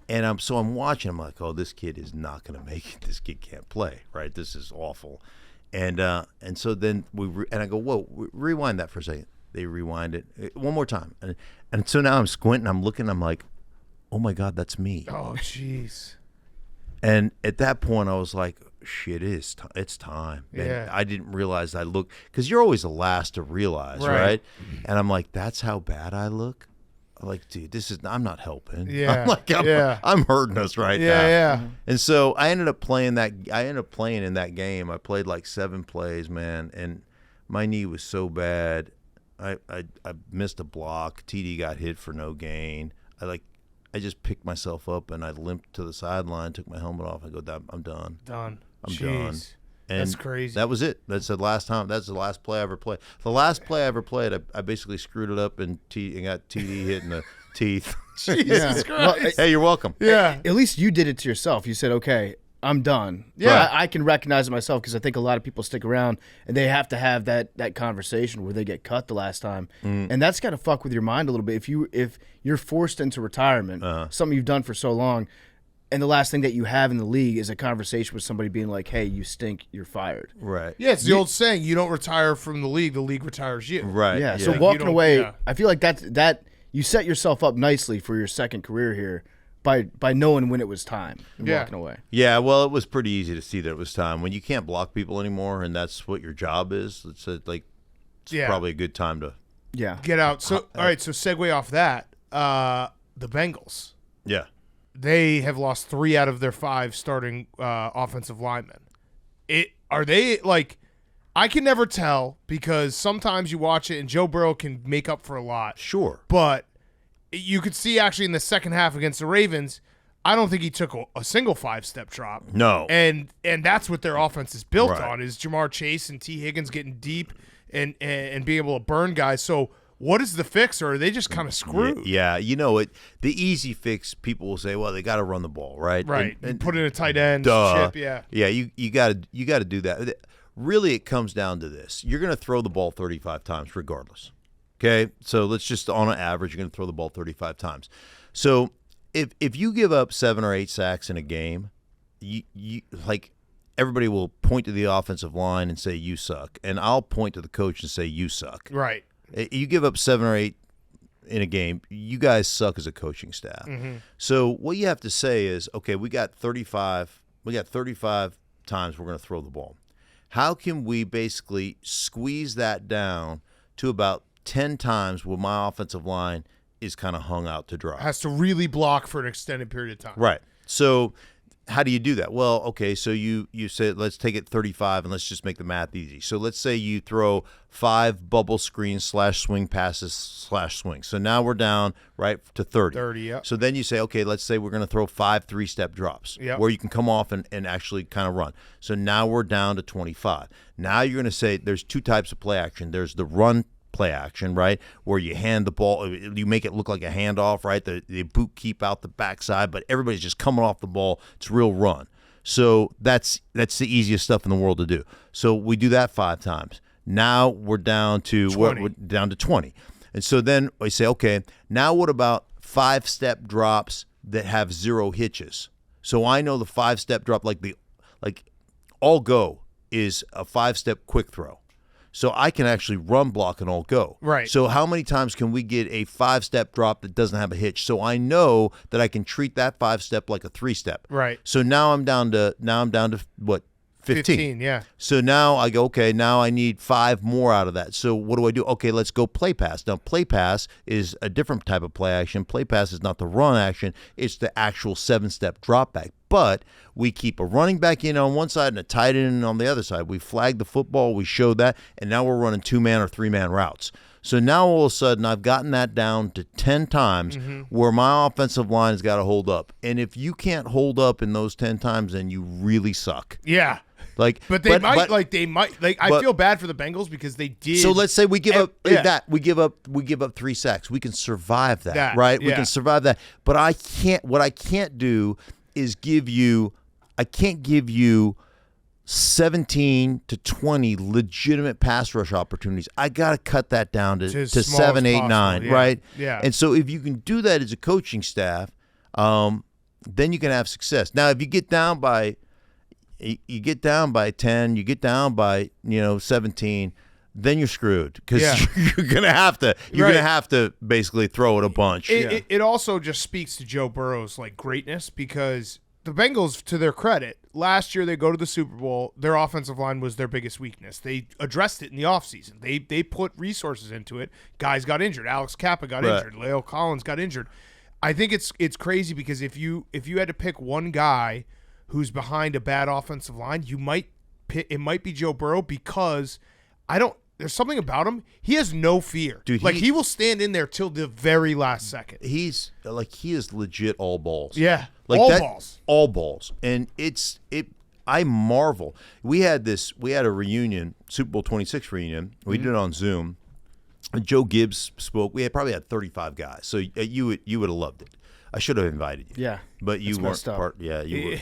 Speaker 6: And I'm watching. I'm like, oh, this kid is not going to make it. This kid can't play, right? This is awful. And so then I go, whoa, rewind that for a second. They rewind it one more time, and so now I'm squinting. I'm looking. I'm like, oh my God, that's me.
Speaker 2: Oh, jeez.
Speaker 6: And at that point, I was like, shit, it's time. And
Speaker 2: Yeah.
Speaker 6: I didn't realize I looked, because you're always the last to realize, right? And I'm like, that's how bad I look? I'm like, dude, I'm not helping.
Speaker 2: Yeah.
Speaker 6: I'm hurting us right now.
Speaker 2: Yeah.
Speaker 6: And so I ended up playing in that game. I played like 7 plays, man, and my knee was so bad. I missed a block. TD got hit for no gain. I just picked myself up and I limped to the sideline, took my helmet off. I go, I'm done.
Speaker 2: Done.
Speaker 6: I'm done. And
Speaker 2: That's crazy.
Speaker 6: That was it. That's the last time. That's the last play I ever played. The last play I ever played, I basically screwed it up and got TD hitting the teeth.
Speaker 2: Jesus Christ.
Speaker 3: Well,
Speaker 6: Hey, you're welcome.
Speaker 2: Yeah.
Speaker 3: At least you did it to yourself. You said, okay, I'm done.
Speaker 2: Yeah.
Speaker 3: I can recognize it myself because I think a lot of people stick around and they have to have that conversation where they get cut the last time. And that's got to fuck with your mind a little bit. If you're forced into retirement, something you've done for so long, and the last thing that you have in the league is a conversation with somebody being like, hey, you stink, you're fired.
Speaker 6: Right.
Speaker 2: Yeah, it's the old saying, you don't retire from the league retires you.
Speaker 6: Right.
Speaker 3: Yeah,
Speaker 6: Yeah.
Speaker 3: so
Speaker 2: You
Speaker 3: walking
Speaker 2: don't-
Speaker 3: away,
Speaker 2: yeah.
Speaker 3: I feel like that you set yourself up nicely for your second career here by knowing when it was time and
Speaker 2: Yeah.
Speaker 3: walking away.
Speaker 6: Yeah, well, it was pretty easy to see that it was time. When you can't block people anymore and that's what your job is, it's
Speaker 2: Yeah.
Speaker 6: probably a good time to.
Speaker 3: Yeah.
Speaker 2: Get out. So, all right, so segue off that, the Bengals.
Speaker 6: Yeah.
Speaker 2: They have lost 3 out of their 5 starting offensive linemen. Are they like? I can never tell because sometimes you watch it and Joe Burrow can make up for a lot.
Speaker 6: Sure.
Speaker 2: But you could see actually in the second half against the Ravens, I don't think he took a single 5-step drop.
Speaker 6: No.
Speaker 2: And that's what their offense is built
Speaker 6: Right.
Speaker 2: on is Jamar Chase and T. Higgins getting deep and being able to burn guys. So what is the fix, or are they just kind of screwed?
Speaker 6: Yeah, you know it. The easy fix, people will say, well, they got to run the ball, right?
Speaker 2: Right.
Speaker 6: And
Speaker 2: Put in a tight end,
Speaker 6: duh.
Speaker 2: chip, yeah.
Speaker 6: Yeah, you got to do that. Really, it comes down to this: you're going to throw the ball 35 times, regardless. Okay, so let's just on an average, you're going to throw the ball 35 times. So if you give up 7 or 8 sacks in a game, you like everybody will point to the offensive line and say you suck, and I'll point to the coach and say you suck.
Speaker 2: Right.
Speaker 6: You give up 7 or 8 in a game, you guys suck as a coaching staff.
Speaker 2: Mm-hmm.
Speaker 6: So what you have to say is, okay, we got 35 times we're going to throw the ball. How can we basically squeeze that down to about 10 times where my offensive line is kind of hung out to dry?
Speaker 2: Has to really block for an extended period of time.
Speaker 6: Right. So how do you do that? Well, okay, so you said let's take it 35 and let's just make the math easy. So let's say you throw 5 bubble screens / swing passes / swing. So now we're down right to 30.
Speaker 2: 30, yeah.
Speaker 6: So then you say, okay, let's say we're going to throw 5 3-step drops where you can come off and actually kind of run. So now we're down to 25. Now you're going to say there's 2 types of play action. There's the run play action, right, where you hand the ball, you make it look like a handoff, right? The boot keep out the backside, but everybody's just coming off the ball. It's real run. So that's the easiest stuff in the world to do. So we do that 5 times. Now we're down to
Speaker 2: 20.
Speaker 6: we're down to 20. And so then I say, okay, now what about 5-step drops that have 0 hitches? So I know the 5-step drop, like all go is a 5-step quick throw. So I can actually run block and all go.
Speaker 2: Right.
Speaker 6: So how many times can we get a 5-step drop that doesn't have a hitch? So I know that I can treat that 5-step like a 3-step.
Speaker 2: Right.
Speaker 6: So now I'm down to what? 15.
Speaker 2: Yeah.
Speaker 6: So now I go, okay, now I need 5 more out of that. So what do I do? Okay, let's go play pass. Now, play pass is a different type of play action. Play pass is not the run action. It's the actual 7-step drop back. But we keep a running back in on one side and a tight end on the other side. We flag the football. We show that. And now we're running 2-man or 3-man routes. So now all of a sudden I've gotten that down to 10 times where my offensive line has got to hold up. And if you can't hold up in those 10 times, then you really suck.
Speaker 2: Yeah.
Speaker 6: Like,
Speaker 2: But they might. I feel bad for the Bengals because they did.
Speaker 6: So let's say we give up
Speaker 2: yeah.
Speaker 6: that. We give up 3 sacks. We can survive that,
Speaker 2: That,
Speaker 6: right? We
Speaker 2: yeah.
Speaker 6: can survive that. But I can't. What I can't do is give you. I can't give you 17 to 20 legitimate pass rush opportunities. I got to cut that down to
Speaker 2: as small
Speaker 6: 7,
Speaker 2: as
Speaker 6: 8,
Speaker 2: possible,
Speaker 6: 9,
Speaker 2: yeah.
Speaker 6: right?
Speaker 2: Yeah.
Speaker 6: And so if you can do that as a coaching staff, then you can have success. Now, if you get down by 10, you get down by 17, then you're screwed because
Speaker 2: Yeah.
Speaker 6: you're gonna have to basically throw it a bunch.
Speaker 2: It also just speaks to Joe Burrow's greatness because the Bengals, to their credit, last year they go to the Super Bowl. Their offensive line was their biggest weakness. They addressed it in the offseason. They put resources into it. Guys got injured. Alex Kappa got injured. Leo Collins got injured. I think it's crazy because if you had to pick one guy who's behind a bad offensive line, it might be Joe Burrow because there's something about him. He has no fear.
Speaker 6: Dude,
Speaker 2: he will stand in there till the very last second.
Speaker 6: He is legit all balls.
Speaker 2: Yeah.
Speaker 6: Like
Speaker 2: all
Speaker 6: that-
Speaker 2: balls.
Speaker 6: All balls. And I marvel. We had a reunion, Super Bowl 26 reunion. We did it on Zoom. And Joe Gibbs spoke. We probably had 35 guys. So you would have loved it. I should have invited you.
Speaker 3: Yeah.
Speaker 6: But you
Speaker 3: That's
Speaker 6: weren't
Speaker 3: messed up.
Speaker 6: part. Yeah, you're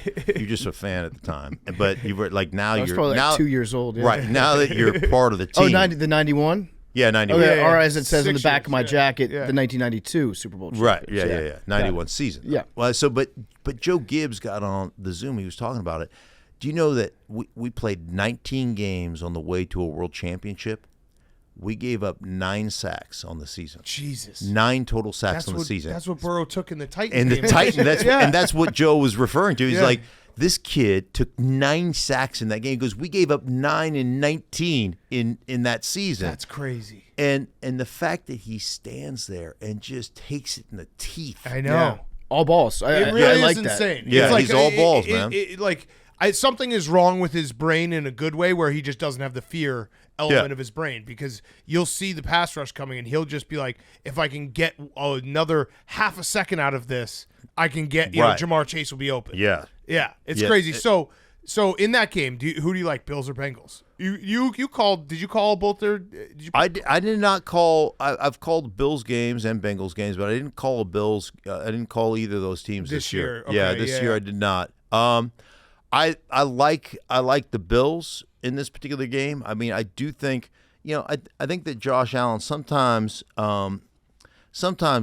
Speaker 6: just a fan at the time. But you were like now
Speaker 3: I was
Speaker 6: you're
Speaker 3: probably
Speaker 6: now
Speaker 3: like 2 years old. Yeah.
Speaker 6: right now that you're part of the team.
Speaker 3: Oh, the 91?
Speaker 6: Yeah, 91.
Speaker 3: Okay,
Speaker 2: Yeah,
Speaker 3: or as it says on the
Speaker 2: 6
Speaker 3: back of my
Speaker 2: years,
Speaker 3: jacket,
Speaker 2: yeah.
Speaker 3: the 1992 Super Bowl
Speaker 6: Right.
Speaker 3: champions.
Speaker 6: Yeah. 91 season.
Speaker 3: Yeah.
Speaker 6: Well, so but Joe Gibbs got on the Zoom. He was talking about it. Do you know that we played 19 games on the way to a world championship? We gave up 9 sacks on the season.
Speaker 2: Jesus.
Speaker 6: 9 total sacks on the
Speaker 2: what,
Speaker 6: season.
Speaker 2: That's what Burrow took in the Titans
Speaker 6: And the
Speaker 2: game.
Speaker 6: Titan, that's what Joe was referring to. He's
Speaker 2: Yeah.
Speaker 6: like, this kid took 9 sacks in that game. He goes, we gave up 9 and 19 in that season.
Speaker 2: That's crazy.
Speaker 6: And the fact that he stands there and just takes it in the teeth.
Speaker 2: I know.
Speaker 3: Yeah. All balls.
Speaker 2: It
Speaker 3: I
Speaker 2: really
Speaker 3: like
Speaker 2: is
Speaker 3: that.
Speaker 2: insane.
Speaker 6: Yeah,
Speaker 2: It's like,
Speaker 6: he's all balls, man.
Speaker 2: Something is wrong with his brain in a good way where he just doesn't have the fear element of his brain, because you'll see the pass rush coming and he'll just be like, if I can get another half a second out of this, I can get,
Speaker 6: Right.
Speaker 2: Jamar Chase will be open.
Speaker 6: Yeah.
Speaker 2: Yeah, it's
Speaker 6: Yeah,
Speaker 2: crazy. So in that game, who do you like, Bills or Bengals? You called? Did you call both their? Did you?
Speaker 6: I did not call. I've called Bills games and Bengals games, but I didn't call Bills. I didn't call either of those teams
Speaker 2: This
Speaker 6: this year.
Speaker 2: year. Okay,
Speaker 6: yeah, this
Speaker 2: yeah.
Speaker 6: year I did not. I like the Bills in this particular game. I mean, I do think I think that Josh Allen sometimes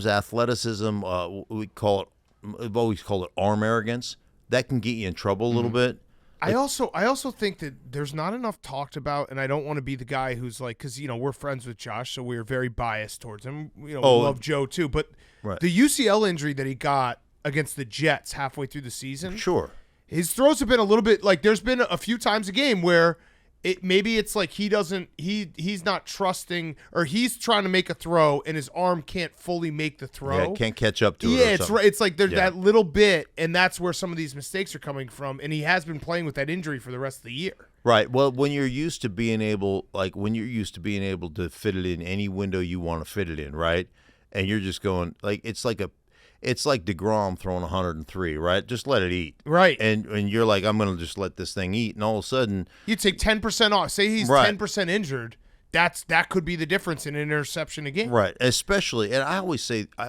Speaker 6: athleticism we've always called it arm arrogance, that can get you in trouble a little bit.
Speaker 2: I also think that there's not enough talked about, and I don't want to be the guy who's like, because we're friends with Josh, so we're very biased towards him. We love Joe too, but
Speaker 6: Right.
Speaker 2: the UCL injury that he got against the Jets halfway through the season,
Speaker 6: Sure.
Speaker 2: his throws have been a little bit like, there's been a few times a game where it's like he's not trusting, or he's trying to make a throw and his arm can't fully make the throw.
Speaker 6: Yeah, can't catch up to it.
Speaker 2: Yeah,
Speaker 6: or
Speaker 2: it's
Speaker 6: something.
Speaker 2: right. It's like there's
Speaker 6: Yeah.
Speaker 2: that little bit, and that's where some of these mistakes are coming from. And he has been playing with that injury for the rest of the year.
Speaker 6: Right. Well, when you're used to being able to fit it in any window you want to fit it in, right? And you're just going it's like DeGrom throwing 103, right? Just let it eat.
Speaker 2: Right.
Speaker 6: And you're like, I'm going to just let this thing eat, and all of a sudden,
Speaker 2: You take 10% off. Say he's
Speaker 6: Right.
Speaker 2: 10% injured. That could be the difference in an interception a game.
Speaker 6: right, especially, and I always say I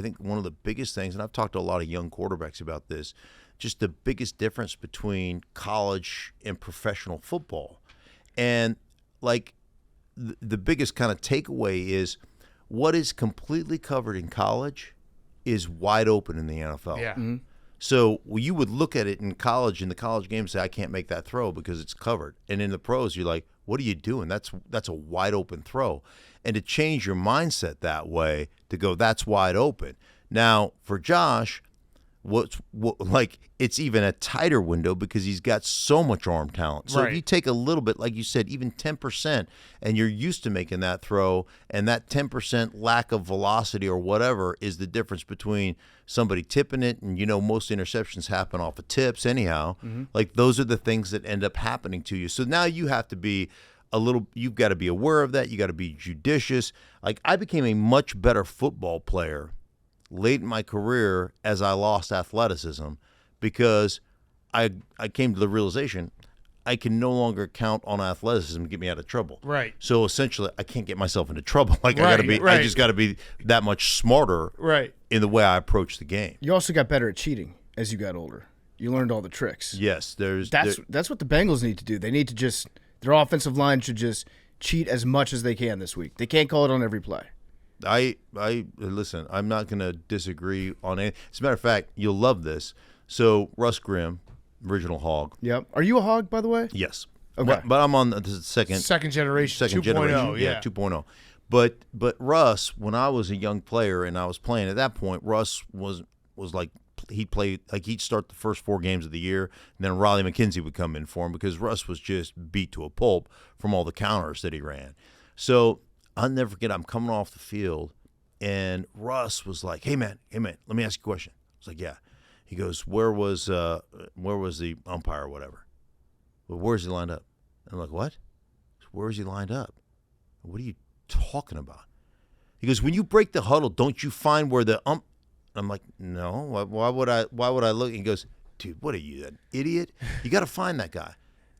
Speaker 6: think one of the biggest things, and I've talked to a lot of young quarterbacks about this, just the biggest difference between college and professional football. And like the biggest kind of takeaway is what is completely covered in college is wide open in the NFL.
Speaker 2: Yeah.
Speaker 6: So you would look at it in the college game and say, I can't make that throw because it's covered. And in the pros, you're like, what are you doing? That's a wide open throw. And to change your mindset that way, to go, that's wide open. Now, for Josh, it's even a tighter window because he's got so much arm talent. So
Speaker 2: Right.
Speaker 6: if you take a little bit, like you said, even 10%, and you're used to making that throw, and that 10% lack of velocity or whatever is the difference between somebody tipping it, and most interceptions happen off of tips anyhow. Like those are the things that end up happening to you. So now you have to be you've got to be aware of that. You got to be judicious. Like I became a much better football player late in my career as I lost athleticism because I came to the realization I can no longer count on athleticism to get me out of trouble.
Speaker 2: Right.
Speaker 6: So essentially, I can't get myself into trouble. I
Speaker 2: Right.
Speaker 6: just got to be that much smarter
Speaker 2: Right.
Speaker 6: in the way I approach the game.
Speaker 3: You also got better at cheating as you got older. You learned all the tricks.
Speaker 6: Yes,
Speaker 3: That's what the Bengals need to do. They need to their offensive line should just cheat as much as they can this week. They can't call it on every play.
Speaker 6: I listen. I'm not going to disagree on it. As a matter of fact, you'll love this. So Russ Grimm, original Hog.
Speaker 3: Yep. Are you a hog, by the way?
Speaker 6: Yes.
Speaker 3: Okay.
Speaker 6: But I'm on the second
Speaker 2: Generation 2.0.
Speaker 6: generation.
Speaker 2: Yeah.
Speaker 6: 2.0. But Russ, when I was a young player and I was playing at that point, Russ was like he'd start the first 4 games of the year, and then Riley McKenzie would come in for him because Russ was just beat to a pulp from all the counters that he ran. So I'll never forget, I'm coming off the field, and Russ was like, hey man, let me ask you a question. I was like, yeah. He goes, where was the umpire or whatever? Well, where's he lined up? And I'm like, what? Where is he lined up? What are you talking about? He goes, when you break the huddle, don't you find where the I'm like, no. Why would I look? He goes, dude, what are you, an idiot? You got to find that guy.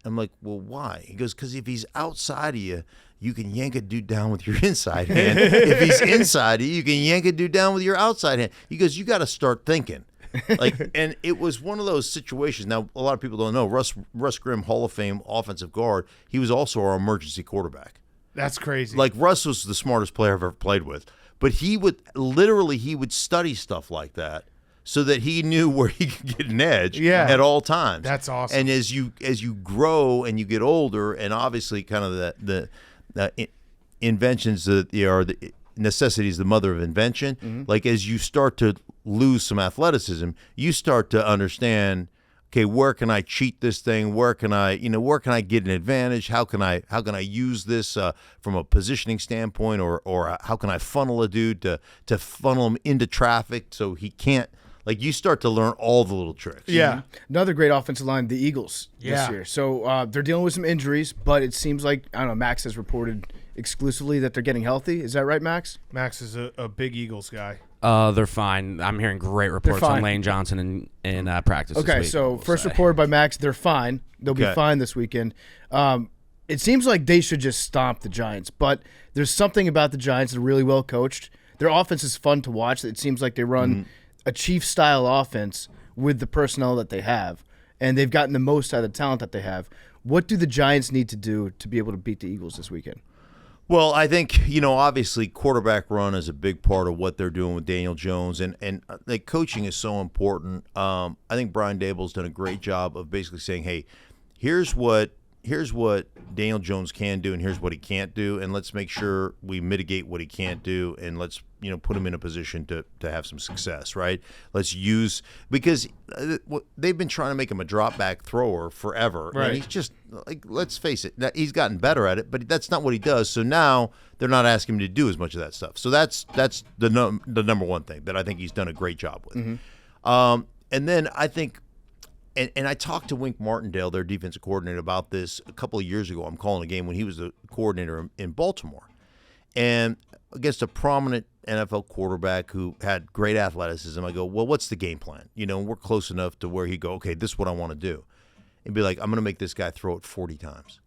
Speaker 6: I'm like, well, why? He goes, because if he's outside of you, you can yank a dude down with your inside hand. If he's inside of you, you can yank a dude down with your outside hand. He goes, you got to start thinking. And it was one of those situations. Now, a lot of people don't know, Russ Grimm, Hall of Fame offensive guard, he was also our emergency quarterback.
Speaker 2: That's crazy.
Speaker 6: Like, Russ was the smartest player I've ever played with. But he would study stuff like that so that he knew where he could get an edge at all times.
Speaker 2: That's awesome.
Speaker 6: And as you grow and you get older, and obviously kind of the inventions that are the necessity is the mother of invention. Mm-hmm. Like, as you start to lose some athleticism, you start to understand, okay, where can I cheat this thing? Where can I get an advantage? How can I use this from a positioning standpoint, or how can I funnel a dude to funnel him into traffic so he can't? Like, you start to learn all the little tricks.
Speaker 2: Yeah.
Speaker 3: Mm-hmm. Another great offensive line, the Eagles this year. So they're dealing with some injuries, but it seems like, I don't know, Max has reported exclusively that they're getting healthy. Is that right, Max?
Speaker 2: Max is a big Eagles guy.
Speaker 5: They're fine. I'm hearing great reports on Lane Johnson in practice.
Speaker 3: Okay,
Speaker 5: this week,
Speaker 3: so first report by Max, they're fine. They'll be fine this weekend. It seems like they should just stomp the Giants, but there's something about the Giants that are really well coached. Their offense is fun to watch. It seems like they run a Chiefs-style offense with the personnel that they have, and they've gotten the most out of the talent that they have. What do the Giants need to do to be able to beat the Eagles this weekend?
Speaker 6: Well, I think, obviously quarterback run is a big part of what they're doing with Daniel Jones, and like, coaching is so important. I think Brian Daboll's done a great job of basically saying, hey, here's what Daniel Jones can do and here's what he can't do, and let's make sure we mitigate what he can't do, and let's put him in a position to have some success, right? Let's use, because they've been trying to make him a drop back thrower forever,
Speaker 2: right?
Speaker 6: And he's just, like, let's face it, he's gotten better at it, but that's not what he does. So now they're not asking him to do as much of that stuff. So that's the number one thing that I think he's done a great job with. Mm-hmm. And then I think. And I talked to Wink Martindale, their defensive coordinator, about this a couple of years ago. I'm calling a game when he was the coordinator in Baltimore. And against a prominent NFL quarterback who had great athleticism, I go, well, what's the game plan? And we're close enough to where he'd go, okay, this is what I want to do. And be like, I'm going to make this guy throw it 40 times.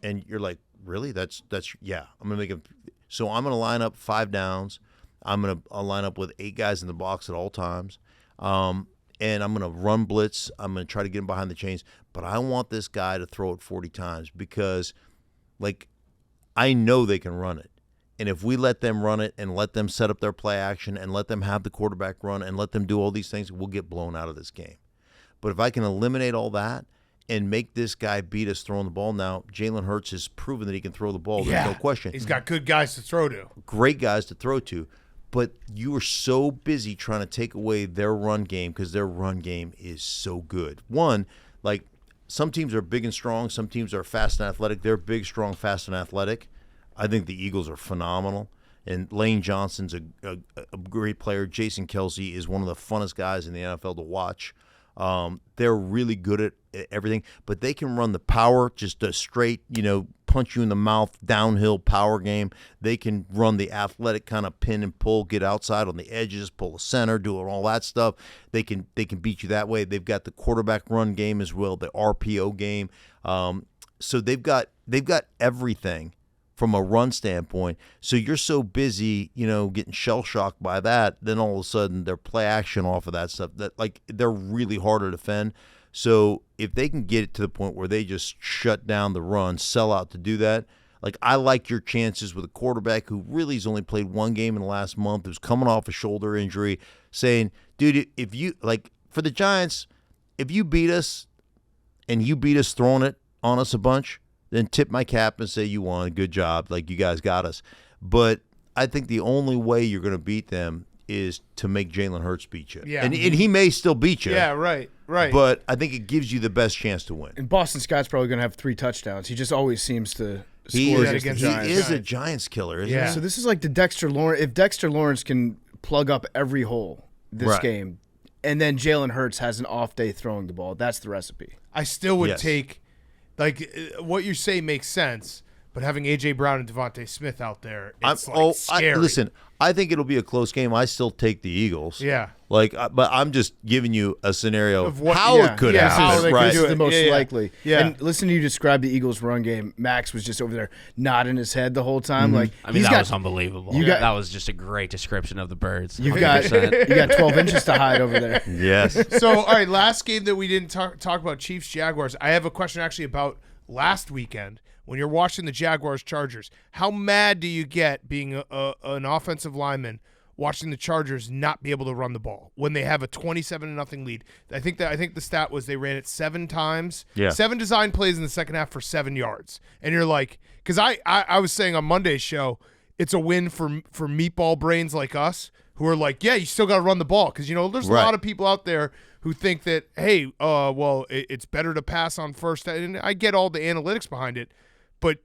Speaker 6: And you're like, really? That's yeah. I'm going to make him. So I'm going to line up 5 downs. I'll line up with 8 guys in the box at all times. And I'm going to run blitz. I'm going to try to get him behind the chains. But I want this guy to throw it 40 times because, like, I know they can run it. And if we let them run it and let them set up their play action and let them have the quarterback run and let them do all these things, we'll get blown out of this game. But if I can eliminate all that and make this guy beat us throwing the ball, now Jalen Hurts has proven that he can throw the ball. There's no question.
Speaker 2: He's got good guys to throw to.
Speaker 6: Great guys to throw to. But you are so busy trying to take away their run game because their run game is so good. One, like, some teams are big and strong. Some teams are fast and athletic. They're big, strong, fast, and athletic. I think the Eagles are phenomenal. And Lane Johnson's a great player. Jason Kelsey is one of the funnest guys in the NFL to watch. They're really good at everything, but they can run the power, just a straight, punch you in the mouth, downhill power game. They can run the athletic kind of pin and pull, get outside on the edges, pull the center, do all that stuff. They can beat you that way. They've got the quarterback run game as well, the RPO game. So they've got everything from a run standpoint. So you're so busy, getting shell-shocked by that, then all of a sudden their play action off of that stuff, that, like, they're really hard to defend. So if they can get it to the point where they just shut down the run, sell out to do that, like, I like your chances with a quarterback who really has only played 1 game in the last month, who's coming off a shoulder injury, saying, dude, if you, like, for the Giants, if you beat us and you beat us throwing it on us a bunch, then tip my cap and say you won. Good job. Like, you guys got us. But I think the only way you're going to beat them is to make Jalen Hurts beat you.
Speaker 2: Yeah.
Speaker 6: And he may still beat you.
Speaker 2: Yeah, right.
Speaker 6: But I think it gives you the best chance to win.
Speaker 3: And Boston Scott's probably going to have 3 touchdowns. He just always seems to
Speaker 6: He
Speaker 3: score
Speaker 6: is,
Speaker 3: against
Speaker 6: he
Speaker 3: the Giants.
Speaker 6: is a Giants killer, isn't
Speaker 2: Yeah.
Speaker 6: he?
Speaker 3: So this is like the Dexter Lawrence. If Dexter Lawrence can plug up every hole this
Speaker 6: Right.
Speaker 3: game, and then Jalen Hurts has an off day throwing the ball, that's the recipe.
Speaker 2: I still would
Speaker 6: Yes.
Speaker 2: take, like, what you say makes sense, But having A.J. Brown and Devontae Smith out there, it's scary.
Speaker 6: Listen, I think it'll be a close game. I still take the Eagles.
Speaker 2: Yeah.
Speaker 6: But I'm just giving you a scenario
Speaker 2: Of what-
Speaker 6: how
Speaker 2: yeah,
Speaker 6: it could
Speaker 2: yeah,
Speaker 6: happen.
Speaker 2: how they could
Speaker 6: right.
Speaker 2: do it.
Speaker 3: the most
Speaker 2: Yeah.
Speaker 3: likely.
Speaker 2: Yeah.
Speaker 3: And listen to you describe the Eagles' run game. Max was just over there nodding his head the whole time. Like
Speaker 5: I mean,
Speaker 3: he's
Speaker 5: that
Speaker 3: got,
Speaker 5: was unbelievable.
Speaker 3: that
Speaker 5: was just a great description of the birds.
Speaker 3: you got 12 inches to hide over there.
Speaker 6: Yes.
Speaker 2: So, all right, last game that we didn't talk about, Chiefs-Jaguars. I have a question actually about last weekend. When you're watching the Jaguars-Chargers, how mad do you get being an offensive lineman watching the Chargers not be able to run the ball when they have a 27-0 lead? I think the stat was they ran it 7 times.
Speaker 6: Yeah.
Speaker 2: 7 design plays in the second half for 7 yards. And you're like, because I was saying on Monday's show, it's a win for meatball brains like us who are like, yeah, you still got to run the ball. Because, there's a lot of people out there who think that, hey, it's better to pass on first. And I get all the analytics behind it. But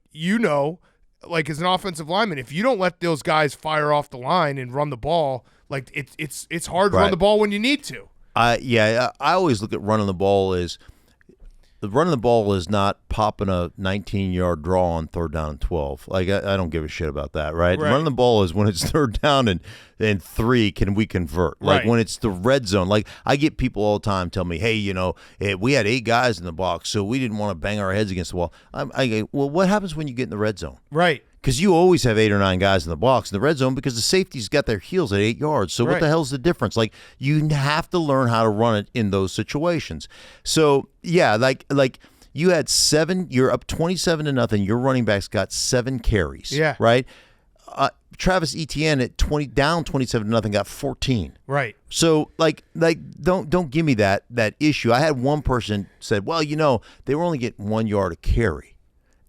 Speaker 2: like as an offensive lineman, if you don't let those guys fire off the line and run the ball, like it's hard to run the ball when you need to.
Speaker 6: I always look at running the ball as the running the ball is not popping a 19-yard draw on 3rd down and 12. Like I don't give a shit about that, right? Running the ball is when it's 3rd down and 3, can we convert? Like when it's the red zone. Like I get people all the time tell me, hey, we had 8 guys in the box, so we didn't want to bang our heads against the wall. I go, well, what happens when you get in the red zone?
Speaker 2: Right.
Speaker 6: Because you always have 8 or 9 guys in the box in the red zone because the safety's got their heels at 8 yards. So what the hell's the difference? Like you have to learn how to run it in those situations. So yeah, like you had 7. You're up 27-0. Your running backs got 7 carries.
Speaker 2: Yeah.
Speaker 6: Right. Travis Etienne at down 27-0 got 14.
Speaker 2: Right.
Speaker 6: So like don't give me that issue. I had one person said, well, they were only getting 1 yard a carry,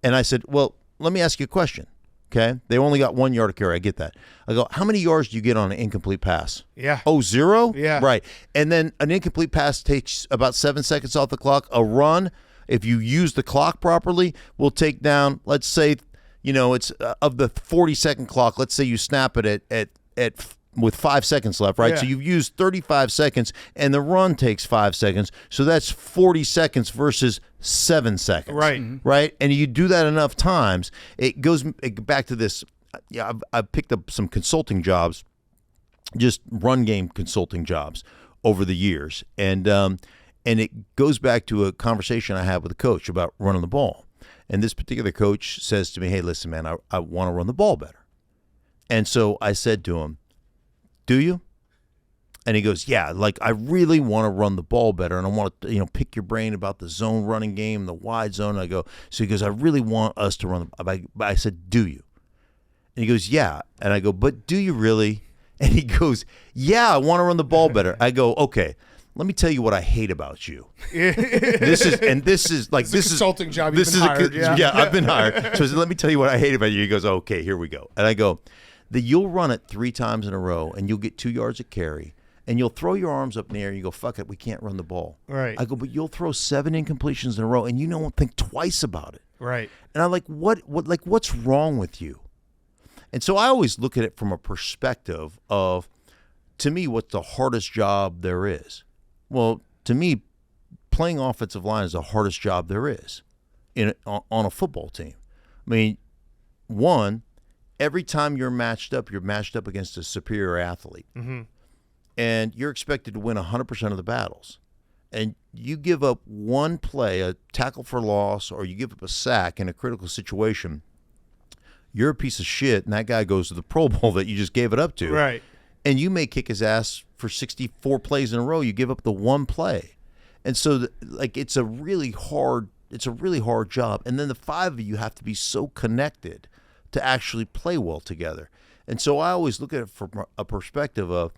Speaker 6: and I said, well, let me ask you a question. Okay, they only got 1 yard to carry. I get that. I go, how many yards do you get on an incomplete pass?
Speaker 2: Yeah.
Speaker 6: Oh, 0?
Speaker 2: Yeah.
Speaker 6: Right. And then an incomplete pass takes about 7 seconds off the clock. A run, if you use the clock properly, will take down, let's say, it's of the 40-second clock, let's say you snap it at with 5 seconds left, right?
Speaker 2: Yeah.
Speaker 6: So you've used 35 seconds, and the run takes 5 seconds. So that's 40 seconds versus 7 seconds.
Speaker 2: Right.
Speaker 6: Right? And you do that enough times, it goes back to this. Yeah, I've picked up some consulting jobs, just run game consulting jobs over the years. And it goes back to a conversation I had with a coach about running the ball. And this particular coach says to me, hey, listen, man, I want to run the ball better. And so I said to him, do you? And he goes, yeah, like I really want to run the ball better, and I want to, pick your brain about the zone running game, the wide zone. I go, so he goes, I really want us to run. But I said, do you? And he goes, yeah. And I go, but do you really? And he goes, yeah, I want to run the ball better. I go, okay, let me tell you what I hate about you. This is
Speaker 2: consulting job. You've been hired,
Speaker 6: yeah, I've been hired. So he said, let me tell you what I hate about you. He goes, okay, here we go. And I go, that you'll run it 3 times in a row and you'll get 2 yards of carry and you'll throw your arms up in the air and you go, fuck it, we can't run the ball.
Speaker 2: Right.
Speaker 6: I go, but you'll throw 7 incompletions in a row and you don't think twice about it.
Speaker 2: Right.
Speaker 6: And I'm like, what's wrong with you? And so I always look at it from a perspective of, to me, what's the hardest job there is? Well, to me, playing offensive line is the hardest job there is on a football team. I mean, one, every time you're matched up against a superior athlete.
Speaker 2: Mm-hmm.
Speaker 6: And you're expected to win 100% of the battles. And you give up one play, a tackle for loss, or you give up a sack in a critical situation, you're a piece of shit, and that guy goes to the Pro Bowl that you just gave it up to.
Speaker 2: Right.
Speaker 6: And you may kick his ass for 64 plays in a row. You give up the one play. And so, it's a really hard job. And then the 5 of you have to be so connected to actually play well together. And so I always look at it from a perspective of,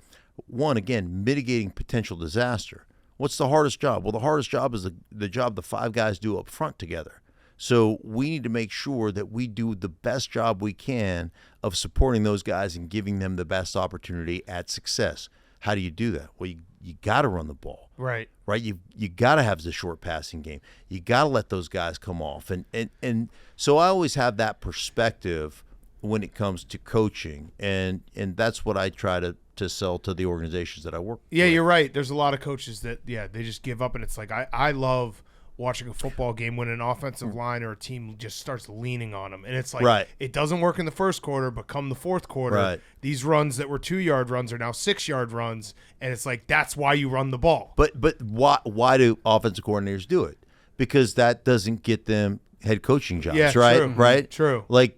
Speaker 6: one, again, mitigating potential disaster. What's the hardest job? Well, the hardest job is the job the 5 guys do up front together. So we need to make sure that we do the best job we can of supporting those guys and giving them the best opportunity at success. How do you do that? Well, you got to run the ball.
Speaker 2: Right.
Speaker 6: Right? You got to have the short passing game. You got to let those guys come off. And so I always have that perspective when it comes to coaching, and that's what I try to sell to the organizations that I work with.
Speaker 2: Yeah, you're right. There's a lot of coaches that, they just give up, and it's like I love watching a football game when an offensive line or a team just starts leaning on them. And it's like,
Speaker 6: Right.
Speaker 2: it doesn't work in the first quarter, but come the fourth quarter,
Speaker 6: Right.
Speaker 2: these runs that were 2-yard runs are now 6-yard runs. And it's like, that's why you run the ball.
Speaker 6: But why do offensive coordinators do it? Because that doesn't get them head coaching jobs,
Speaker 2: Yeah,
Speaker 6: right?
Speaker 2: true.
Speaker 6: Right?
Speaker 2: True.
Speaker 6: Like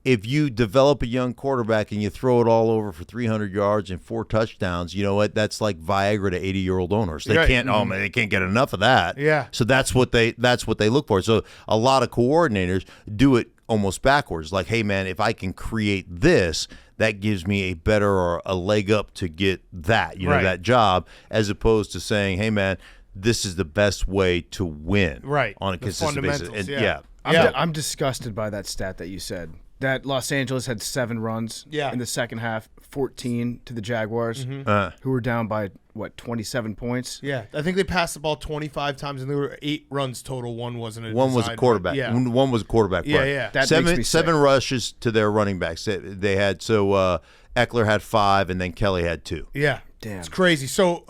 Speaker 6: if you develop a young quarterback and you throw it all over for 300 yards and 4 touchdowns, you know what? That's like Viagra to 80-year-old owners. They
Speaker 2: Right.
Speaker 6: can't. Oh man, they can't get enough of that.
Speaker 2: Yeah.
Speaker 6: So that's what they look for. So a lot of coordinators do it almost backwards. Like, hey man, if I can create this, that gives me a better or a leg up to get that,
Speaker 2: Right.
Speaker 6: that job, as opposed to saying, hey man, this is the best way to win,
Speaker 2: Right.
Speaker 6: on a
Speaker 2: The
Speaker 6: consistent basis.
Speaker 2: fundamentals,
Speaker 6: And,
Speaker 2: yeah.
Speaker 3: I'm disgusted by that stat that you said. That Los Angeles had 7 runs in the second half, 14 to the Jaguars, who were down by, 27 points?
Speaker 2: Yeah. I think they passed the ball 25 times, and there were 8 runs total. One wasn't a
Speaker 6: One was a
Speaker 2: design
Speaker 6: quarterback.
Speaker 2: run. Yeah.
Speaker 6: One was a quarterback.
Speaker 2: Yeah,
Speaker 6: run.
Speaker 2: yeah.
Speaker 3: That
Speaker 6: seven
Speaker 3: makes me
Speaker 6: seven
Speaker 3: sick.
Speaker 6: rushes to their running backs. They had Eckler had 5, and then Kelly had 2.
Speaker 2: Yeah.
Speaker 3: Damn.
Speaker 2: It's crazy. So,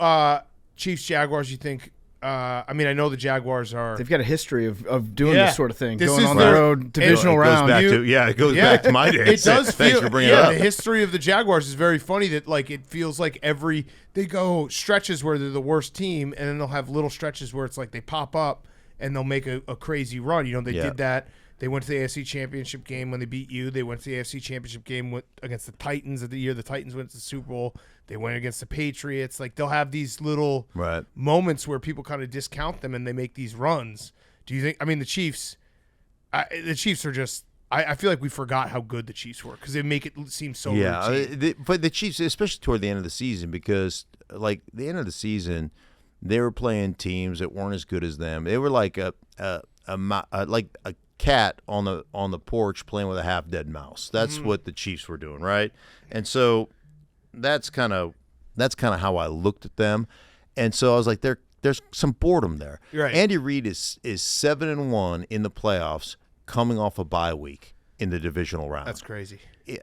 Speaker 2: Chiefs, Jaguars, you think I know the Jaguars are.
Speaker 3: They've got a history of doing
Speaker 2: Yeah.
Speaker 3: this sort of thing,
Speaker 2: This
Speaker 3: going
Speaker 2: is
Speaker 3: on
Speaker 2: their-
Speaker 3: the road, divisional
Speaker 6: It goes
Speaker 3: round.
Speaker 6: back to my days.
Speaker 2: It does
Speaker 6: Thanks
Speaker 2: feel.
Speaker 6: for bringing
Speaker 2: yeah,
Speaker 6: it
Speaker 2: the
Speaker 6: up.
Speaker 2: history of the Jaguars is very funny. That like it feels like they go stretches where they're the worst team, and then they'll have little stretches where it's like they pop up and they'll make a crazy run. They
Speaker 6: Yeah.
Speaker 2: did that. They went to the AFC Championship game when they beat you. They went to the AFC Championship game against the Titans of the year. The Titans went to the Super Bowl. They went against the Patriots. Like they'll have these little
Speaker 6: Right.
Speaker 2: moments where people kind of discount them and they make these runs. Do you think? I mean, the Chiefs. The Chiefs are just. I feel like we forgot how good the Chiefs were because they make it seem so. routine.
Speaker 6: But the Chiefs, especially toward the end of the season, because like the end of the season, they were playing teams that weren't as good as them. They were like a cat on the porch playing with a half dead mouse. That's what the Chiefs were doing, right? And so that's kind of how I looked at them. And so I was like, there's some boredom there.
Speaker 2: Right.
Speaker 6: Andy Reid is 7-1 in the playoffs, coming off a bye week in the divisional round.
Speaker 2: That's crazy.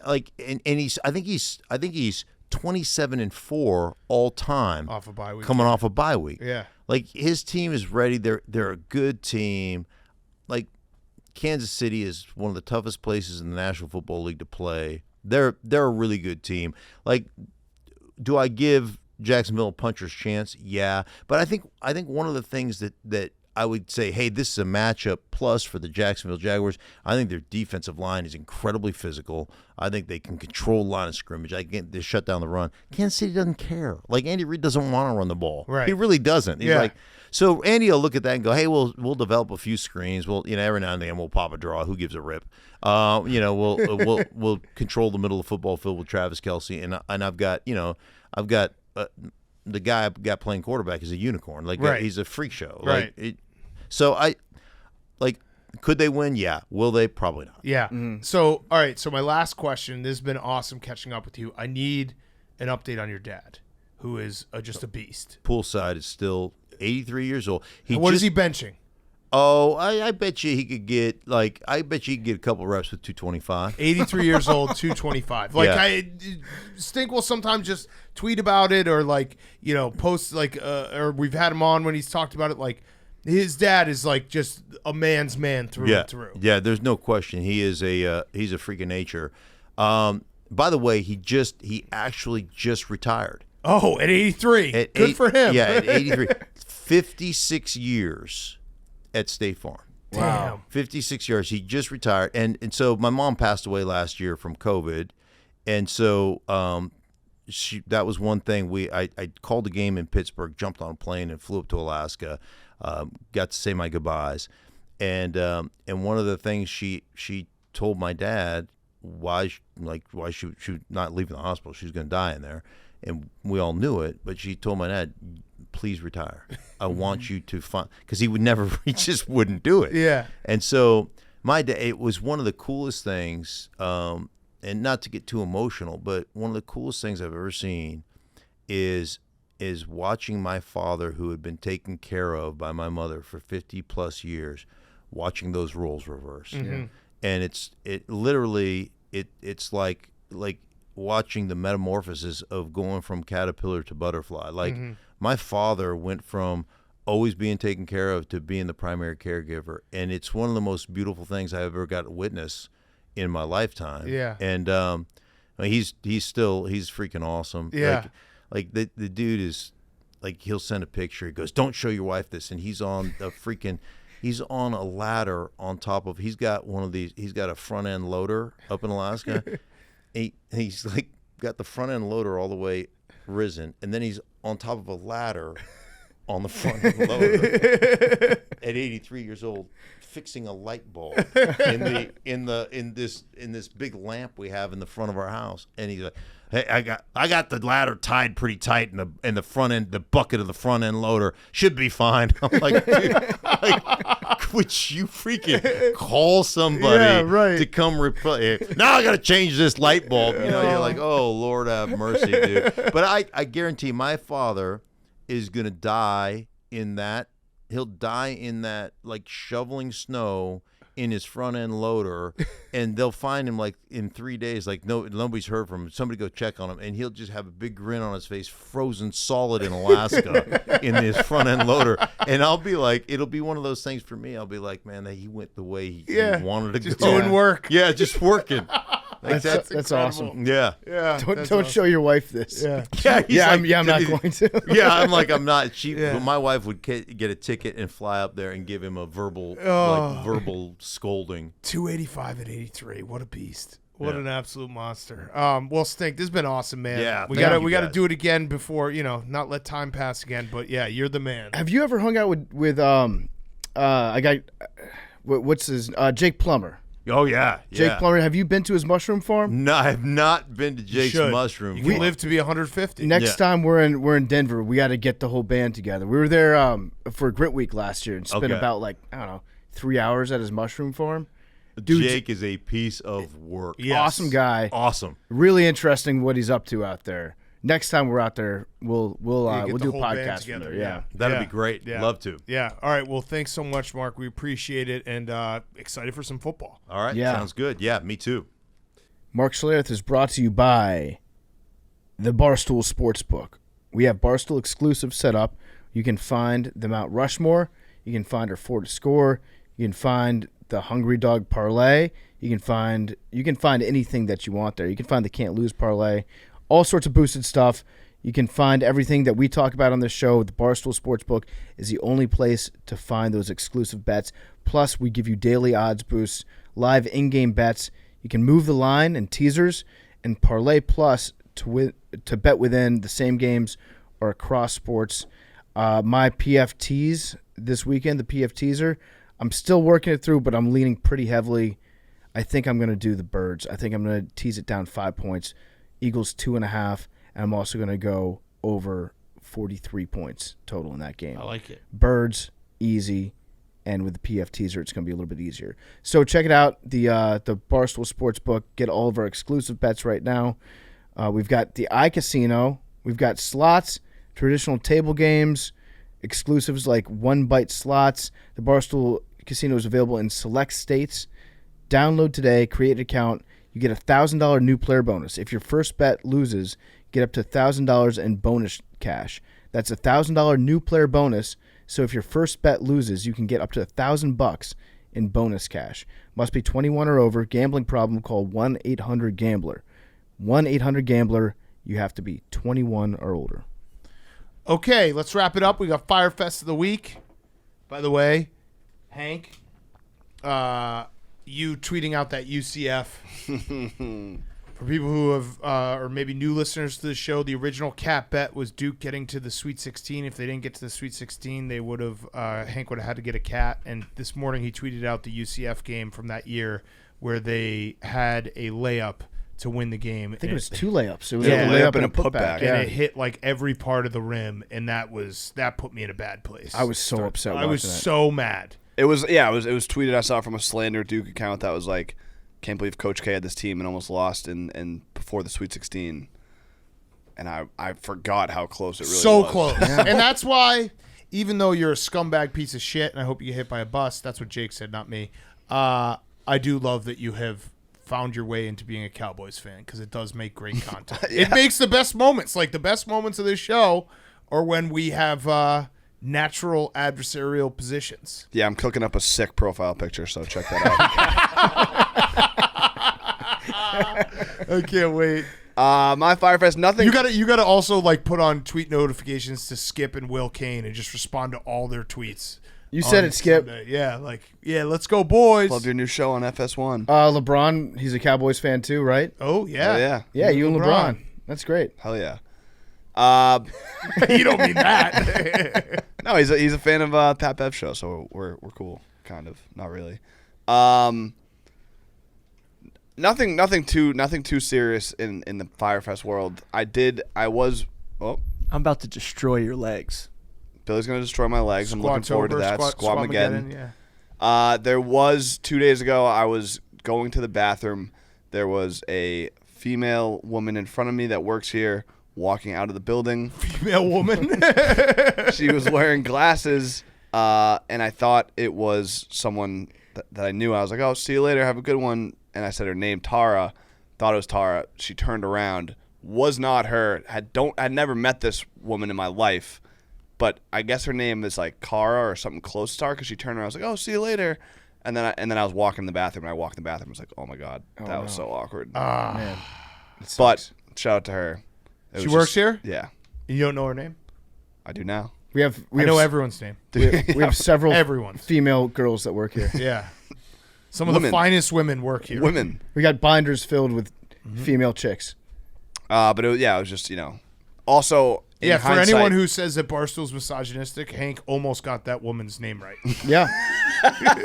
Speaker 6: Like, and he's I think he's 27-4 all time
Speaker 2: Off a bye week.
Speaker 6: coming off a bye week.
Speaker 2: Yeah.
Speaker 6: Like his team is ready. They're a good team. Like Kansas City is one of the toughest places in the National Football League to play. They're a really good team. Like, do I give Jacksonville a puncher's chance? Yeah, but I think one of the things that I would say, hey, this is a matchup plus for the Jacksonville Jaguars. I think their defensive line is incredibly physical. I think they can control the line of scrimmage. They shut down the run. Kansas City doesn't care. Like Andy Reid doesn't want to run the ball.
Speaker 2: Right.
Speaker 6: He really doesn't. He's
Speaker 2: Yeah.
Speaker 6: like, so Andy will look at that and go, hey, we'll develop a few screens. We'll every now and then we'll pop a draw. Who gives a rip? We'll control the middle of the football field with Travis Kelce, and I've got the guy I've got playing quarterback is a unicorn. Like
Speaker 2: Right.
Speaker 6: he's a freak show.
Speaker 2: Right.
Speaker 6: Could they win? Yeah. Will they? Probably not.
Speaker 2: Yeah. So, all right. So, my last question. This has been awesome catching up with you. I need an update on your dad, who is just a beast.
Speaker 6: Poolside is still 83 years old.
Speaker 2: What is he benching?
Speaker 6: Oh, I bet you he could get a couple reps with 225.
Speaker 2: 83 years old, 225. Like
Speaker 6: Yeah.
Speaker 2: Stink will sometimes just tweet about it or post or we've had him on when he's talked about it. Like his dad is like just a man's man through and through.
Speaker 6: Yeah, there's no question. He is he's a freak of nature. By the way, he actually just retired.
Speaker 2: Oh, at 83. Good for him.
Speaker 6: Yeah, at 83. 56 years at State Farm.
Speaker 2: Damn.
Speaker 6: 56 years. He just retired. And so my mom passed away last year from COVID. And so that was one thing. I called the game in Pittsburgh, jumped on a plane and flew up to Alaska, got to say my goodbyes. And one of the things she told my dad why she was not leaving the hospital. She was going to die in there. And we all knew it, but she told my dad, please retire. I want you to find, because he just wouldn't do it.
Speaker 2: Yeah.
Speaker 6: And so my dad, it was one of the coolest things, and not to get too emotional, but one of the coolest things I've ever seen is watching my father, who had been taken care of by my mother for 50 plus years, watching those roles reverse.
Speaker 2: Mm-hmm.
Speaker 6: And it's literally like watching the metamorphosis of going from caterpillar to butterfly. Like my father went from always being taken care of to being the primary caregiver, and it's one of the most beautiful things I've ever got to witness in my lifetime.
Speaker 2: Yeah.
Speaker 6: And he's freaking awesome.
Speaker 2: Yeah.
Speaker 6: Like the dude is like, he'll send a picture. He goes, "Don't show your wife this," and he's on a ladder on top of. He's got a front end loader up in Alaska. He's like got the front end loader all the way risen, and then he's on top of a ladder on the front end loader at 83 years old, fixing a light bulb in this big lamp we have in the front of our house. And he's like, "Hey, I got the ladder tied pretty tight in the front end, the bucket of the front end loader should be fine." I'm like, "Dude, would you freaking call somebody to come replace? Now I got to change this light bulb." You're like, "Oh, Lord have mercy, dude." But I guarantee my father is going to die in that. He'll die in that, like, shoveling snow in his front end loader, and they'll find him like in 3 days. Like, nobody's heard from him. Somebody go check on him, and he'll just have a big grin on his face, frozen solid in Alaska in his front end loader. And I'll be like, it'll be one of those things for me. I'll be like, man, that he went the way he wanted to
Speaker 2: just
Speaker 6: go.
Speaker 2: doing work.
Speaker 6: Yeah, just working. Like,
Speaker 3: That's awesome.
Speaker 6: Yeah.
Speaker 2: Yeah.
Speaker 3: Don't show your wife this.
Speaker 2: Yeah.
Speaker 3: I'm not going to.
Speaker 6: Yeah, I'm not. My wife would get a ticket and fly up there and give him a verbal scolding.
Speaker 2: 285 at 83. What a beast. What an absolute monster. Well, Stink, this has been awesome, man.
Speaker 6: Yeah,
Speaker 2: we got to do it again before, not let time pass again. But yeah, you're the man.
Speaker 3: Have you ever hung out with what's his Jake Plummer?
Speaker 6: Oh yeah,
Speaker 3: Jake Plummer. Have you been to his mushroom farm?
Speaker 6: No, I have not been to Jake's mushroom
Speaker 2: You
Speaker 6: farm.
Speaker 2: can live to be 150.
Speaker 3: Next time we're in Denver, we got to get the whole band together. We were there for Grit Week last year and spent about 3 hours at his mushroom farm. Dude,
Speaker 6: Jake is a piece of work.
Speaker 2: Yes.
Speaker 3: Awesome guy.
Speaker 6: Awesome.
Speaker 3: Really interesting what he's up to out there. Next time we're out there, we'll
Speaker 2: get
Speaker 3: do
Speaker 2: the
Speaker 3: a
Speaker 2: whole band
Speaker 3: podcast
Speaker 2: together,
Speaker 3: together. Yeah.
Speaker 6: That'd be great.
Speaker 2: Yeah.
Speaker 6: Love to.
Speaker 2: Yeah. All right. Well, thanks so much, Mark. We appreciate it and excited for some football.
Speaker 6: All right.
Speaker 3: Yeah.
Speaker 6: Sounds good. Yeah, me too.
Speaker 3: Mark Schlereth is brought to you by the Barstool Sportsbook. We have Barstool exclusive set up. You can find the Mount Rushmore. You can find our 4 to score. You can find the Hungry Dog Parlay. You can find anything that you want there. You can find the Can't Lose Parlay. All sorts of boosted stuff. You can find everything that we talk about on this show. The Barstool Sportsbook is the only place to find those exclusive bets. Plus, we give you daily odds boosts, live in-game bets. You can move the line and teasers, and Parlay Plus to bet within the same games or across sports. My PFTs this weekend, the PF teaser, I'm still working it through, but I'm leaning pretty heavily. I think I'm going to do the Birds. I think I'm going to tease it down 5 points. Eagles 2.5. And I'm also going to go over 43 points total in that game.
Speaker 2: I like it.
Speaker 3: Birds, easy. And with the PF teaser, it's going to be a little bit easier. So check it out, the Barstool Sportsbook. Get all of our exclusive bets right now. We've got the iCasino. We've got slots, traditional table games, exclusives like one-bite slots. The Barstool Casino is available in select states. Download today, create an account. You get a $1,000 new player bonus. If your first bet loses, get up to $1,000 in bonus cash. That's a $1,000 new player bonus. So if your first bet loses, you can get up to $1,000 in bonus cash. Must be 21 or over. Gambling problem? Call 1-800-GAMBLER. 1-800-GAMBLER. You have to be 21 or older.
Speaker 2: Okay, let's wrap it up. We got Fyre Fest of the week. By the way, Hank, you tweeting out that UCF. For people who have, or maybe new listeners to the show, the original cap bet was Duke getting to the Sweet 16. If they didn't get to the Sweet 16, they would have, Hank would have had to get a cat. And this morning he tweeted out the UCF game from that year where they had a layup to win the game.
Speaker 3: I think it was 2 layups. It was
Speaker 1: a
Speaker 3: a
Speaker 1: layup
Speaker 3: layup and a putback.
Speaker 2: And it hit like every part of the rim, and that put me in a bad place.
Speaker 3: I was so upset.
Speaker 2: I was so mad.
Speaker 1: It was tweeted. I saw from a slander Duke account that was like, can't believe Coach K had this team and almost lost in before the Sweet 16. And I forgot how close it really was.
Speaker 2: So close. And that's why, even though you're a scumbag piece of shit, and I hope you get hit by a bus, that's what Jake said, not me, I do love that you have found your way into being a Cowboys fan, because it does make great content. It makes the best moments. Like, the best moments of this show are when we have natural adversarial positions.
Speaker 1: Yeah, I'm cooking up a sick profile picture, so check that out.
Speaker 2: I can't wait.
Speaker 1: My Firefest, nothing.
Speaker 2: You gotta also like put on tweet notifications to Skip and Will Kane and just respond to all their tweets.
Speaker 3: You said it, Skip.
Speaker 2: Sunday. Yeah, let's go, boys.
Speaker 1: Love your new show on FS1.
Speaker 3: LeBron, he's a Cowboys fan too, right?
Speaker 2: Oh yeah,
Speaker 1: Oh, yeah.
Speaker 3: Yeah, you and LeBron. That's great.
Speaker 1: Hell yeah.
Speaker 2: You don't mean that.
Speaker 1: No, he's a fan of Pat Bev show, so we're cool, kind of, not really. Nothing too serious in the Firefest world.
Speaker 4: I'm about to destroy your legs.
Speaker 1: Billy's gonna destroy my legs. I'm looking forward to that. Squamageddon.
Speaker 2: Yeah.
Speaker 1: There was 2 days ago. I was going to the bathroom. There was a female woman in front of me that works here, walking out of the building.
Speaker 2: Female woman.
Speaker 1: She was wearing glasses, and I thought it was someone that I knew. I was like, "Oh, see you later. Have a good one." And I said her name, Tara. Thought it was Tara. She turned around. Was not her. Had never met this woman in my life, but I guess her name is like Cara or something close to Tara because she turned around. I was like, "Oh, see you later." And then I was walking in the bathroom. And I walked in the bathroom. I was like, "Oh my god, that was so awkward."
Speaker 3: Man.
Speaker 1: But shout out to her.
Speaker 2: She works here?
Speaker 1: Yeah,
Speaker 2: You don't know her name?
Speaker 1: I do now.
Speaker 3: We
Speaker 2: I know everyone's name.
Speaker 3: we have several
Speaker 2: Everyone's.
Speaker 3: female girls that work here.
Speaker 2: Yeah. Some of the
Speaker 1: Women.
Speaker 2: finest women work here.
Speaker 1: Women.
Speaker 3: We got binders filled with female chicks.
Speaker 1: But it was just, also in
Speaker 2: Yeah, for
Speaker 1: hindsight-
Speaker 2: anyone who says that Barstool's misogynistic, Hank almost got that woman's name right.
Speaker 3: Yeah.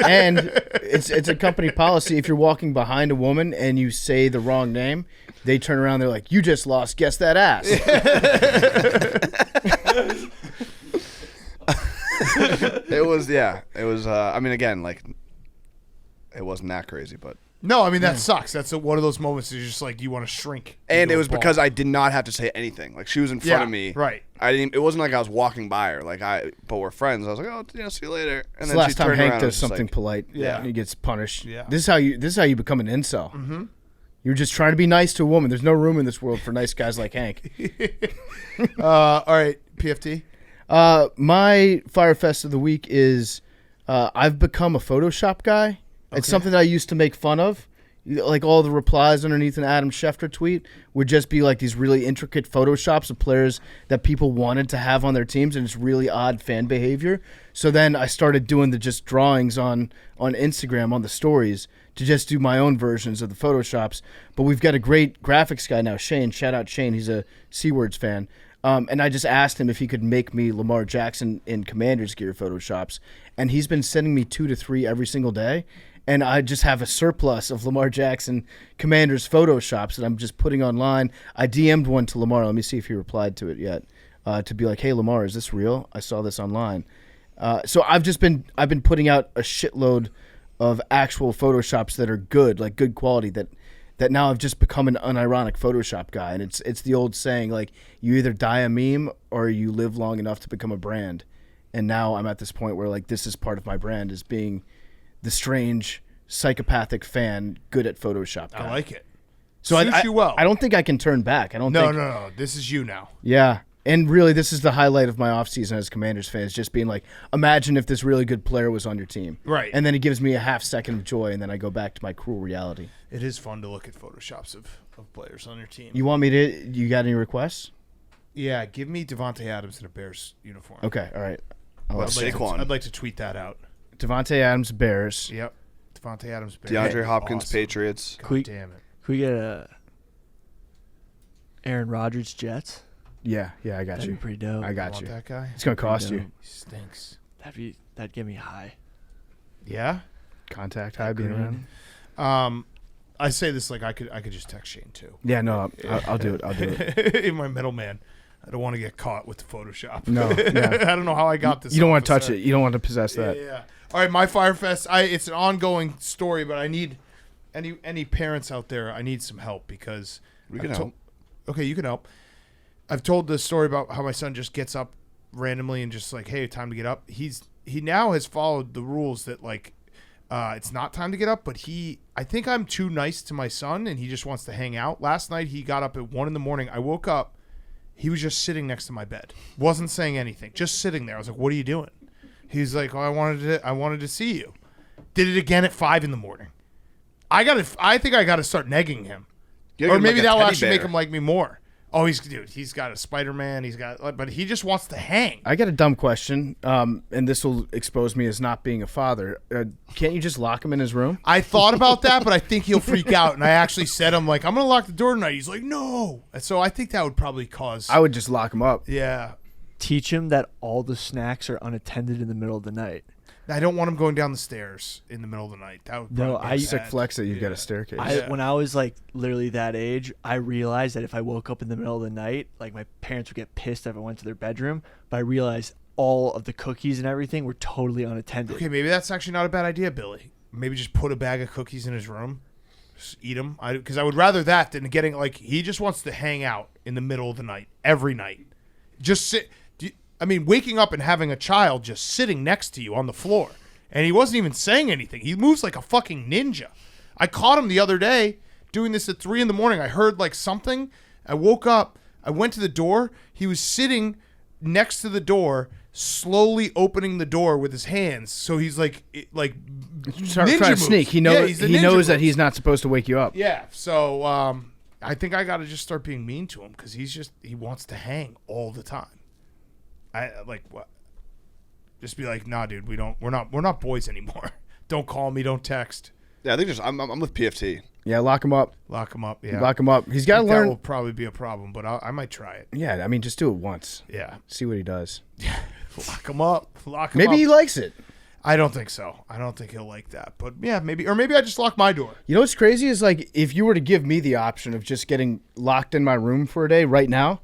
Speaker 3: And it's a company policy. If you're walking behind a woman and you say the wrong name, they turn around. They're like, "You just lost. Guess that ass."
Speaker 1: It was, I mean, again, like, it wasn't that crazy, but.
Speaker 2: No, I mean, that sucks. That's one of those moments that you're just like, you want to shrink.
Speaker 1: And
Speaker 2: into
Speaker 1: it
Speaker 2: a
Speaker 1: was
Speaker 2: ball.
Speaker 1: because I did not have to say anything. Like, she was in front of me.
Speaker 2: Right.
Speaker 1: It wasn't like I was walking by her. But we're friends. I was like, "Oh, see you later." And
Speaker 3: It's
Speaker 1: then
Speaker 3: the
Speaker 1: she
Speaker 3: last time
Speaker 1: turned
Speaker 3: Hank
Speaker 1: around and
Speaker 3: does
Speaker 1: was just
Speaker 3: something
Speaker 1: like,
Speaker 3: polite.
Speaker 2: Yeah.
Speaker 3: He gets punished.
Speaker 2: Yeah.
Speaker 3: This is how you become an incel. Mm-hmm. You're just trying to be nice to a woman. There's no room in this world for nice guys like Hank.
Speaker 2: All right, PFT.
Speaker 3: My Firefest of the week is I've become a Photoshop guy. It's something that I used to make fun of. Like all the replies underneath an Adam Schefter tweet would just be like these really intricate Photoshops of players that people wanted to have on their teams, and it's really odd fan behavior. So then I started doing the just drawings on Instagram on the stories to just do my own versions of the Photoshops. But we've got a great graphics guy now, Shane. Shout out Shane. He's a Seawords fan. And I just asked him if he could make me Lamar Jackson in Commanders gear Photoshops. And he's been sending me 2 to 3 every single day. And I just have a surplus of Lamar Jackson Commanders Photoshops that I'm just putting online. I DM'd one to Lamar. Let me see if he replied to it yet. To be like, "Hey, Lamar, is this real? I saw this online." So I've been putting out a shitload of actual Photoshops that are good, like good quality, that now I've just become an unironic Photoshop guy. And it's the old saying, like, you either die a meme or you live long enough to become a brand. And now I'm at this point where, like, this is part of my brand, is being the strange psychopathic fan good at Photoshop guy.
Speaker 2: I like it.
Speaker 3: So
Speaker 2: Suits you well.
Speaker 3: I don't think I can turn back. I don't
Speaker 2: No,
Speaker 3: think.
Speaker 2: no. This is you now.
Speaker 3: Yeah. And really, this is the highlight of my offseason as Commanders fans, just being like, imagine if this really good player was on your team.
Speaker 2: Right.
Speaker 3: And then it gives me a half second of joy, and then I go back to my cruel reality.
Speaker 2: It is fun to look at Photoshops of players on your team.
Speaker 3: You want me to? You got any requests?
Speaker 2: Yeah, give me Devontae Adams in a Bears uniform.
Speaker 3: Okay. All right.
Speaker 1: What's Saquon?
Speaker 2: I'd like to tweet that out.
Speaker 3: Devontae Adams, Bears.
Speaker 2: Yep. Devontae Adams, Bears.
Speaker 1: DeAndre Hopkins,
Speaker 2: Awesome.
Speaker 1: Patriots.
Speaker 2: God damn it.
Speaker 4: Could we get a Aaron Rodgers Jets?
Speaker 3: Yeah, I got
Speaker 4: That'd
Speaker 3: you.
Speaker 4: be pretty dope.
Speaker 3: I got
Speaker 2: Want
Speaker 3: you.
Speaker 2: that guy?
Speaker 3: It's gonna cost
Speaker 4: Pretty
Speaker 3: you.
Speaker 2: He stinks.
Speaker 4: That'd get me high.
Speaker 2: Yeah?
Speaker 3: Contact high being around.
Speaker 2: I say this like I could just text Shane too.
Speaker 3: Yeah, no, I'll do it. I'll do it.
Speaker 2: In my middleman. I don't want to get caught with the Photoshop.
Speaker 3: No,
Speaker 2: I don't know how I got this.
Speaker 3: You don't
Speaker 2: off
Speaker 3: want to
Speaker 2: the
Speaker 3: touch
Speaker 2: set.
Speaker 3: it. You don't want to possess that.
Speaker 2: Yeah. All right, my Firefest. It's an ongoing story, but I need any parents out there. I need some help because
Speaker 1: We can
Speaker 2: I've
Speaker 1: help.
Speaker 2: Okay, you can help. I've told the story about how my son just gets up randomly and just like, hey, time to get up. He now has followed the rules that like it's not time to get up, but I think I'm too nice to my son and he just wants to hang out. Last night he got up at 1 a.m. I woke up He was just sitting next to my bed. Wasn't saying anything. Just sitting there. I was like, what are you doing? He's like, oh, I wanted to see you. Did it again at 5 a.m. I think I gotta start negging him. Or maybe that'll actually make him like me more. Oh, he's got a Spider-Man. But he just wants to hang.
Speaker 3: I got a dumb question, and this will expose me as not being a father. Can't you just lock him in his room?
Speaker 2: I thought about that, but I think he'll freak out. And I actually said, I'm going to lock the door tonight. He's like, no. And so I think that would probably cause.
Speaker 3: I would just lock him up.
Speaker 2: Yeah.
Speaker 4: Teach him that all the snacks are unattended in the middle of the night.
Speaker 2: I don't want him going down the stairs in the middle of the night. That would probably be
Speaker 3: sick
Speaker 2: bad.
Speaker 3: flex that you've got a staircase.
Speaker 4: When I was like literally that age, I realized that if I woke up in the middle of the night, like my parents would get pissed if I went to their bedroom. But I realized all of the cookies and everything were totally unattended.
Speaker 2: Okay, maybe that's actually not a bad idea, Billy. Maybe just put a bag of cookies in his room, just eat them. Because I would rather that than getting he just wants to hang out in the middle of the night every night. Just sit. Waking up and having a child just sitting next to you on the floor. And he wasn't even saying anything. He moves like a fucking ninja. I caught him the other day doing this at 3 a.m. I heard something. I woke up. I went to the door. He was sitting next to the door, slowly opening the door with his hands. So he's like
Speaker 3: trying to sneak. He knows that he's not supposed to wake you up.
Speaker 2: Yeah. So I think I got to just start being mean to him because he wants to hang all the time. What? Just be like, nah, dude, we're not boys anymore. Don't call me, don't text.
Speaker 1: Yeah, I think I'm with PFT.
Speaker 3: Yeah, lock him up.
Speaker 2: Lock him up. Yeah,
Speaker 3: lock him up. He's got to learn.
Speaker 2: That will probably be a problem, but I might try it.
Speaker 3: Yeah, just do it once.
Speaker 2: Yeah,
Speaker 3: see what he does.
Speaker 2: Yeah, lock him up.
Speaker 3: Maybe he likes it.
Speaker 2: I don't think so. I don't think he'll like that. But yeah, maybe I just lock my door.
Speaker 3: You know what's crazy is if you were to give me the option of just getting locked in my room for a day right now.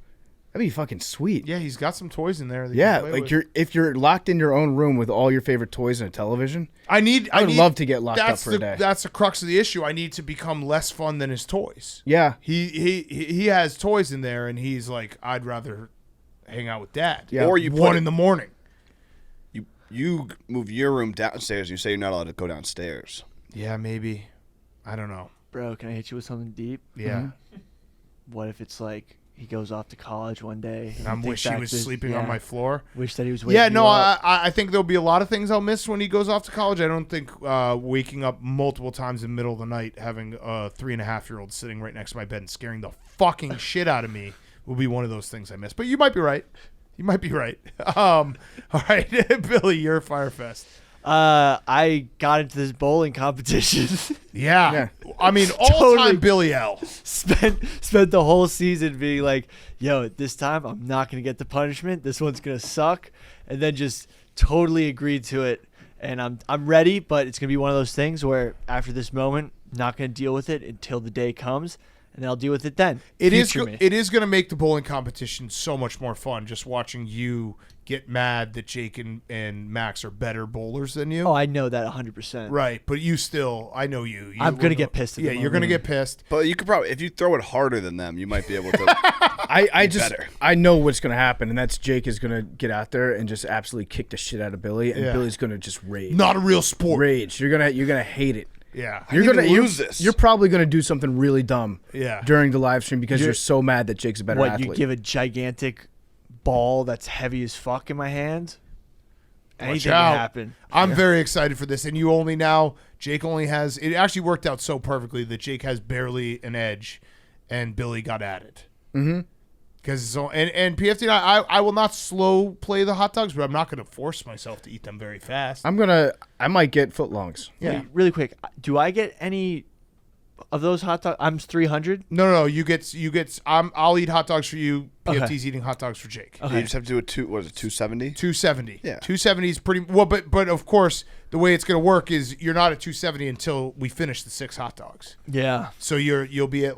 Speaker 3: That'd be fucking sweet.
Speaker 2: Yeah, he's got some toys in there.
Speaker 3: If you're locked in your own room with all your favorite toys and a television, I would love to get locked up for a day.
Speaker 2: That's the crux of the issue. I need to become less fun than his toys.
Speaker 3: Yeah,
Speaker 2: he has toys in there, and he's like, I'd rather hang out with Dad.
Speaker 3: Yeah.
Speaker 1: Or you
Speaker 2: 1 in the morning.
Speaker 1: You move your room downstairs. And you say you're not allowed to go downstairs.
Speaker 2: Yeah, maybe. I don't know.
Speaker 4: Bro, can I hit you with something deep?
Speaker 2: Yeah.
Speaker 3: Mm-hmm.
Speaker 4: What if it's he goes off to college one day.
Speaker 2: And I wish he was sleeping on my floor.
Speaker 4: Wish that he was waking
Speaker 2: I think there'll be a lot of things I'll miss when he goes off to college. I don't think waking up multiple times in the middle of the night, having a 3.5-year-old sitting right next to my bed and scaring the fucking shit out of me will be one of those things I miss. But you might be right. All right, Billy, you're a Firefest.
Speaker 4: I got into this bowling competition.
Speaker 2: Yeah. All-time Billy L.
Speaker 4: Spent the whole season being like, yo, this time I'm not going to get the punishment. This one's going to suck. And then just totally agreed to it. And I'm ready, but it's going to be one of those things where after this moment, not going to deal with it until the day comes. And then I'll deal with it then.
Speaker 2: It is going to make the bowling competition so much more fun just watching you get mad that Jake and Max are better bowlers than you.
Speaker 4: Oh, I know that 100%.
Speaker 2: Right, but you still, I know you.
Speaker 4: I'm going to get pissed at them.
Speaker 2: Yeah, you're going to get pissed.
Speaker 1: But you could probably, if you throw it harder than them, you might be able to better.
Speaker 3: I know what's going to happen, and that's Jake is going to get out there and just absolutely kick the shit out of Billy, and Billy's going to just rage.
Speaker 2: Not a real sport.
Speaker 3: Rage. You're gonna hate it.
Speaker 2: Yeah,
Speaker 3: you're gonna lose this. You're probably gonna do something really dumb.
Speaker 2: Yeah.
Speaker 3: During the live stream because you're so mad that Jake's a better athlete.
Speaker 4: You give a gigantic ball that's heavy as fuck in my hand. Anything can happen.
Speaker 2: I'm very excited for this, and Jake only has. It actually worked out so perfectly that Jake has barely an edge, and Billy got at it.
Speaker 3: Mm-hmm.
Speaker 2: Because and PFT, I will not slow play the hot dogs, but I'm not going to force myself to eat them very fast.
Speaker 3: I might get footlongs.
Speaker 2: Yeah.
Speaker 4: Wait, really quick, do I get any of those hot dogs? I'm 300.
Speaker 2: No. You get. I'll eat hot dogs for you. PFT's eating hot dogs for Jake.
Speaker 1: Okay. You just have to do a 270.
Speaker 2: 270.
Speaker 1: Yeah. 270
Speaker 2: is pretty well, but of course the way it's going to work is you're not at 270 until we finish the 6 hot dogs.
Speaker 4: Yeah.
Speaker 2: So you'll be at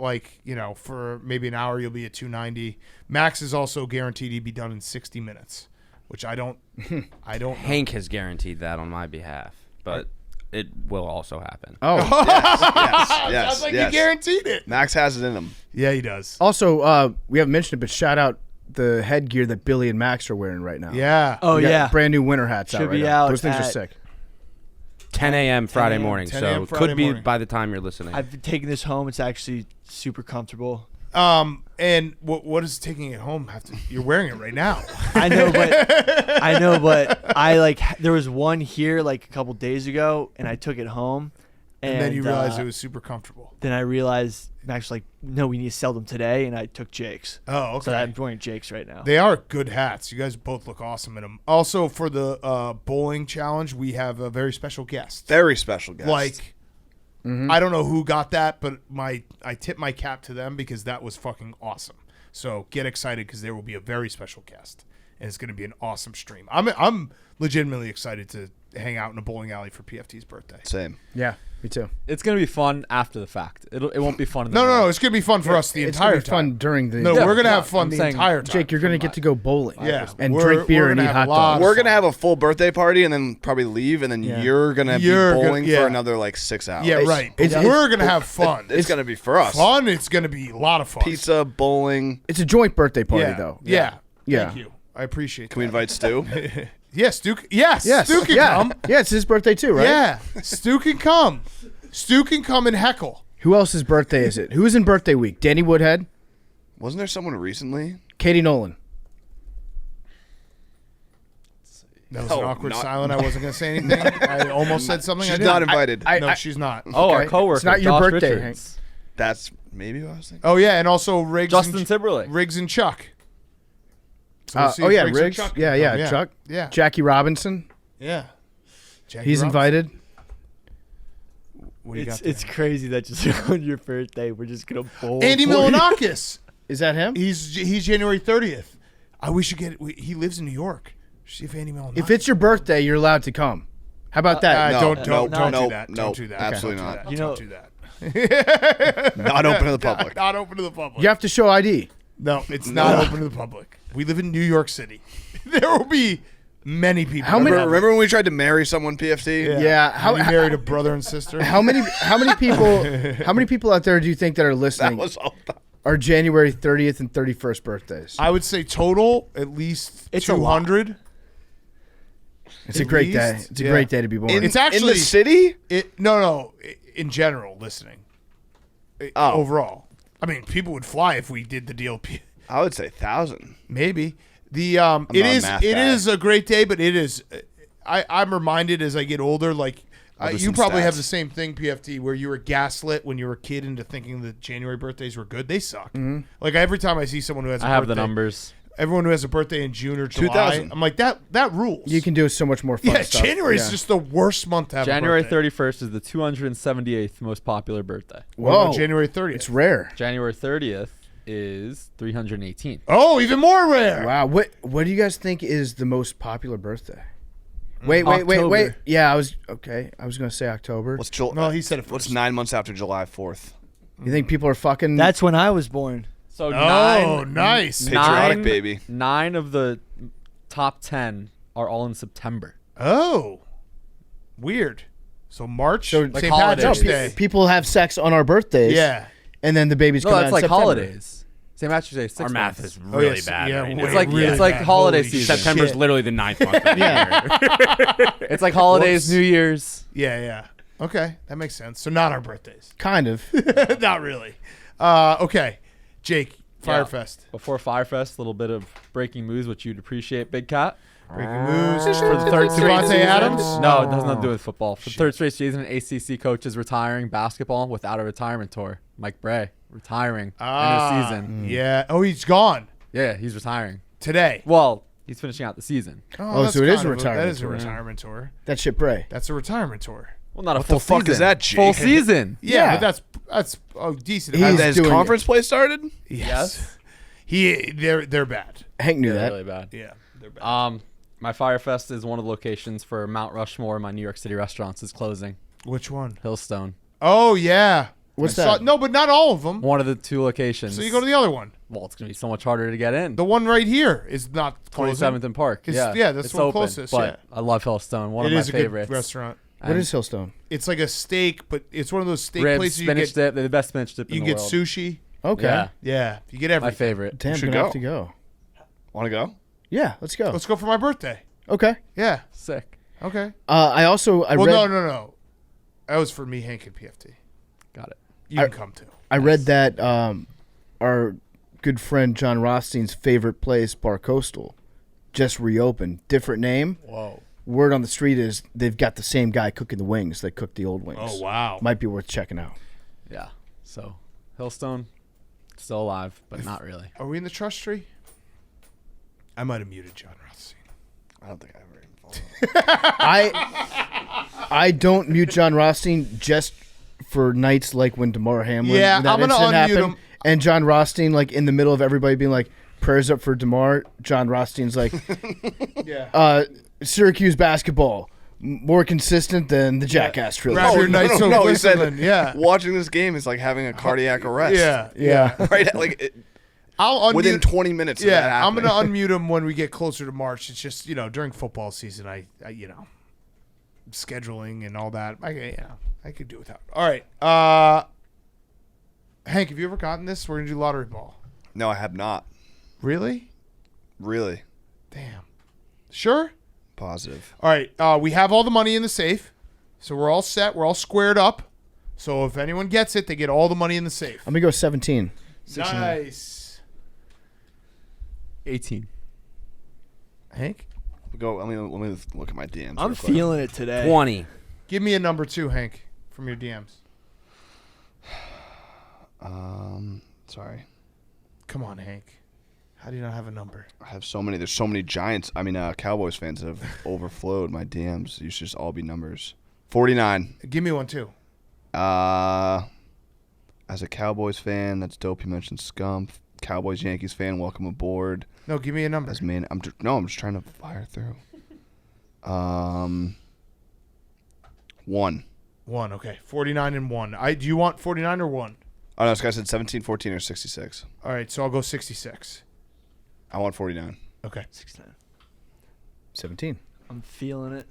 Speaker 2: for maybe an hour you'll be at 290. Max is also guaranteed he'd be done in 60 minutes, which I don't.
Speaker 5: Hank has guaranteed that on my behalf, but it will also happen.
Speaker 3: Oh,
Speaker 2: yes. Sounds like he guaranteed it.
Speaker 1: Max has it in him.
Speaker 2: Yeah, he does.
Speaker 3: Also, we haven't mentioned it, but shout out the headgear that Billy and Max are wearing right now.
Speaker 2: Yeah.
Speaker 4: Oh, yeah.
Speaker 3: Brand new winter hats
Speaker 4: Should
Speaker 3: out
Speaker 4: be
Speaker 3: right now.
Speaker 4: out
Speaker 3: Those things are sick.
Speaker 5: 10 a.m. Friday morning,
Speaker 2: 10
Speaker 5: so
Speaker 2: a.m.
Speaker 5: it
Speaker 2: Friday
Speaker 5: could be
Speaker 2: morning.
Speaker 5: by the time you're listening.
Speaker 4: I've been taking this home. It's actually super comfortable.
Speaker 2: And what is taking it home have to? You're wearing it right now.
Speaker 4: I know, but there was one here like a couple days ago, and I took it home,
Speaker 2: And then you realized it was super comfortable.
Speaker 4: Then I realized Max was like, no, we need to sell them today, and I took Jake's.
Speaker 2: Oh, okay.
Speaker 4: So I'm wearing Jake's right now.
Speaker 2: They are good hats. You guys both look awesome in them. Also, for the bowling challenge, we have a very special guest.
Speaker 1: Very special guest.
Speaker 2: Like, I don't know who got that, but I tip my cap to them because that was fucking awesome. So get excited because there will be a very special guest, and it's going to be an awesome stream. I'm legitimately excited to hang out in a bowling alley for PFT's birthday.
Speaker 1: Same.
Speaker 3: Yeah, me too.
Speaker 7: It's gonna be fun after the fact. It won't be fun. In the
Speaker 2: No,
Speaker 7: middle.
Speaker 2: it's going to be fun for us the
Speaker 3: It's
Speaker 2: entire
Speaker 3: gonna be
Speaker 2: time.
Speaker 3: fun during the.
Speaker 2: No,
Speaker 7: Yeah,
Speaker 2: we're going to have
Speaker 7: yeah,
Speaker 2: fun
Speaker 7: I'm
Speaker 2: the
Speaker 7: saying,
Speaker 2: entire time.
Speaker 3: Jake, you're gonna get to go bowling.
Speaker 2: Yeah,
Speaker 3: and
Speaker 2: we're-
Speaker 3: drink beer
Speaker 2: we're
Speaker 3: and
Speaker 2: gonna
Speaker 3: eat
Speaker 2: have
Speaker 3: hot
Speaker 2: a lot
Speaker 3: dogs.
Speaker 2: of
Speaker 1: We're going to have a full birthday party and then probably leave, and then
Speaker 3: Yeah.
Speaker 1: you're going to be
Speaker 2: You're gonna-
Speaker 1: bowling
Speaker 2: yeah.
Speaker 1: for another like 6 hours.
Speaker 2: Yeah, right. But
Speaker 3: it's-
Speaker 2: we're going to have fun.
Speaker 1: It's going to be for us.
Speaker 2: Fun. It's going to be a lot of fun.
Speaker 1: Pizza, bowling.
Speaker 3: It's a joint birthday party,
Speaker 2: Yeah.
Speaker 3: though.
Speaker 2: Yeah.
Speaker 3: Yeah.
Speaker 2: Thank you. I appreciate
Speaker 1: Can we
Speaker 2: that.
Speaker 1: invite Stu?
Speaker 2: Yes, Stu. Yes,
Speaker 3: Yes.
Speaker 2: Stu can
Speaker 3: yeah.
Speaker 2: come.
Speaker 3: Yeah, it's his birthday too, right?
Speaker 2: Yeah, Stu can come. Stu can come and heckle.
Speaker 3: Who else's birthday is it? Who's in birthday week? Danny Woodhead,
Speaker 1: Wasn't there someone recently?
Speaker 3: Katie Nolan.
Speaker 2: That was
Speaker 1: No,
Speaker 2: an awkward
Speaker 1: not-
Speaker 2: silence. I wasn't going to say anything. I almost said something. I
Speaker 1: She's
Speaker 2: didn't.
Speaker 1: not invited.
Speaker 2: No, she's not.
Speaker 7: Oh, our
Speaker 3: Okay.
Speaker 7: coworker.
Speaker 3: It's not your
Speaker 7: Josh
Speaker 3: birthday,
Speaker 7: Richards.
Speaker 1: That's maybe what I was thinking.
Speaker 2: Oh yeah, and also Riggs.
Speaker 7: Justin
Speaker 2: and,
Speaker 7: Timberlake.
Speaker 2: Riggs and Chuck. So we'll see
Speaker 3: Oh
Speaker 2: if
Speaker 3: yeah,
Speaker 2: and
Speaker 3: Riggs.
Speaker 2: Chuck can
Speaker 3: Yeah,
Speaker 2: come.
Speaker 3: yeah, Chuck.
Speaker 2: Yeah,
Speaker 3: Jackie Robinson.
Speaker 2: yeah. Jackie
Speaker 3: He's
Speaker 2: Robinson.
Speaker 3: invited.
Speaker 2: What do you got there?
Speaker 4: It's crazy that just on your birthday we're just gonna bowl.
Speaker 2: Andy
Speaker 4: for you.
Speaker 2: Milanakis.
Speaker 3: Is that him?
Speaker 2: He's January 30th. We should get. He lives in New York. See if Andy Milanakis.
Speaker 3: If it's your birthday, you're alled to come. How about that?
Speaker 1: No,
Speaker 2: don't
Speaker 1: no,
Speaker 2: do
Speaker 1: no,
Speaker 2: that.
Speaker 1: no,
Speaker 2: Don't do that.
Speaker 1: absolutely
Speaker 2: Don't do
Speaker 1: not.
Speaker 2: that.
Speaker 4: You know-
Speaker 2: Don't do that.
Speaker 1: Not open to the public.
Speaker 2: Not open to the public.
Speaker 3: You have to show ID.
Speaker 2: No, it's not open to the public. We live in New York City. There will be many people.
Speaker 3: How many-
Speaker 1: Remember when we tried to marry someone, PFT?
Speaker 3: Yeah,
Speaker 2: How you married a brother and sister?
Speaker 3: How many people out there do you think that are
Speaker 1: That
Speaker 3: listening
Speaker 1: was all.
Speaker 3: are January 30th and 31st birthdays?
Speaker 2: I would say total at least
Speaker 4: It's a lot.
Speaker 2: 200.
Speaker 3: It's a
Speaker 2: at
Speaker 3: great day.
Speaker 2: least,
Speaker 3: It's a
Speaker 2: yeah.
Speaker 3: great day to be born.
Speaker 2: It's
Speaker 1: in
Speaker 2: actually
Speaker 1: the city.
Speaker 2: No. In general, listening.
Speaker 1: Oh.
Speaker 2: Overall, I mean, people would fly if we did the deal.
Speaker 1: I would say 1,000.
Speaker 2: Maybe it
Speaker 1: not a
Speaker 2: is
Speaker 1: math
Speaker 2: it
Speaker 1: guy.
Speaker 2: is a great day, but it is. I'm reminded as I get older, like
Speaker 1: I'll do
Speaker 2: you
Speaker 1: some
Speaker 2: probably have
Speaker 1: stats.
Speaker 2: the same thing, PFT, where you were gaslit when you were a kid into thinking that January birthdays were good. They suck. Like every time I see someone who has, a
Speaker 7: I have
Speaker 2: birthday,
Speaker 7: the numbers.
Speaker 2: Everyone who has a birthday in June or July,
Speaker 1: 2000.
Speaker 2: I'm like that rules.
Speaker 3: you can do so much more fun
Speaker 2: yeah,
Speaker 3: stuff.
Speaker 2: January
Speaker 3: Yeah.
Speaker 2: is just the worst month to have.
Speaker 7: January
Speaker 2: a birthday.
Speaker 7: 31st is the 278th most popular birthday.
Speaker 2: What about
Speaker 3: Whoa.
Speaker 2: January 30th.
Speaker 3: It's rare.
Speaker 7: January 30th is 318.
Speaker 2: Oh, even more rare.
Speaker 3: Wow. What do you guys think is the most popular birthday? Wait.
Speaker 4: October.
Speaker 3: Yeah, I was going to say October.
Speaker 1: What's
Speaker 2: No, he said it
Speaker 1: What's
Speaker 2: first.
Speaker 1: 9 months after July 4th?
Speaker 3: You think people are fucking
Speaker 4: That's when I was born.
Speaker 7: So
Speaker 2: Oh, nice.
Speaker 1: Patriotic baby.
Speaker 7: 9 of the top 10 are all in September.
Speaker 2: Oh, weird. So March,
Speaker 3: So,
Speaker 2: St.
Speaker 7: like
Speaker 2: Patrick's
Speaker 7: holidays.
Speaker 2: Day.
Speaker 3: people have sex on our birthdays?
Speaker 2: Yeah.
Speaker 3: And then the babies
Speaker 7: No,
Speaker 3: come out
Speaker 7: that's
Speaker 3: in
Speaker 7: like
Speaker 3: September.
Speaker 7: holidays. St. Patrick's Day is 6
Speaker 5: Our math
Speaker 7: months.
Speaker 5: is really
Speaker 2: yes,
Speaker 5: bad.
Speaker 2: yeah,
Speaker 5: right
Speaker 2: way-
Speaker 5: now.
Speaker 7: It's like
Speaker 2: really
Speaker 7: it's like
Speaker 2: bad.
Speaker 7: holiday
Speaker 2: Holy
Speaker 7: season.
Speaker 5: September's
Speaker 2: shit.
Speaker 5: literally the 9th month. Of the year.
Speaker 7: It's like holidays,
Speaker 2: Whoops.
Speaker 7: New Year's.
Speaker 2: Yeah. Okay, that makes sense. So not our birthdays.
Speaker 3: Kind of.
Speaker 2: Not really. Okay, Jake, Firefest.
Speaker 7: Before Firefest, a little bit of breaking news, which you'd appreciate, Big Cat.
Speaker 2: Breaking news.
Speaker 7: For the third straight
Speaker 2: Devontae
Speaker 7: season.
Speaker 2: Adams?
Speaker 7: No, it has nothing to do with football. For the third straight season, an ACC coach is retiring basketball without a retirement tour. Mike Bray retiring end of season.
Speaker 2: Yeah. Oh, he's gone
Speaker 7: Yeah, he's retiring.
Speaker 2: today.
Speaker 7: Well, he's finishing out the season.
Speaker 3: Oh,
Speaker 2: that's
Speaker 3: so it is
Speaker 2: kind
Speaker 3: a
Speaker 2: of
Speaker 3: retirement
Speaker 2: That is a
Speaker 3: tour.
Speaker 2: retirement tour.
Speaker 3: That shit Bray.
Speaker 2: That's a retirement tour.
Speaker 7: Well, not a
Speaker 1: What
Speaker 7: full
Speaker 1: the fuck
Speaker 7: season.
Speaker 1: is that, Jake?
Speaker 7: Full season.
Speaker 2: Yeah,
Speaker 3: Yeah.
Speaker 2: but that's decent.
Speaker 3: He's
Speaker 1: Has his
Speaker 3: doing
Speaker 1: conference play started?
Speaker 2: yes. They're bad.
Speaker 3: Hank knew
Speaker 7: Yeah,
Speaker 3: that.
Speaker 7: really bad.
Speaker 2: Yeah, they're bad.
Speaker 7: My Firefest is one of the locations for Mount Rushmore. My New York City restaurants is closing.
Speaker 2: Which one?
Speaker 7: Hillstone.
Speaker 2: Oh yeah.
Speaker 3: What's
Speaker 2: I saw-
Speaker 3: that?
Speaker 2: No, but not all of them.
Speaker 7: One of the 2 locations.
Speaker 2: So you go to the other one.
Speaker 7: Well, it's gonna be so much harder to get in.
Speaker 2: The one right here is not closing.
Speaker 7: 27th and Park.
Speaker 2: It's-
Speaker 7: Yeah,
Speaker 2: that's
Speaker 7: it's
Speaker 2: the one
Speaker 7: open,
Speaker 2: closest,
Speaker 7: But
Speaker 2: yeah.
Speaker 7: I love Hillstone. One
Speaker 2: It
Speaker 7: of my
Speaker 2: is a
Speaker 7: favorites.
Speaker 2: good restaurant.
Speaker 3: What is Hillstone?
Speaker 2: It's like a steak, but it's one of those steak
Speaker 7: Ribs,
Speaker 2: places you
Speaker 7: spinach
Speaker 2: get.
Speaker 7: dip. They're the best spinach dip
Speaker 2: You
Speaker 7: in
Speaker 2: can
Speaker 7: the
Speaker 2: get
Speaker 7: world.
Speaker 2: sushi.
Speaker 3: Okay.
Speaker 7: Yeah,
Speaker 2: Yeah, you get
Speaker 7: my
Speaker 2: everything.
Speaker 7: favorite.
Speaker 3: Damn,
Speaker 1: should
Speaker 3: gonna
Speaker 1: go.
Speaker 3: have to go.
Speaker 1: Want to go?
Speaker 3: Yeah, let's go.
Speaker 2: Let's go for my birthday.
Speaker 3: Okay.
Speaker 2: Yeah.
Speaker 7: Sick.
Speaker 2: Okay.
Speaker 3: I
Speaker 2: Well,
Speaker 3: read
Speaker 2: no. That was for me, Hank, and PFT.
Speaker 7: Got it.
Speaker 2: You can come too.
Speaker 3: I read that our good friend John Rothstein's favorite place, Bar Coastal, just reopened. Different name.
Speaker 2: Whoa.
Speaker 3: Word on the street is they've got the same guy cooking the wings that cooked the old wings.
Speaker 2: Oh, wow.
Speaker 3: Might be worth checking out.
Speaker 7: Yeah. So Hillstone, still alive, but not really.
Speaker 2: Are we in the trust tree? I might have muted John Rothstein.
Speaker 1: I don't think I ever even followed.
Speaker 3: I don't mute John Rothstein just for nights like when DeMar Hamlin.
Speaker 2: Yeah,
Speaker 3: when that
Speaker 2: I'm gonna
Speaker 3: incident
Speaker 2: unmute
Speaker 3: happened,
Speaker 2: him.
Speaker 3: And John Rothstein, like in the middle of everybody being like, prayers up for DeMar. John Rothstein's like,
Speaker 2: Yeah.
Speaker 3: Syracuse basketball, more consistent than the Jackass trilogy.
Speaker 2: Grab your nights of
Speaker 1: He said,
Speaker 2: Switzerland. Yeah.
Speaker 1: watching this game is like having a cardiac arrest.
Speaker 2: Yeah.
Speaker 1: Right? Like,
Speaker 2: I'll unmute.
Speaker 1: within 20 minutes of that
Speaker 2: Yeah, I'm
Speaker 1: happening.
Speaker 2: going to unmute him when we get closer to March. It's just, during football season, I scheduling and all that. I could do without. All right. Hank, have you ever gotten this? We're going to do lottery ball.
Speaker 1: No, I have not.
Speaker 2: Really?
Speaker 1: Really.
Speaker 2: Damn. Sure?
Speaker 1: Positive.
Speaker 2: All right. We have all the money in the safe. So we're all set. We're all squared up. So if anyone gets it, they get all the money in the safe.
Speaker 3: I'm gonna go 17.
Speaker 2: Nice.
Speaker 7: 18.
Speaker 2: Hank?
Speaker 1: Let me look at my DMs.
Speaker 4: I'm
Speaker 1: real quick.
Speaker 4: feeling it today.
Speaker 5: 20.
Speaker 2: Give me a number 2, Hank, from your DMs.
Speaker 1: Sorry.
Speaker 2: Come on, Hank. How do you not have a number?
Speaker 1: I have so many. There's so many Cowboys fans that have overflowed my DMs. You should just all be numbers. 49.
Speaker 2: Give me one, too.
Speaker 1: As a Cowboys fan, that's dope. You mentioned Scum. Cowboys Yankees fan, welcome aboard.
Speaker 2: No, give me a number.
Speaker 1: As man, I'm just trying to fire through. 1.
Speaker 2: 1, okay. 49 and 1. Do you want 49 or 1?
Speaker 1: Oh no, this guy said 17, 14, or 66.
Speaker 2: All right, so I'll go 66.
Speaker 1: I want 49.
Speaker 2: Okay.
Speaker 4: 69.
Speaker 3: 17.
Speaker 4: I'm feeling it.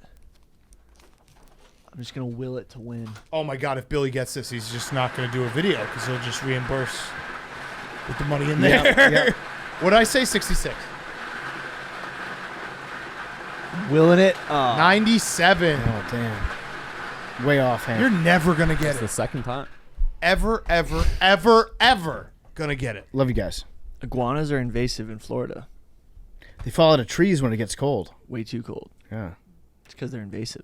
Speaker 4: I'm just gonna will it to win.
Speaker 2: Oh my God! If Billy gets this, he's just not going to do a video because he'll just reimburse with the money in there.
Speaker 3: Yeah.
Speaker 2: What did I say? 66.
Speaker 4: Willing it.
Speaker 2: 97.
Speaker 3: Oh damn. Way off, Hank.
Speaker 2: You're never going to get
Speaker 7: It's the
Speaker 2: it.
Speaker 7: second time.
Speaker 2: Ever going to get it.
Speaker 3: Love you guys.
Speaker 4: Iguanas are invasive in Florida.
Speaker 3: They fall out of trees when it gets cold.
Speaker 4: Way too cold.
Speaker 3: Yeah.
Speaker 4: It's because they're invasive.